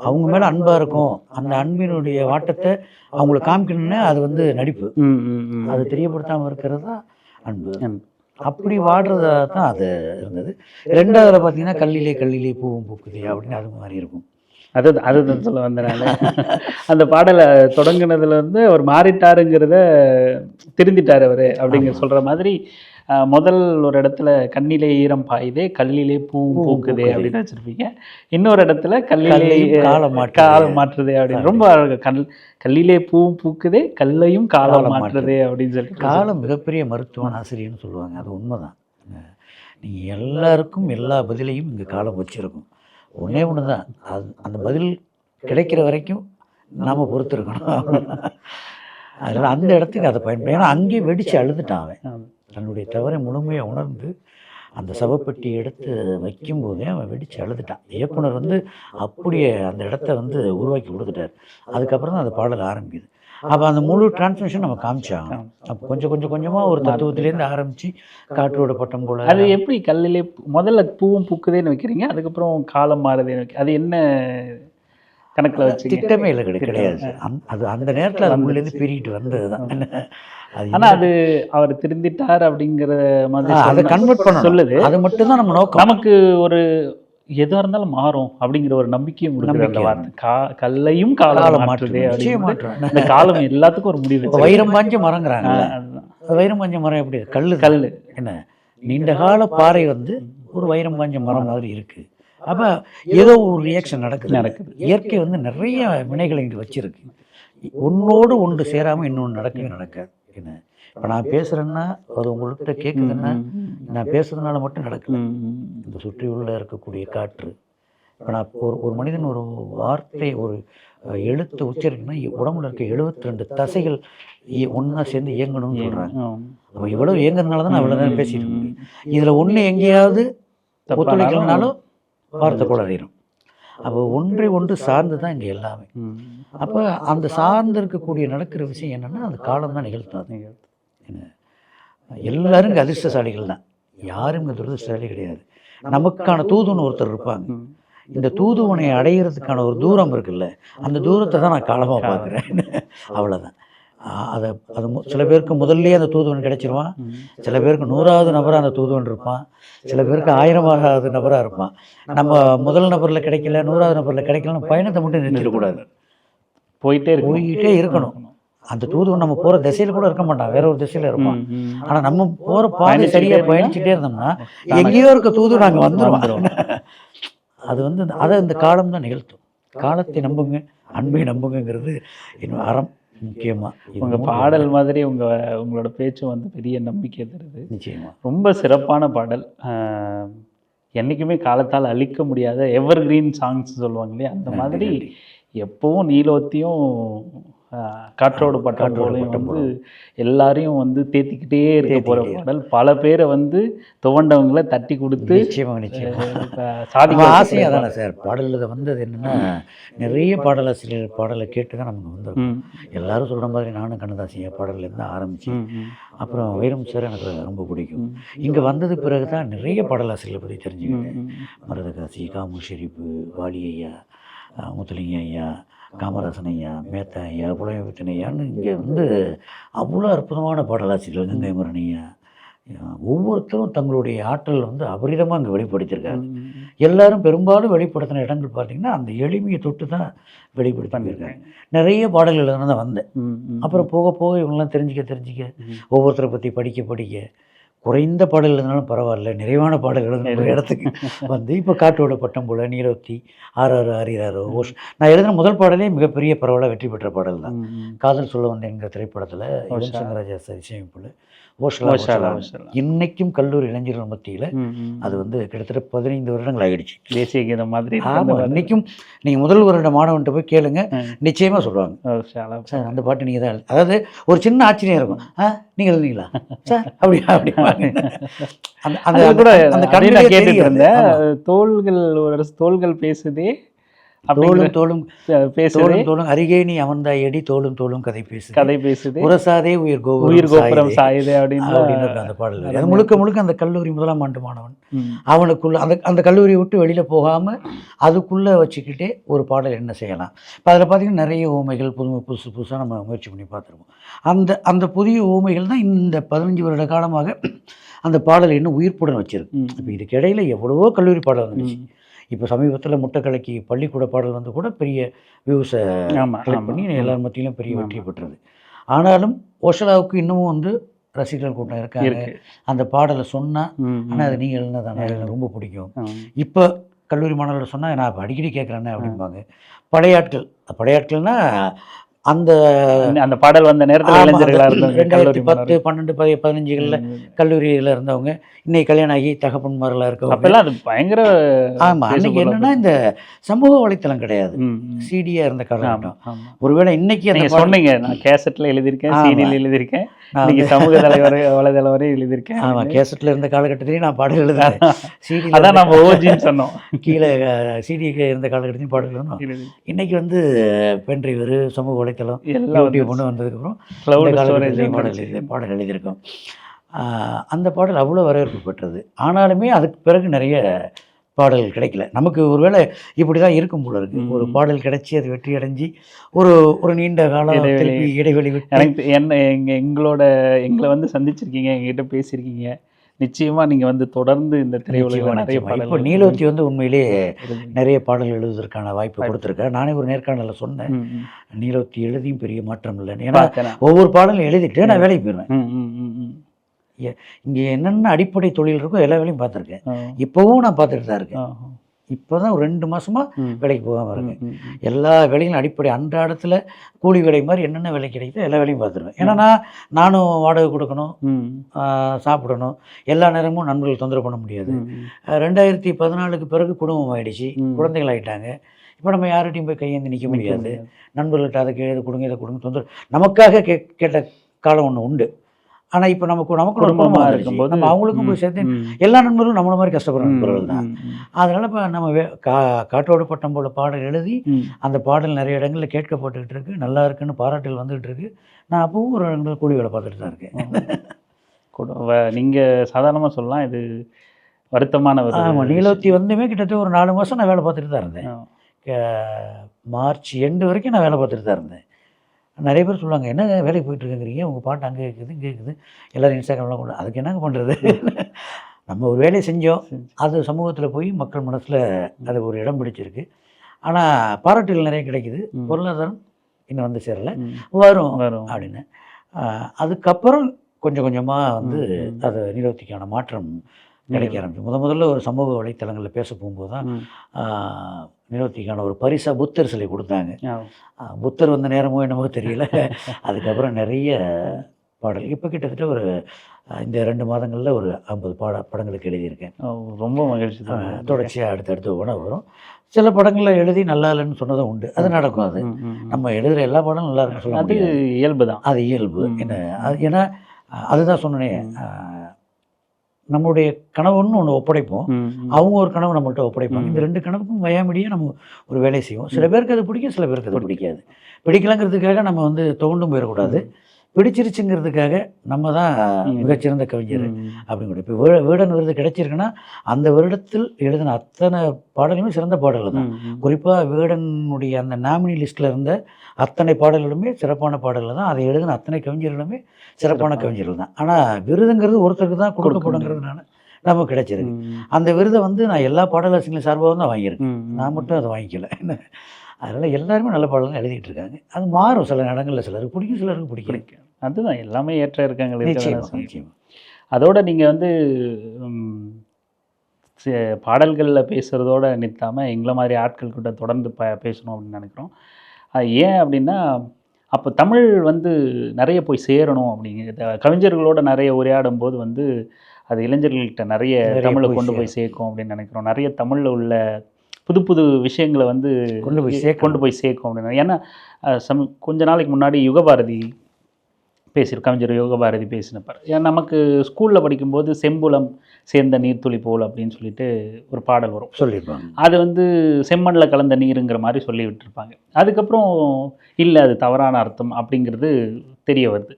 அவங்க மேலே அன்பாக இருக்கும், அந்த அன்பினுடைய வாட்டத்தை அவங்களுக்கு காமிக்கணும்னா அது வந்து நடிப்பு, அது தெரியப்படுத்தாமல் இருக்கிறது தான் அன்பு. அப்படி வாடுறதா தான் அது இருந்தது. ரெண்டாவதுல பார்த்தீங்கன்னா கல்லிலே பூவும் பூக்குதே அப்படின்னு அது மாதிரி இருக்கும். அதுதான் சொல்ல வந்தனால அந்த பாடலை தொடங்கினதுல இருந்து அவர் மாறிட்டாருங்கிறத திருந்திட்டார் அவர் அப்படிங்கிற சொல்கிற மாதிரி முதல் ஒரு இடத்துல கண்ணிலே ஈரம் பாயுதே கல்லிலே பூவும் பூக்குதே அப்படின்னு வச்சுருப்பீங்க. இன்னொரு இடத்துல கல்லிலே காலம் மாற்றுதே அப்படின்னு ரொம்ப கல்லிலே பூவும் பூக்குதே கல்லையும் காலம் மாற்றுதே அப்படின்னு சொல்லி. காலம் மிகப்பெரிய மருத்துவ ஆசிரியர்னு சொல்லுவாங்க, அது உண்மைதான். நீங்கள் எல்லாருக்கும் எல்லா பதிலையும் இங்கே காலம் வச்சுருக்கும். ஒன்றே ஒன்று தான், அந்த பதில் கிடைக்கிற வரைக்கும் நாம் பொறுத்திருக்கணும். அதனால் அந்த இடத்துக்கு அதை பயன்படும். ஏன்னா அங்கேயே வெடித்து அழுதுட்டான் அவன், தன்னுடைய தவறை முழுமையாக உணர்ந்து அந்த சவப்பெட்டி எடுத்து வைக்கும்போதே அவன் வெடித்து அழுதுட்டான். இயக்குனர் வந்து அப்படியே அந்த இடத்த வந்து உருவாக்கி கொடுத்துட்டார். அதுக்கப்புறம் தான் அந்த பாடல் ஆரம்பிக்குது. அப்போ அந்த முழு டிரான்ஸ்மிஷன் நம்ம காமிச்சாங்க. அப்போ கொஞ்சமாக ஒரு தத்துவத்திலேருந்து ஆரம்பித்து காற்றோட பட்டம் போல். அது எப்படி கல்லிலே முதல்ல பூவும் பூக்குதேன்னு வைக்கிறீங்க, அதுக்கப்புறம் காலம் மாறுதேன்னு வைக்க, அது என்ன கணக்கில் வச்சு? திட்டமே இல்லை, கிடையாது. அது அந்த நேரத்தில் அது உள்ளேருந்து பிரிக்கிட்டு வந்தது தான். ஆனால் அது அவர் திருந்திட்டார் அப்படிங்கிற மாதிரி அதை கன்வெர்ட் பண்ண சொல்லுது. அது மட்டும்தான் நம்ம நோக்கம். நமக்கு ஒரு எதாக இருந்தாலும் மாறும் அப்படிங்கிற ஒரு நம்பிக்கையும் கொடுக்குற கல்லையும் காலம் மாற்றுதே. அந்த காலம் எல்லாத்துக்கும் ஒரு முடிவு. வைரம் பாஞ்ச மரங்கிறாங்க, வைரம் பாஞ்ச மரம் எப்படி? கல் என்ன நீண்ட கால பாறை வந்து ஒரு வைரம் பாஞ்ச மரம் மாதிரி இருக்குது. அப்போ ஏதோ ஒரு ரியாக்ஷன் நடக்குது. இயற்கை வந்து நிறைய வினைகளை இங்கே வச்சிருக்கு. ஒன்றோடு ஒன்று சேராமல் இன்னொன்று நடக்காது. என்ன இப்போ நான் பேசுகிறேன்னா அது உங்கள்கிட்ட கேட்குதுன்னா நான் பேசுறதுனால மட்டும் நடக்கல. இந்த சுற்றி உள்ள இருக்கக்கூடிய காற்று, இப்போ நான் ஒரு மனிதன் ஒரு வார்த்தை ஒரு எழுத்து உச்சரிக்கணும்னா உடம்புல இருக்க 72 தசைகள் ஒன்றா சேர்ந்து இயங்கணும்னு சொல்கிறாங்க. அப்போ இவ்வளோ இயங்குறதுனால தான் நான் இவ்வளோ நேரம் பேசிட்டு இருக்கேன். இதில் ஒன்று எங்கேயாவது ஒத்துழைக்கலனாலும் வார்த்தை கூட அறியும். அப்போ ஒன்றை ஒன்று சார்ந்து தான் இங்கே எல்லாமே. அப்போ அந்த சார்ந்து இருக்கக்கூடிய நடக்கிற விஷயம் என்னென்னா அந்த காலம் தான் நிகழ்த்தாது. என்ன எல்லாரும் இங்கே அதிர்ஷ்டசாலிகள் தான், யாரும் இங்கே துரதிர்ஷ்டசாலி கிடையாது. நமக்கான தூதுன்னு ஒருத்தர் இருப்பாங்க. இந்த தூதுவனை அடையிறதுக்கான ஒரு தூரம் இருக்குல்ல, அந்த தூரத்தை தான் நான் காலமாக பார்க்குறேன். அவ்வளோதான். அதை அது சில பேருக்கு முதல்லயே அந்த தூதுவன் கிடைச்சிருவான், சில பேருக்கு 100வது நபராக அந்த தூதுவன் இருப்பான், சில பேருக்கு 1000வது நபராக இருப்பான். நம்ம முதல் நபரில் கிடைக்கல, 100வது நபரில் கிடைக்கலன்னு பயணத்தை மட்டும் நிறுத்திடக்கூடாது, போயிட்டே இருக்கணும். அந்த தூதுவன் நம்ம போகிற திசையில் கூட இருக்க மாட்டான், வேற ஒரு திசையில் இருப்பான். ஆனால் நம்ம போகிற பாதை சரியாக பயணிச்சுட்டே இருந்தோம்னா எங்கேயோ இருக்க தூது நாங்கள் வந்துடுவோம். அது வந்து அதை இந்த காலம் தான் நிகழ்த்தும். காலத்தை நம்புங்க, அன்பை நம்புங்கிறது என்னோட அறம். முக்கியமாக உங்கள் பாடல் மாதிரி உங்களோட பேச்சு வந்து பெரிய நம்பிக்கை தருது. நிச்சயமாக ரொம்ப சிறப்பான பாடல். என்றைக்குமே காலத்தால் அழிக்க முடியாத எவர் கிரீன் சாங்ஸ் சொல்லுவாங்க இல்லையா, அந்த மாதிரி எப்பவும் நீலோத்தியும் காற்றோடு பட்டம் போலையும் வந்து எல்லாரையும் வந்து தேத்திக்கிட்டே இருக்க போகிற பாடல். பல பேரை வந்து துவண்டவங்களை தட்டி கொடுத்து சாதிக்க ஆசையாக தானே சார். பாடலில் வந்தது என்னென்னா, நிறைய பாடலாசிரியர் பாடலை கேட்டு தான் நமக்கு வந்திருக்கோம். எல்லாரும் சொல்கிற மாதிரி நானும் கண்ணதாசிய பாடல்லேருந்து ஆரம்பித்து அப்புறம் வைரம் சார் எனக்கு ரொம்ப பிடிக்கும். இங்கே வந்தது பிறகு தான் நிறைய பாடலாசிரியர்களை பற்றி தெரிஞ்சுக்கிட்டேன். மருதகாசி, காமு ஷெரீப்பு, வாலி ஐயா, முத்துலிங்க ஐயா, காமராசன் ஐயா, மேத்தா ஐயா, புலமைப்பித்தன் ஐயான்னு இங்கே வந்து அவ்வளோ அற்புதமான பாடலாசிரியர்கள். கங்கை மரணி ஐயா, ஒவ்வொருத்தரும் தங்களுடைய ஆற்றல் வந்து அபரிதமாக அங்கே வெளிப்படுத்தியிருக்காங்க. எல்லாரும் பெரும்பாலும் வெளிப்படுத்தின இடங்கள் பார்த்திங்கன்னா அந்த எளிமையை தொட்டு தான் வெளிப்படுத்தியிருக்காங்க. நிறைய பாடல்கள் எழுதுனா தான் வந்தேன். அப்புறம் போக போக இவங்கெல்லாம் தெரிஞ்சிக்க ஒவ்வொருத்தரை பற்றி படிக்க குறைந்த பாடல் எழுதினாலும் பரவாயில்ல, நிறைவான பாடல் எழுதின ஒரு இடத்துக்கு வந்து இப்போ காற்றோட பட்டம் போல, நீலோத்தி, ஆறாரோ ஆரிராரோ, ஓஷ். நான் எழுதின முதல் பாடலே மிகப்பெரிய பரவலாக வெற்றி பெற்ற பாடல் தான். காதல் சொல்ல வந்தேங்கிற திரைப்படத்தில் யுவன் சங்கர் ராஜா சார் இசையமைப்பில் ஓஷலா. இன்னைக்கும் கல்லூரி இளைஞர்கள் மத்தியில் அது வந்து கிட்டத்தட்ட 15 வருடங்கள் ஆகிடுச்சு. தேசிய கீதம் மாதிரி. ஆமாம், இன்னைக்கும் நீங்கள் முதல் வருட மாணவன்ட்டு போய் கேளுங்க, நிச்சயமாக சொல்லுவாங்க சார் அந்த பாட்டு நீங்கள் தான். அதாவது ஒரு சின்ன ஆச்சரியம் இருக்கும், நீங்கள் எழுதுனீங்களா சார் அப்படி அந்த கவிதை கேட்டுட்டு இருந்தேன். தோள்கள் பேசுதே, தோளும் அருகே நீ அமர்ந்தாய் அடி, தோளும் கதை பேசுது உரசாதே உயிர் கோபுரம் சாயுதே அப்படின்னு அந்த பாடல். அது முழுக்க அந்த கல்லூரி முதலாம் ஆண்டு மாணவன் அவனுக்குள்ள அந்த கல்லூரியை விட்டு வெளியில் போகாமல் அதுக்குள்ளே வச்சுக்கிட்டே ஒரு பாடல் என்ன செய்யலாம். இப்போ அதில் பார்த்திங்கன்னா நிறைய ஊமைகள் புதுசாக நம்ம முயற்சி பண்ணி பார்த்துருவோம். அந்த புதிய ஊமைகள் தான் இந்த 15 வருட காலமாக அந்த பாடல் இன்னும் உயிர்ப்புடன் வச்சிருக்கு. இப்போ இதுக்கு இடையில் எவ்வளவோ கல்லூரி பாடல் வந்துச்சு. இப்போ சமீபத்தில் முட்டைக்கலைக்கு பள்ளிக்கூட பாடல் வந்து கூட பெரிய வியூஸை கலெக்ட் பண்ணி எல்லார் மத்தியிலும் பெரிய வெற்றி பெற்றது. ஆனாலும் ஓஷலாவுக்கு இன்னமும் வந்து ரசிகர்கள் கூட்டம் இருக்காங்க. அந்த பாடலை சொன்னால் ஆனால் அது நீங்கள் எழுதினதானே எனக்கு ரொம்ப பிடிக்கும். இப்போ கல்லூரி மாணவர்கள் சொன்னால் நான் இப்போ அடிக்கடி கேட்குறேன்னே அப்படிம்பாங்க. படையாட்கள்னா அந்த பாடல் வந்த நேரத்தில் 2010, 12, 15களில் கல்லூரியில் இருந்தவங்க இன்னைக்கு கல்யாணம் ஆகி தகப்பன்மாரெலாம் இருக்கவங்க அப்பெல்லாம் அது பயங்கர. ஆமாம், அன்றைக்கி என்னென்னா இந்த சமூக வலைத்தளம் கிடையாது, சிடியாக இருந்த காலகட்டம். ஒருவேளை இன்னைக்கு அந்த சொன்னீங்க, நான் கேசட்டில் எழுதியிருக்கேன், சிடியில் எழுதியிருக்கேன், இன்னைக்கு சமூக வலைதளம் வரை எழுதியிருக்கேன். ஆமாம், கேசட்டில் இருந்த காலகட்டத்திலையும் நான் பாடல் எழுதுறேன், சிடி அதான் நம்ம ஓஜின்னு சொன்னோம். கீழே சிடிக்கு இருந்த காலகட்டத்தையும் பாடல் எழுதணும். இன்னைக்கு வந்து பென்ட்ரைவர், சமூக வலைத்தளம் யூடியூப் கொண்டு வந்ததுக்கப்புறம் பாடல் எழுதியிருக்கோம். அந்த பாடல் அவ்வளோ வரவேற்பு பெற்றது. ஆனாலுமே அதுக்கு பிறகு நிறைய பாடல் கிடைக்கல. நமக்கு ஒருவேளை இப்படி தான் இருக்கும் போல இருக்குது. ஒரு பாடல் கிடைச்சி அது வெற்றி அடைஞ்சி ஒரு நீண்ட காலம் திருப்பி இடைவெளி விட்டு எனக்கு எங்களை வந்து சந்திச்சிருக்கீங்க, எங்ககிட்ட பேசியிருக்கீங்க. நிச்சயமாக நீங்கள் வந்து தொடர்ந்து இந்த திரையுலகில் நிறைய பாடல். இப்போ நீலோத்தி வந்து உண்மையிலே நிறைய பாடல் எழுதுவதற்கான வாய்ப்பு கொடுத்துருக்கேன். நானே ஒரு நேர்காணலில் சொன்னேன், நீலோத்தி எழுதியும் பெரிய மாற்றம் இல்லைன்னு. ஏன்னா ஒவ்வொரு பாடலும் எழுதிட்டு நான் வேலைக்கு போயிடுவேன். இங்கே என்னென்ன அடிப்படை தொழில் இருக்கோ எல்லா வேலையும் பார்த்துருக்கேன். இப்போவும் நான் பார்த்துட்டு தான் இருக்கேன். இப்போ தான் ஒரு 2 மாதமாக வேலைக்கு போகாமல் இருக்கேன். எல்லா வேலையும் அடிப்படை அன்றாடத்தில் கூலி வேலை மாதிரி என்னென்ன வேலை கிடைக்குதோ எல்லா வேலையும் பார்த்துருவேன். ஏன்னா நானும் வாடகை கொடுக்கணும், சாப்பிடணும், எல்லா நேரமும் நண்பர்கள் தொந்தரவு பண்ண முடியாது. 2014க்கு பிறகு குடும்பம் ஆகிடுச்சு, குழந்தைகள் ஆகிட்டாங்க. இப்போ நம்ம யார்கிட்டையும் போய் கையேந்தி நிற்க முடியாது. நண்பர்கள்ட்ட அதை இதை கொடுங்க தொந்தரவு நமக்காக கேட்ட காலம் ஒன்று உண்டு. ஆனால் இப்போ நமக்கு குடும்பமாக இருக்கும்போது நம்ம அவங்களுக்கும் போய் சேர்த்து எல்லா நண்பர்களும் நம்மள மாதிரி கஷ்டப்படுற நண்பர்கள் தான். அதனால் இப்போ நம்ம காற்றோடு பட்டம் போல பாடல் எழுதி அந்த பாடல் நிறைய இடங்களில் கேட்கப்பட்டுக்கிட்டு இருக்கு, நல்லா இருக்குன்னு பாராட்டுகள் வந்துகிட்டு இருக்கு. நான் அப்பவும் ஒரு இடங்கள் கூலி வேலை பார்த்துட்டு தான் இருக்கேன். நீங்கள் சாதாரணமாக சொல்லலாம், இது வருத்தமான ஒரு ஆமாம், நீலவத்தி வந்துமே கிட்டத்தட்ட ஒரு 4 மாதம் நான் வேலை பார்த்துட்டு தான் இருந்தேன். மார்ச் எண்டு வரைக்கும் நான் வேலை பார்த்துட்டு தான் இருந்தேன். நிறைய பேர் சொல்லுவாங்க, என்ன வேலைக்கு போயிட்டுருக்குங்கிறீங்க, உங்கள் பாட்டு அங்கே இருக்குது இங்கே இருக்குது, எல்லோரும் இன்ஸ்டாகிராம்லாம் கொண்டு அதுக்கு என்னங்க பண்ணுறது? நம்ம ஒரு வேலையை செஞ்சோம், அது சமூகத்தில் போய் மக்கள் மனசில் அது ஒரு இடம் பிடிச்சிருக்கு. ஆனால் பாராட்டுகள் நிறைய கிடைக்குது, பொருளாதாரம் இன்னும் வந்து சேரலை, வரும் அப்படின்னு. அதுக்கப்புறம் கொஞ்சம் கொஞ்சமாக வந்து அது நீலவத்திக்கான மாற்றம் கிடைக்க ஆரம்பிச்சு. முதல்ல ஒரு சமூக வலைத்தளங்களில் பேச போகும்போது தான் நீலவத்திக்கான ஒரு பரிசாக புத்தர் சிலை கொடுத்தாங்க. புத்தர் வந்த நேரமோ என்னமோ தெரியல. அதுக்கப்புறம் நிறைய பாடல் இப்போ கிட்டத்தட்ட ஒரு இந்த 2 மாதங்களில் ஒரு 50 படங்களுக்கு எழுதியிருக்கேன். ரொம்ப மகிழ்ச்சி. தொடர்ச்சியாக அடுத்தடுத்து உணவு வரும். சில படங்களில் எழுதி நல்லா இல்லைன்னு சொன்னதும் உண்டு. அது நடக்கும். அது நம்ம எழுதுகிற எல்லா படமும் நல்லா இருக்குன்னு சொல்ல முடியாது. அது இயல்பு தான். அது இயல்பு. ஏன்னா அதுதான் சொன்னேன், நம்மளுடைய கனவுன்னு ஒன்று ஒப்படைப்போம், அவங்க ஒரு கனவு நம்மள்கிட்ட ஒப்படைப்பாங்க. இந்த 2 கனவுக்கும் வயாமடியாக நம்ம ஒரு வேலையை செய்வோம். சில பேருக்கு அது பிடிக்கும், சில பேருக்கு அது பிடிக்காது. பிடிக்கலங்கிறதுக்காக நம்ம வந்து துவண்டும் போயிடக்கூடாது. பிடிச்சிருச்சுங்கிறதுக்காக நம்ம தான் மிகச்சிறந்த கவிஞர் அப்படிங்கிற. இப்போ வீடன் விருது கிடைச்சிருக்குன்னா அந்த வருடத்தில் எழுதின அத்தனை பாடலுமே சிறந்த பாடல்கள் தான். குறிப்பாக வீடனுடைய அந்த நாமினி லிஸ்ட்டில் இருந்த அத்தனை பாடல்களுமே சிறப்பான பாடல்கள் தான். அதை எழுதின அத்தனை கவிஞர்களுமே சிறப்பான கவிஞர்கள் தான். ஆனால் விருதுங்கிறது ஒருத்தருக்கு தான் கொடுக்கப்படுங்கிறதுனால நமக்கு கிடைச்சிருக்கு. அந்த விருதை வந்து நான் எல்லா பாடலாசிரியர்களும் சார்பாக தான் வாங்கியிருக்கேன், நான் மட்டும் அதை வாங்கிக்கல. அதனால் எல்லாருமே நல்ல பாடல்கள் எழுதிட்டு இருக்காங்க. அது மாறும், சில இடங்களில் சிலருக்கு பிடிக்கும், சிலருக்கு பிடிக்கும். அதுதான் எல்லாமே ஏற்ற இருக்காங்க. நிச்சயமாக. அதோட நீங்கள் வந்து பாடல்களில் பேசுகிறதோட நிறுத்தாமல் எங்களை மாதிரி ஆட்கள் கிட்ட தொடர்ந்து பேசணும் அப்படின்னு நினைக்கிறோம். ஏன் அப்படின்னா, அப்போ தமிழ் வந்து நிறைய போய் சேரணும் அப்படிங்கிற, கவிஞர்களோட நிறைய உரையாடும் போது வந்து அது இளைஞர்கள்கிட்ட நிறைய தமிழை கொண்டு போய் சேர்க்கும் அப்படின்னு நினைக்கிறோம். நிறைய தமிழில் உள்ள புது புது விஷயங்களை வந்து கொண்டு போய் சேர்க்கும் அப்படின்னு. ஏன்னா கொஞ்ச நாளைக்கு முன்னாடி யுகபாரதி கவிஞர் யுகபாரதி பேசினப்பார். ஏன்னா நமக்கு ஸ்கூலில் படிக்கும்போது செம்புலம் சேர்ந்த நீர்த்துளி போல் அப்படின்னு சொல்லிட்டு ஒரு பாடல் வரும், சொல்லியிருப்பாங்க. அது வந்து செம்மண்ணில் கலந்த நீருங்கிற மாதிரி சொல்லி விட்டுருப்பாங்க. அதுக்கப்புறம் இல்லை, அது தவறான அர்த்தம் அப்படிங்கிறது தெரிய வருது.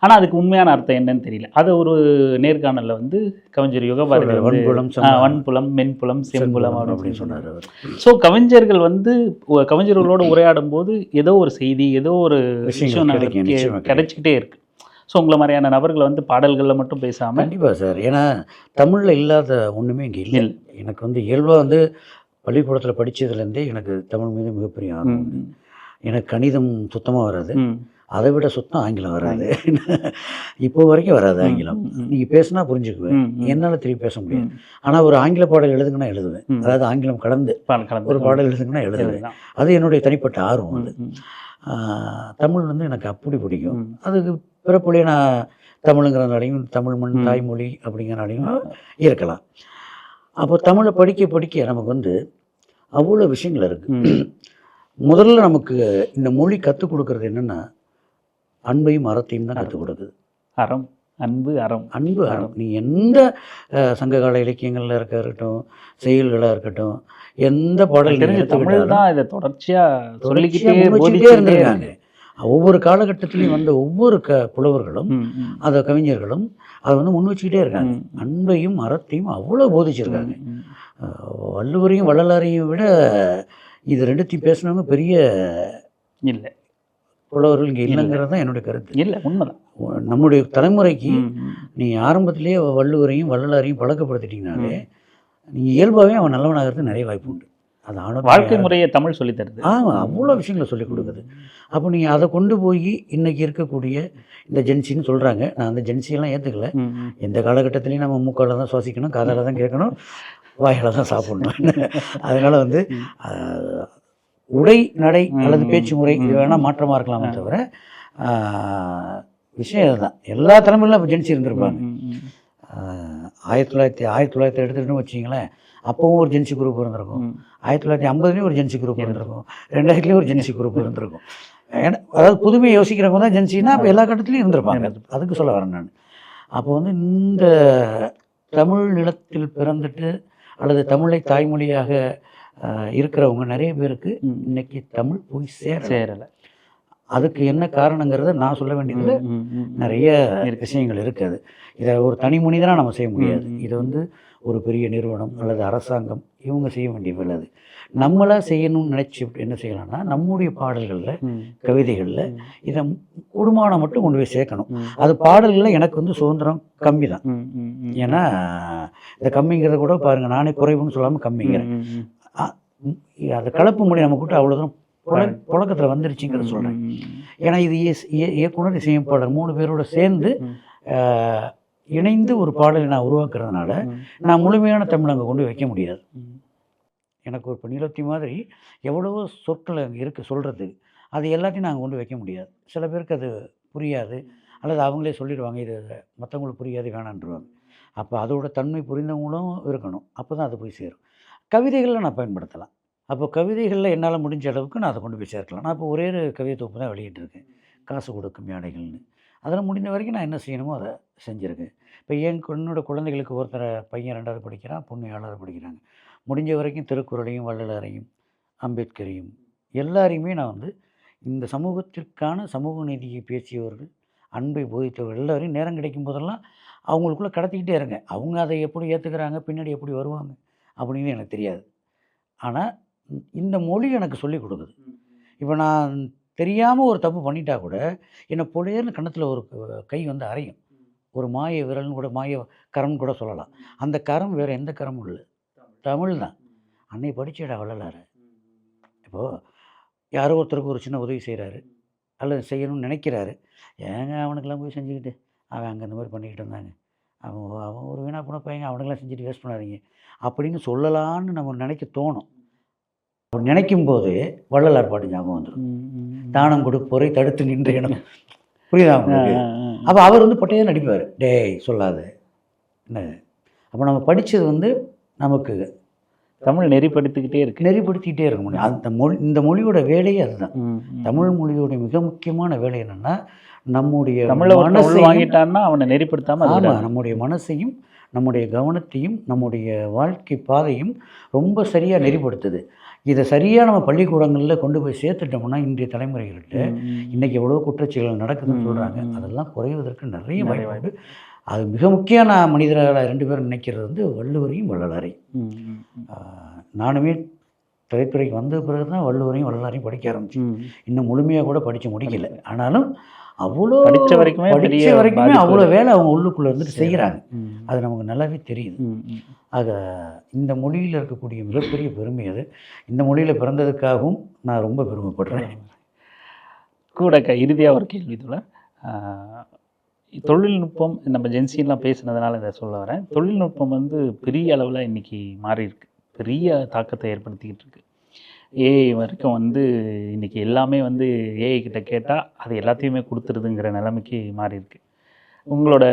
ஆனால் அதுக்கு உண்மையான அர்த்தம் என்னன்னு தெரியல. அது ஒரு நேர்காணலில் வந்து கவிஞர் யுகபாரதி வன்புலம், மென்புலம், செம்புலம் அப்படின்னு சொன்னார். ஸோ கவிஞர்கள் வந்து கவிஞர்களோடு உரையாடும் போது ஏதோ ஒரு செய்தி, ஏதோ ஒரு விஷயம் கிடைச்சிக்கிட்டே இருக்கு. ஸோ உங்களை மாதிரியான நபர்களை வந்து பாடல்களில் மட்டும் பேசாமல். கண்டிப்பாக சார். ஏன்னா தமிழில் இல்லாத ஒன்றுமே இங்கே இல்லை. எனக்கு வந்து இயல்பாக வந்து பள்ளிக்கூடத்தில் படித்ததுலேருந்தே எனக்கு தமிழ் மீது மிகப்பெரிய ஆர்வம். எனக்கு கணிதம் சுத்தமாக வராது, அதை விட சுத்தம் ஆங்கிலம் வராது. இப்போ வரைக்கும் வராது ஆங்கிலம். நீங்கள் பேசுனா புரிஞ்சுக்குவேன், என்னால் திருப்பி பேச முடியாது. ஆனால் ஒரு ஆங்கில பாடல் எழுதுங்கன்னா எழுதுவேன். அதாவது ஆங்கிலம் கலந்து ஒரு பாடல் எழுதுங்கன்னா எழுதுவேன். அது என்னுடைய தனிப்பட்ட ஆர்வம். அது தமிழ் வந்து எனக்கு அப்படி பிடிக்கும். அதுக்கு பிறப்புலேயே நான் தமிழுங்கிறனாலையும் தமிழ் மண் தாய்மொழி அப்படிங்கிறனாலையும் இருக்கலாம். அப்போ தமிழை படிக்க படிக்க நமக்கு வந்து அவ்வளோ விஷயங்கள் இருக்குது. முதல்ல நமக்கு இந்த மொழி கற்றுக் கொடுக்கறது என்னென்னா அன்பையும் அறத்தையும் தான் கற்றுக் கொடுக்குது. அறம், அன்பு, அறம். அன்பு, அறம். நீ எந்த சங்ககால இலக்கியங்களில் இருக்கட்டும், செயல்களாக இருக்கட்டும், எந்த பாடல் தான் இதை தொடர்ச்சியாக சொல்லிக்கிட்டே இருந்திருக்காங்க. ஒவ்வொரு காலகட்டத்திலையும் வந்த ஒவ்வொரு புலவர்களும் அதை கவிஞர்களும் அதை வந்து முன் வச்சுக்கிட்டே இருக்காங்க. அன்பையும் அறத்தையும் அவ்வளோ போதிச்சிருக்காங்க. வள்ளுவரையும் வள்ளலாரையும் விட இது 2த்தையும் பேசினவங்க பெரிய இல்லை புலவர்கள் இங்கே இல்லைங்கிறது தான் என்னுடைய கருத்து. இல்லை, உண்மைதான். நம்முடைய தலைமுறைக்கு நீ ஆரம்பத்திலேயே வள்ளுவரையும் வள்ளலாரையும் பழக்கப்படுத்திட்டீங்கனாலே நீங்கள் இயல்பாகவே அவன் நல்லவனாகிறது நிறைய வாய்ப்பு உண்டு. அது வாழ்க்கை முறையை தமிழ் சொல்லித்தருது. அவ்வளோ விஷயங்களை சொல்லிக் கொடுக்குது. அப்போ நீங்கள் அதை கொண்டு போய் இன்றைக்கி இருக்கக்கூடிய இந்த ஜென்சின்னு சொல்கிறாங்க. நான் அந்த ஜென்சியெல்லாம் ஏற்றுக்கல. எந்த காலகட்டத்திலையும் நம்ம மூக்கால் தான் சுவாசிக்கணும், காதால் தான் கேட்கணும், வாயால் தான் சாப்பிடணும். அதனால் வந்து உடை, நடை அல்லது பேச்சு முறை இது வேணால் மாற்றமாக இருக்கலாமே தவிர விஷயம் இதுதான். எல்லா தலைமுறையிலும் இப்போ ஜென்சி இருந்திருப்பாங்க. 1900 எடுத்துகிட்டுன்னு வச்சிங்களேன், அப்போவும் ஒரு ஜென்சி குரூப் இருந்திருக்கும். 1950 ஒரு ஜென்சி குரூப் இருந்திருக்கும். 2000 ஒரு ஜென்சி குரூப் இருந்திருக்கும். ஏன்னா அதாவது புதுமையை யோசிக்கிறவங்க தான் ஜென்சின்னா அப்போ எல்லா கட்டத்துலையும் இருந்திருப்பாங்க. அதுக்கு சொல்ல வரேன் நான். அப்போ வந்து இந்த தமிழ் நிலத்தில் பிறந்துட்டு அல்லது தமிழை தாய்மொழியாக இருக்கிறவங்க நிறைய பேருக்கு இன்னைக்கு தமிழ் போய் சேரலை. அதுக்கு என்ன காரணங்கிறத நான் சொல்ல வேண்டியதில் நிறைய விஷயங்கள் இருக்குது. இதை ஒரு தனி மனிதனாக நம்ம செய்ய முடியாது. இதை வந்து ஒரு பெரிய நிறுவனம் அல்லது அரசாங்கம் இவங்க செய்ய வேண்டிய வேலை அது. நம்மளாக செய்யணும்னு நினச்சி என்ன செய்யலாம்னா, நம்முடைய பாடல்களில் கவிதைகளில் இதை கூடுமானம் மட்டும் கொண்டு போய் சேர்க்கணும். அது பாடல்களில் எனக்கு வந்து சுதந்திரம் கம்மி தான். ஏன்னா இந்த கம்மிங்கிறத கூட பாருங்கள், நானே குறைவுன்னு சொல்லாமல் கம்மிங்கிறேன். அந்த கலப்பு மொழி நம்ம கூட்ட அவ்வளோதான் புழக்கத்தில் வந்துருச்சுங்கிறத சொல்கிறேன். ஏன்னா இது இயக்குனர் இசையமைப்பாளர் 3 பேரோட சேர்ந்து இணைந்து ஒரு பாடலை நான் உருவாக்குறதுனால நான் முழுமையான தமிழ் அங்கே கொண்டு வைக்க முடியாது. எனக்கு ஒரு நீலத்தி மாதிரி எவ்வளவோ சொற்கள் அங்கே இருக்குது சொல்கிறதுக்கு, அது எல்லாத்தையும் நாங்கள் கொண்டு வைக்க முடியாது. சில பேருக்கு அது புரியாது, அல்லது அவங்களே சொல்லிடுவாங்க இது மற்றவங்களுக்கு புரியாது வேணான்றுவாங்க. அப்போ அதோட தன்மை புரிந்தவங்களும் இருக்கணும், அப்போ தான் அது போய் சேரும். கவிதைகளில் நான் பயன்படுத்தலாம். அப்போ கவிதைகளில் என்னால் முடிஞ்ச அளவுக்கு நான் அதை கொண்டு போய் சேர்க்கலாம். நான் இப்போ ஒரே ஒரு கவிதை தொகுப்பு தான் வெளியிட்டிருக்கேன், காசு கொடுக்கும் யானைகள்னு. அதில் முடிந்த வரைக்கும் நான் என்ன செய்யணுமோ அதை செஞ்சுருக்கேன். இப்போ என்னோட குழந்தைகளுக்கு ஒருத்தர் பையன் 2வது படிக்கிறான், பொண்ணு 7வது படிக்கிறாங்க. முடிஞ்ச வரைக்கும் திருக்குறளையும் வள்ளலாரையும் அம்பேத்கரையும் எல்லாரையுமே நான் வந்து இந்த சமூகத்திற்கான சமூக நீதியை பேசியவர்கள், அன்பை போதித்தவர்கள் எல்லாரையும் நேரம் கிடைக்கும் போதெல்லாம் அவங்களுக்குள்ளே கடத்திக்கிட்டே இருங்க. அவங்க அதை எப்படி ஏற்றுக்கிறாங்க, பின்னாடி எப்படி வருவாங்க அப்படின்னு எனக்கு தெரியாது. ஆனால் இந்த மொழி எனக்கு சொல்லிக் கொடுக்குது. இப்போ நான் தெரியாமல் ஒரு தப்பு பண்ணிட்டா கூட என்னை பொலேர்னு கன்னத்தில் ஒரு கை வந்து அறையும். ஒரு மாய விரல்னு கூட, மாய கரம்னு கூட சொல்லலாம். அந்த கரம் வேறு எந்த கரமும் இல்லை, தமிழ் தான். அன்னை படிச்சேடா வள்ளலார். இப்போது யாரோ ஒருத்தருக்கு ஒரு சின்ன உதவி செய்கிறாரு அல்லது செய்யணும்னு நினைக்கிறாரு, ஏங்க அவனுக்கெல்லாம் போய் செஞ்சுக்கிட்டு அவன் அங்கே இந்த மாதிரி பண்ணிக்கிட்டு இருந்தாங்க, அவன் ஒரு வீணாக போன பையங்க, அவனுக்கெல்லாம் செஞ்சுட்டு வேஸ்ட் பண்ணாதீங்க அப்படின்னு சொல்லலான்னு நம்ம நினைக்க தோணும். அப்படி நினைக்கும் போது வள்ளலார் பாட்டு ஞாபகம் வந்துடும். தானம் கொடுப்போரை தடுத்து நின்றேனும். புரியுதா உங்களுக்கு? அப்போ அவர் வந்து பொட்டையே நடிப்பார், டேய் சொல்லாது என்ன. அப்போ நம்ம படித்தது வந்து நமக்கு தமிழ் நெறிப்படுத்திக்கிட்டே இருக்க முடியும். அந்த இந்த மொழியோட வேலையே அதுதான். தமிழ் மொழியோட மிக முக்கியமான வேலை என்னென்னா, நம்முடைய மனசை வாங்கிட்டான்னா அவனை நெறிப்படுத்தாமல், ஆமாம், நம்முடைய மனசையும் நம்முடைய கவனத்தையும் நம்முடைய வாழ்க்கை பாதையும் ரொம்ப சரியாக நெறிப்படுத்துது. இதை சரியாக நம்ம பள்ளிக்கூடங்களில் கொண்டு போய் சேர்த்துட்டோம்னா இன்றைய தலைமுறைகள்கிட்ட இன்றைக்கி எவ்வளோ குற்றச்செயல்கள் நடக்குதுன்னு சொல்கிறாங்க, அதெல்லாம் குறைவதற்கு நிறைய வாய்ப்பு. அது மிக முக்கியமான மனிதர்களாக 2 பேரும் நினைக்கிறது வந்து வள்ளுவரையும் வள்ளலாரையும். நானுமே திரைத்துறைக்கு வந்த பிறகு தான் வள்ளுவரையும் வள்ளலாரையும் படிக்க ஆரம்பிச்சேன். இன்னும் முழுமையாக கூட படித்து முடிக்கல. ஆனாலும் அவ்வளோ படித்த வரைக்குமே அவ்வளோ வேலை அவங்க உள்ளுக்குள்ளே வந்துட்டு செய்கிறாங்க. அது நமக்கு நல்லாவே தெரியுது. ஆக இந்த மொழியில் இருக்கக்கூடிய மிகப்பெரிய பெருமை அது. இந்த மொழியில் பிறந்ததுக்காகவும் நான் ரொம்ப பெருமைப்படுறேன். கூட இறுதியாக ஒரு கேள்வி இதில், தொழில்நுட்பம் நம்ம ஜென்சிலாம் பேசுனதுனால இதை சொல்ல வரேன். தொழில்நுட்பம் வந்து பெரிய அளவில் இன்றைக்கி மாறி இருக்கு, பெரிய தாக்கத்தை ஏற்படுத்திக்கிட்டு இருக்கு. ஏஐ வரைக்கும் வந்து இன்றைக்கி எல்லாமே வந்து ஏஐ கிட்ட கேட்டால் அது எல்லாத்தையுமே கொடுத்துருதுங்கிற நிலைமைக்கு மாறி இருக்கு. உங்களோட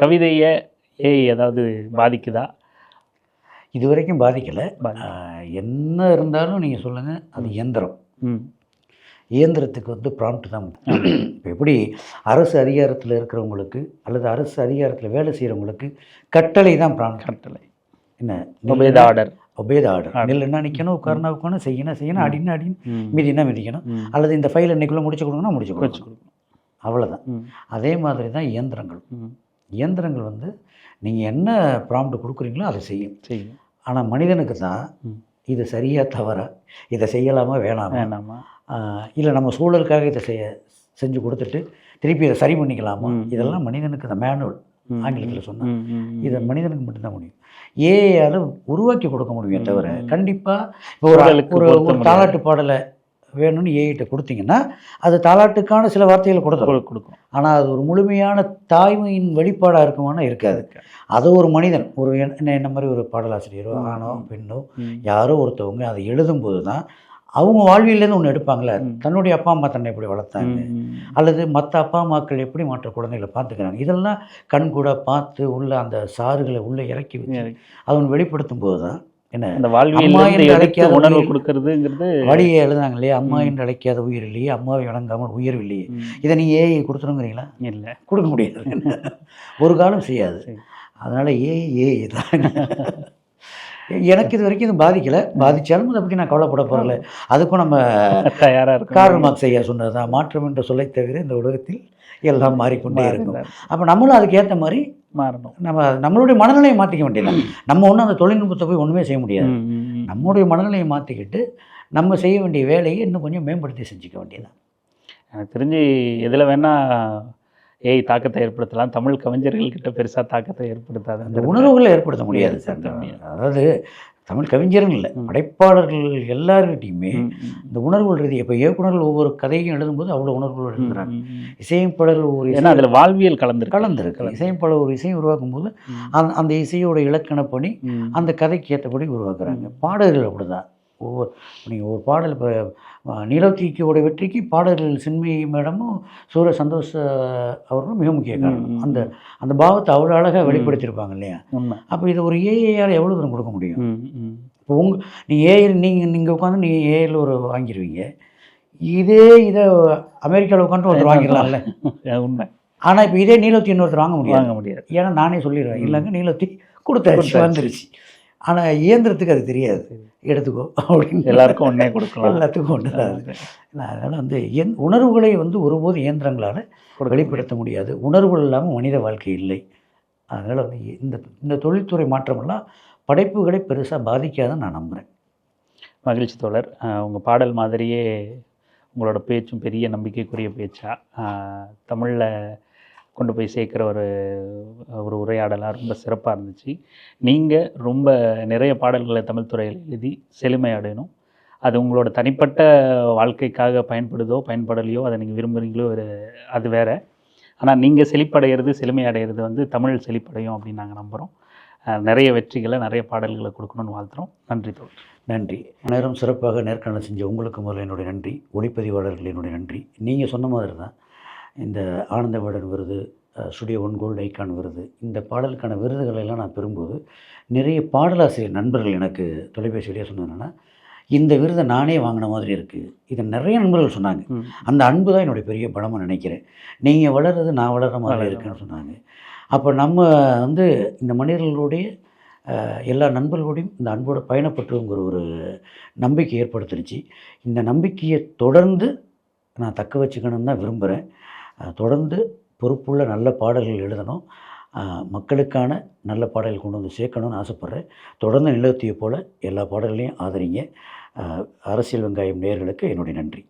கவிதையை ஏஐ ஏதாவது பாதிக்குதா? இது வரைக்கும் பாதிக்கலை. என்ன இருந்தாலும் நீங்கள் சொல்லுங்கள், அது இயந்திரம். இயந்திரத்துக்கு வந்து ப்ராம்ப்ட் தான். இப்போ எப்படி அரசு அதிகாரத்தில் இருக்கிறவங்களுக்கு அல்லது அரசு அதிகாரத்தில் வேலை செய்கிறவங்களுக்கு கட்டளை தான் ப்ராம்ப்ட். கட்டளை என்ன? Obey the order. நெல்லுன்னா நிற்கணும், உட்காரனா உட்காரணும், செய்யணும் அடின்னு மிதினா மிதிக்கணும், அல்லது இந்த ஃபைல் இன்னைக்குள்ளே முடிச்சு கொடுக்கணும்னா முடிச்சு கொடுக்கணும், அவ்வளோதான். அதே மாதிரி தான் இயந்திரங்கள். இயந்திரங்கள் வந்து நீங்கள் என்ன ப்ராம்ப்ட் கொடுக்குறீங்களோ அதை செய்யும். ஆனால் மனிதனுக்கு தான் இது சரியாக தவறா, இதை செய்யலாமா வேணாமா, இல்லை நம்ம சூழலுக்காக இதை செஞ்சு கொடுத்துட்டு திருப்பி இதை சரி பண்ணிக்கலாமா, இதெல்லாம் மனிதனுக்கு அந்த மேனுவல் ஆங்கிலத்தில் சொன்னால் இதை மனிதனுக்கு மட்டும்தான் முடியும். ஏஐயால் உருவாக்கி கொடுக்க முடியும் தவிர கண்டிப்பாக இப்போ ஒரு தாலாட்டு பாடலை வேணும்னு ஏஐட்ட கொடுத்தீங்கன்னா அது தாலாட்டுக்கான சில வார்த்தைகளை கொடுக்கும். ஆனால் அது ஒரு முழுமையான தாய்மையின் வெளிப்பாடாக இருக்குமானா இருக்காது. அதை ஒரு மனிதன், ஒரு என்ன மாதிரி ஒரு பாடலாசிரியரோ ஆணோ பெண்ணோ யாரோ ஒருத்தவங்க அதை எழுதும்போது தான் அவங்க வாழ்விலேருந்து ஒன்று எடுப்பாங்களே, தன்னுடைய அப்பா அம்மா தன்னை எப்படி வளர்த்தாங்க, அல்லது மற்ற அப்பா அம்மாக்கள் எப்படி மற்ற குழந்தைகளை பார்த்துக்கிறாங்க, இதெல்லாம் கண் கூட பார்த்து உள்ள அந்த சாறுகளை உள்ளே இறக்கி வச்சு அதை ஒன்று வெளிப்படுத்தும் போது தான் என்ன அம்மா என்று அழைக்காத உணர்வு கொடுக்கறதுங்கிறது. வழியை எழுதுனாங்க இல்லையா, அம்மா என்று அழைக்காத உயிர் இல்லையே, அம்மாவை வணங்காமல் உயர்வு இல்லையே, இதை நீ ஏஐ கொடுத்துருங்கிறீங்களா? இல்லை, கொடுக்க முடியாது, ஒரு காலம் செய்யாது. அதனால் ஏஐ தான். எனக்கு இது வரைக்கும் இது பாதிக்கலை. பாதித்தாலும் அதை பற்றி நான் கவலைப்பட போகிறல. அதுக்கும் நம்ம தயாராக இருக்கும். கார்ல் மார்க்ஸ் ஐயா சொன்னது தான், மாற்றம் என்ற சொல்லை தவிர இந்த உலகத்தில் எல்லாம் மாறிக்கொண்டே இருக்கும். அப்போ நம்மளும் அதுக்கேற்ற மாதிரி மாறணும். நம்மளுடைய மனநிலையை மாற்றிக்க வேண்டியதான். நம்ம ஒன்றும் அந்த தொழில்நுட்பத்தை போய் ஒன்றுமே செய்ய முடியாது. நம்முடைய மனநிலையை மாற்றிக்கிட்டு நம்ம செய்ய வேண்டிய வேலையை இன்னும் கொஞ்சம் மேம்படுத்தி செஞ்சுக்க வேண்டியதான். எனக்கு தெரிஞ்சு எதில் வேணால் ஏஐ தாக்கத்தை ஏற்படுத்தலாம், தமிழ் கவிஞர்கள்கிட்ட பெருசாக தாக்கத்தை ஏற்படுத்தாது. அந்த உணர்வுகளை ஏற்படுத்த முடியாது சார். அதாவது தமிழ் கவிஞர்கள் இல்லை, படைப்பாளர்கள் எல்லார்கிட்டையுமே இந்த உணர்வுகள் ரீதி. இப்போ இயக்குநர்கள் ஒவ்வொரு கதையும் எழுதும்போது அவ்வளோ உணர்வுகள் எழுதுகிறாங்க. இசையமைப்பாளர்கள் ஒரு ஏன்னா அதில் வாழ்வியல் கலந்துருக்கு. இசையமைப்பாளர் ஒரு இசையை உருவாக்கும் போது அந்த இசையோட இலக்கண பணி அந்த கதைக்கு ஏற்றபடி உருவாக்குறாங்க. பாடல்கள் அப்படி தான். நீங்கள் ஒரு பாடல் இப்போ நீலோத்தியோட வெற்றிக்கு பாடல்கள் சின்மயி மேடமும் சூர சந்தோஷ் அவர்களும் மிக முக்கிய காரணம். அந்த பாவத்தை அவ்வளோ அழகாக வெளிப்படுத்தியிருப்பாங்க இல்லையா? அப்போ இது ஒரு ஏஐயால் எவ்வளோ தூரம் கொடுக்க முடியும்? இப்போ நீங்கள் உட்காந்து நீங்கள் ஏஐயில் ஒரு வாங்கிடுவீங்க, இதை அமெரிக்காவில் உட்காந்து ஒருத்தர் வாங்கிடலாம்ல. உண்மை. ஆனால் இப்போ இதே நீலோத்தி இன்னொருத்தர் வாங்க முடியாது. ஏன்னா நானே சொல்லிடுவேன், இல்லைங்க நீலோத்தி கொடுத்தாச்சு வந்துருச்சு. ஆனால் இயந்திரத்துக்கு அது தெரியாது, எடுத்துக்கோ அப்படின்னு எல்லாருக்கும் ஒன்றே கொடுக்கலாம், எல்லாத்துக்கும் ஒன்று தான். அதனால் உணர்வுகளை ஒருபோது இயந்திரங்களால் வெளிப்படுத்த முடியாது. உணர்வுகள் இல்லாமல் மனித வாழ்க்கை இல்லை. அதனால் இந்த தொழில்துறை மாற்றமெல்லாம் படைப்புகளை பெருசாக பாதிக்காதுன்னு நான் நம்புகிறேன். மகிழ்ச்சி தோழர். உங்கள் பாடல் மாதிரியே உங்களோட பேச்சும் பெரிய நம்பிக்கைக்குரிய பேச்சா தமிழில் கொண்டு போய் சேர்க்குற ஒரு உரையாடலாக ரொம்ப சிறப்பாக இருந்துச்சு. நீங்கள் ரொம்ப நிறைய பாடல்களை தமிழ் துறையில் எழுதி செழுமை அடையணும். அது உங்களோட தனிப்பட்ட வாழ்க்கைக்காக பயன்படலையோ அதை நீங்கள் விரும்புகிறீங்களோ அது வேறு. ஆனால் நீங்கள் செழிப்படைகிறது, செழுமை அடைகிறது தமிழ் செழிப்படையும் அப்படின்னு நாங்கள் நம்புகிறோம். நிறைய வெற்றிகளை, நிறைய பாடல்களை கொடுக்கணும்னு வாழ்த்துறோம். நன்றி தோழர். நன்றி. நேரம் சிறப்பாக நேர்காணல் செஞ்ச உங்களுக்கு முதல்ல என்னுடைய நன்றி. ஒளிப்பதிவாளர்கள் என்னுடைய நன்றி. நீங்கள் சொன்ன மாதிரி தான் இந்த ஆனந்த விகடன் விருது, ஸ்டுடியோ 1 கோல்டு ஐகான் விருது, இந்த பாடலுக்கான விருதுகளெல்லாம் நான் பெறும்போது நிறைய பாடலாசிரியர் நண்பர்கள் எனக்கு தொலைபேசி வழியாக சொன்னது என்னென்னா, இந்த விருதை நானே வாங்கின மாதிரி இருக்குது. இதை நிறைய நண்பர்கள் சொன்னாங்க. அந்த அன்பு தான் என்னுடைய பெரிய பலமாக நினைக்கிறேன். நீங்கள் வளர்றது நான் வளர்கிற மாதிரி இருக்குன்னு சொன்னாங்க. அப்போ நம்ம இந்த மனிதர்களுடைய எல்லா நண்பர்களோடையும் இந்த அன்போடு பயணப்பட்டுங்கிற ஒரு நம்பிக்கை ஏற்படுத்திருச்சு. இந்த நம்பிக்கையை தொடர்ந்து நான் தக்க வச்சுக்கணும்னு தான் விரும்புகிறேன். தொடர்ந்து பொறுப்புள்ள நல்ல பாடல்கள் எழுதணும், மக்களுக்கான நல்ல பாடல்கள் கொண்டு வந்து சேர்க்கணும்னு ஆசைப்பட்றேன். தொடர்ந்து நிலத்தியை போல் எல்லா பாடல்களையும் ஆதரிங்க. அரசியல் வெங்காயம் நேயர்களுக்கு என்னுடைய நன்றி.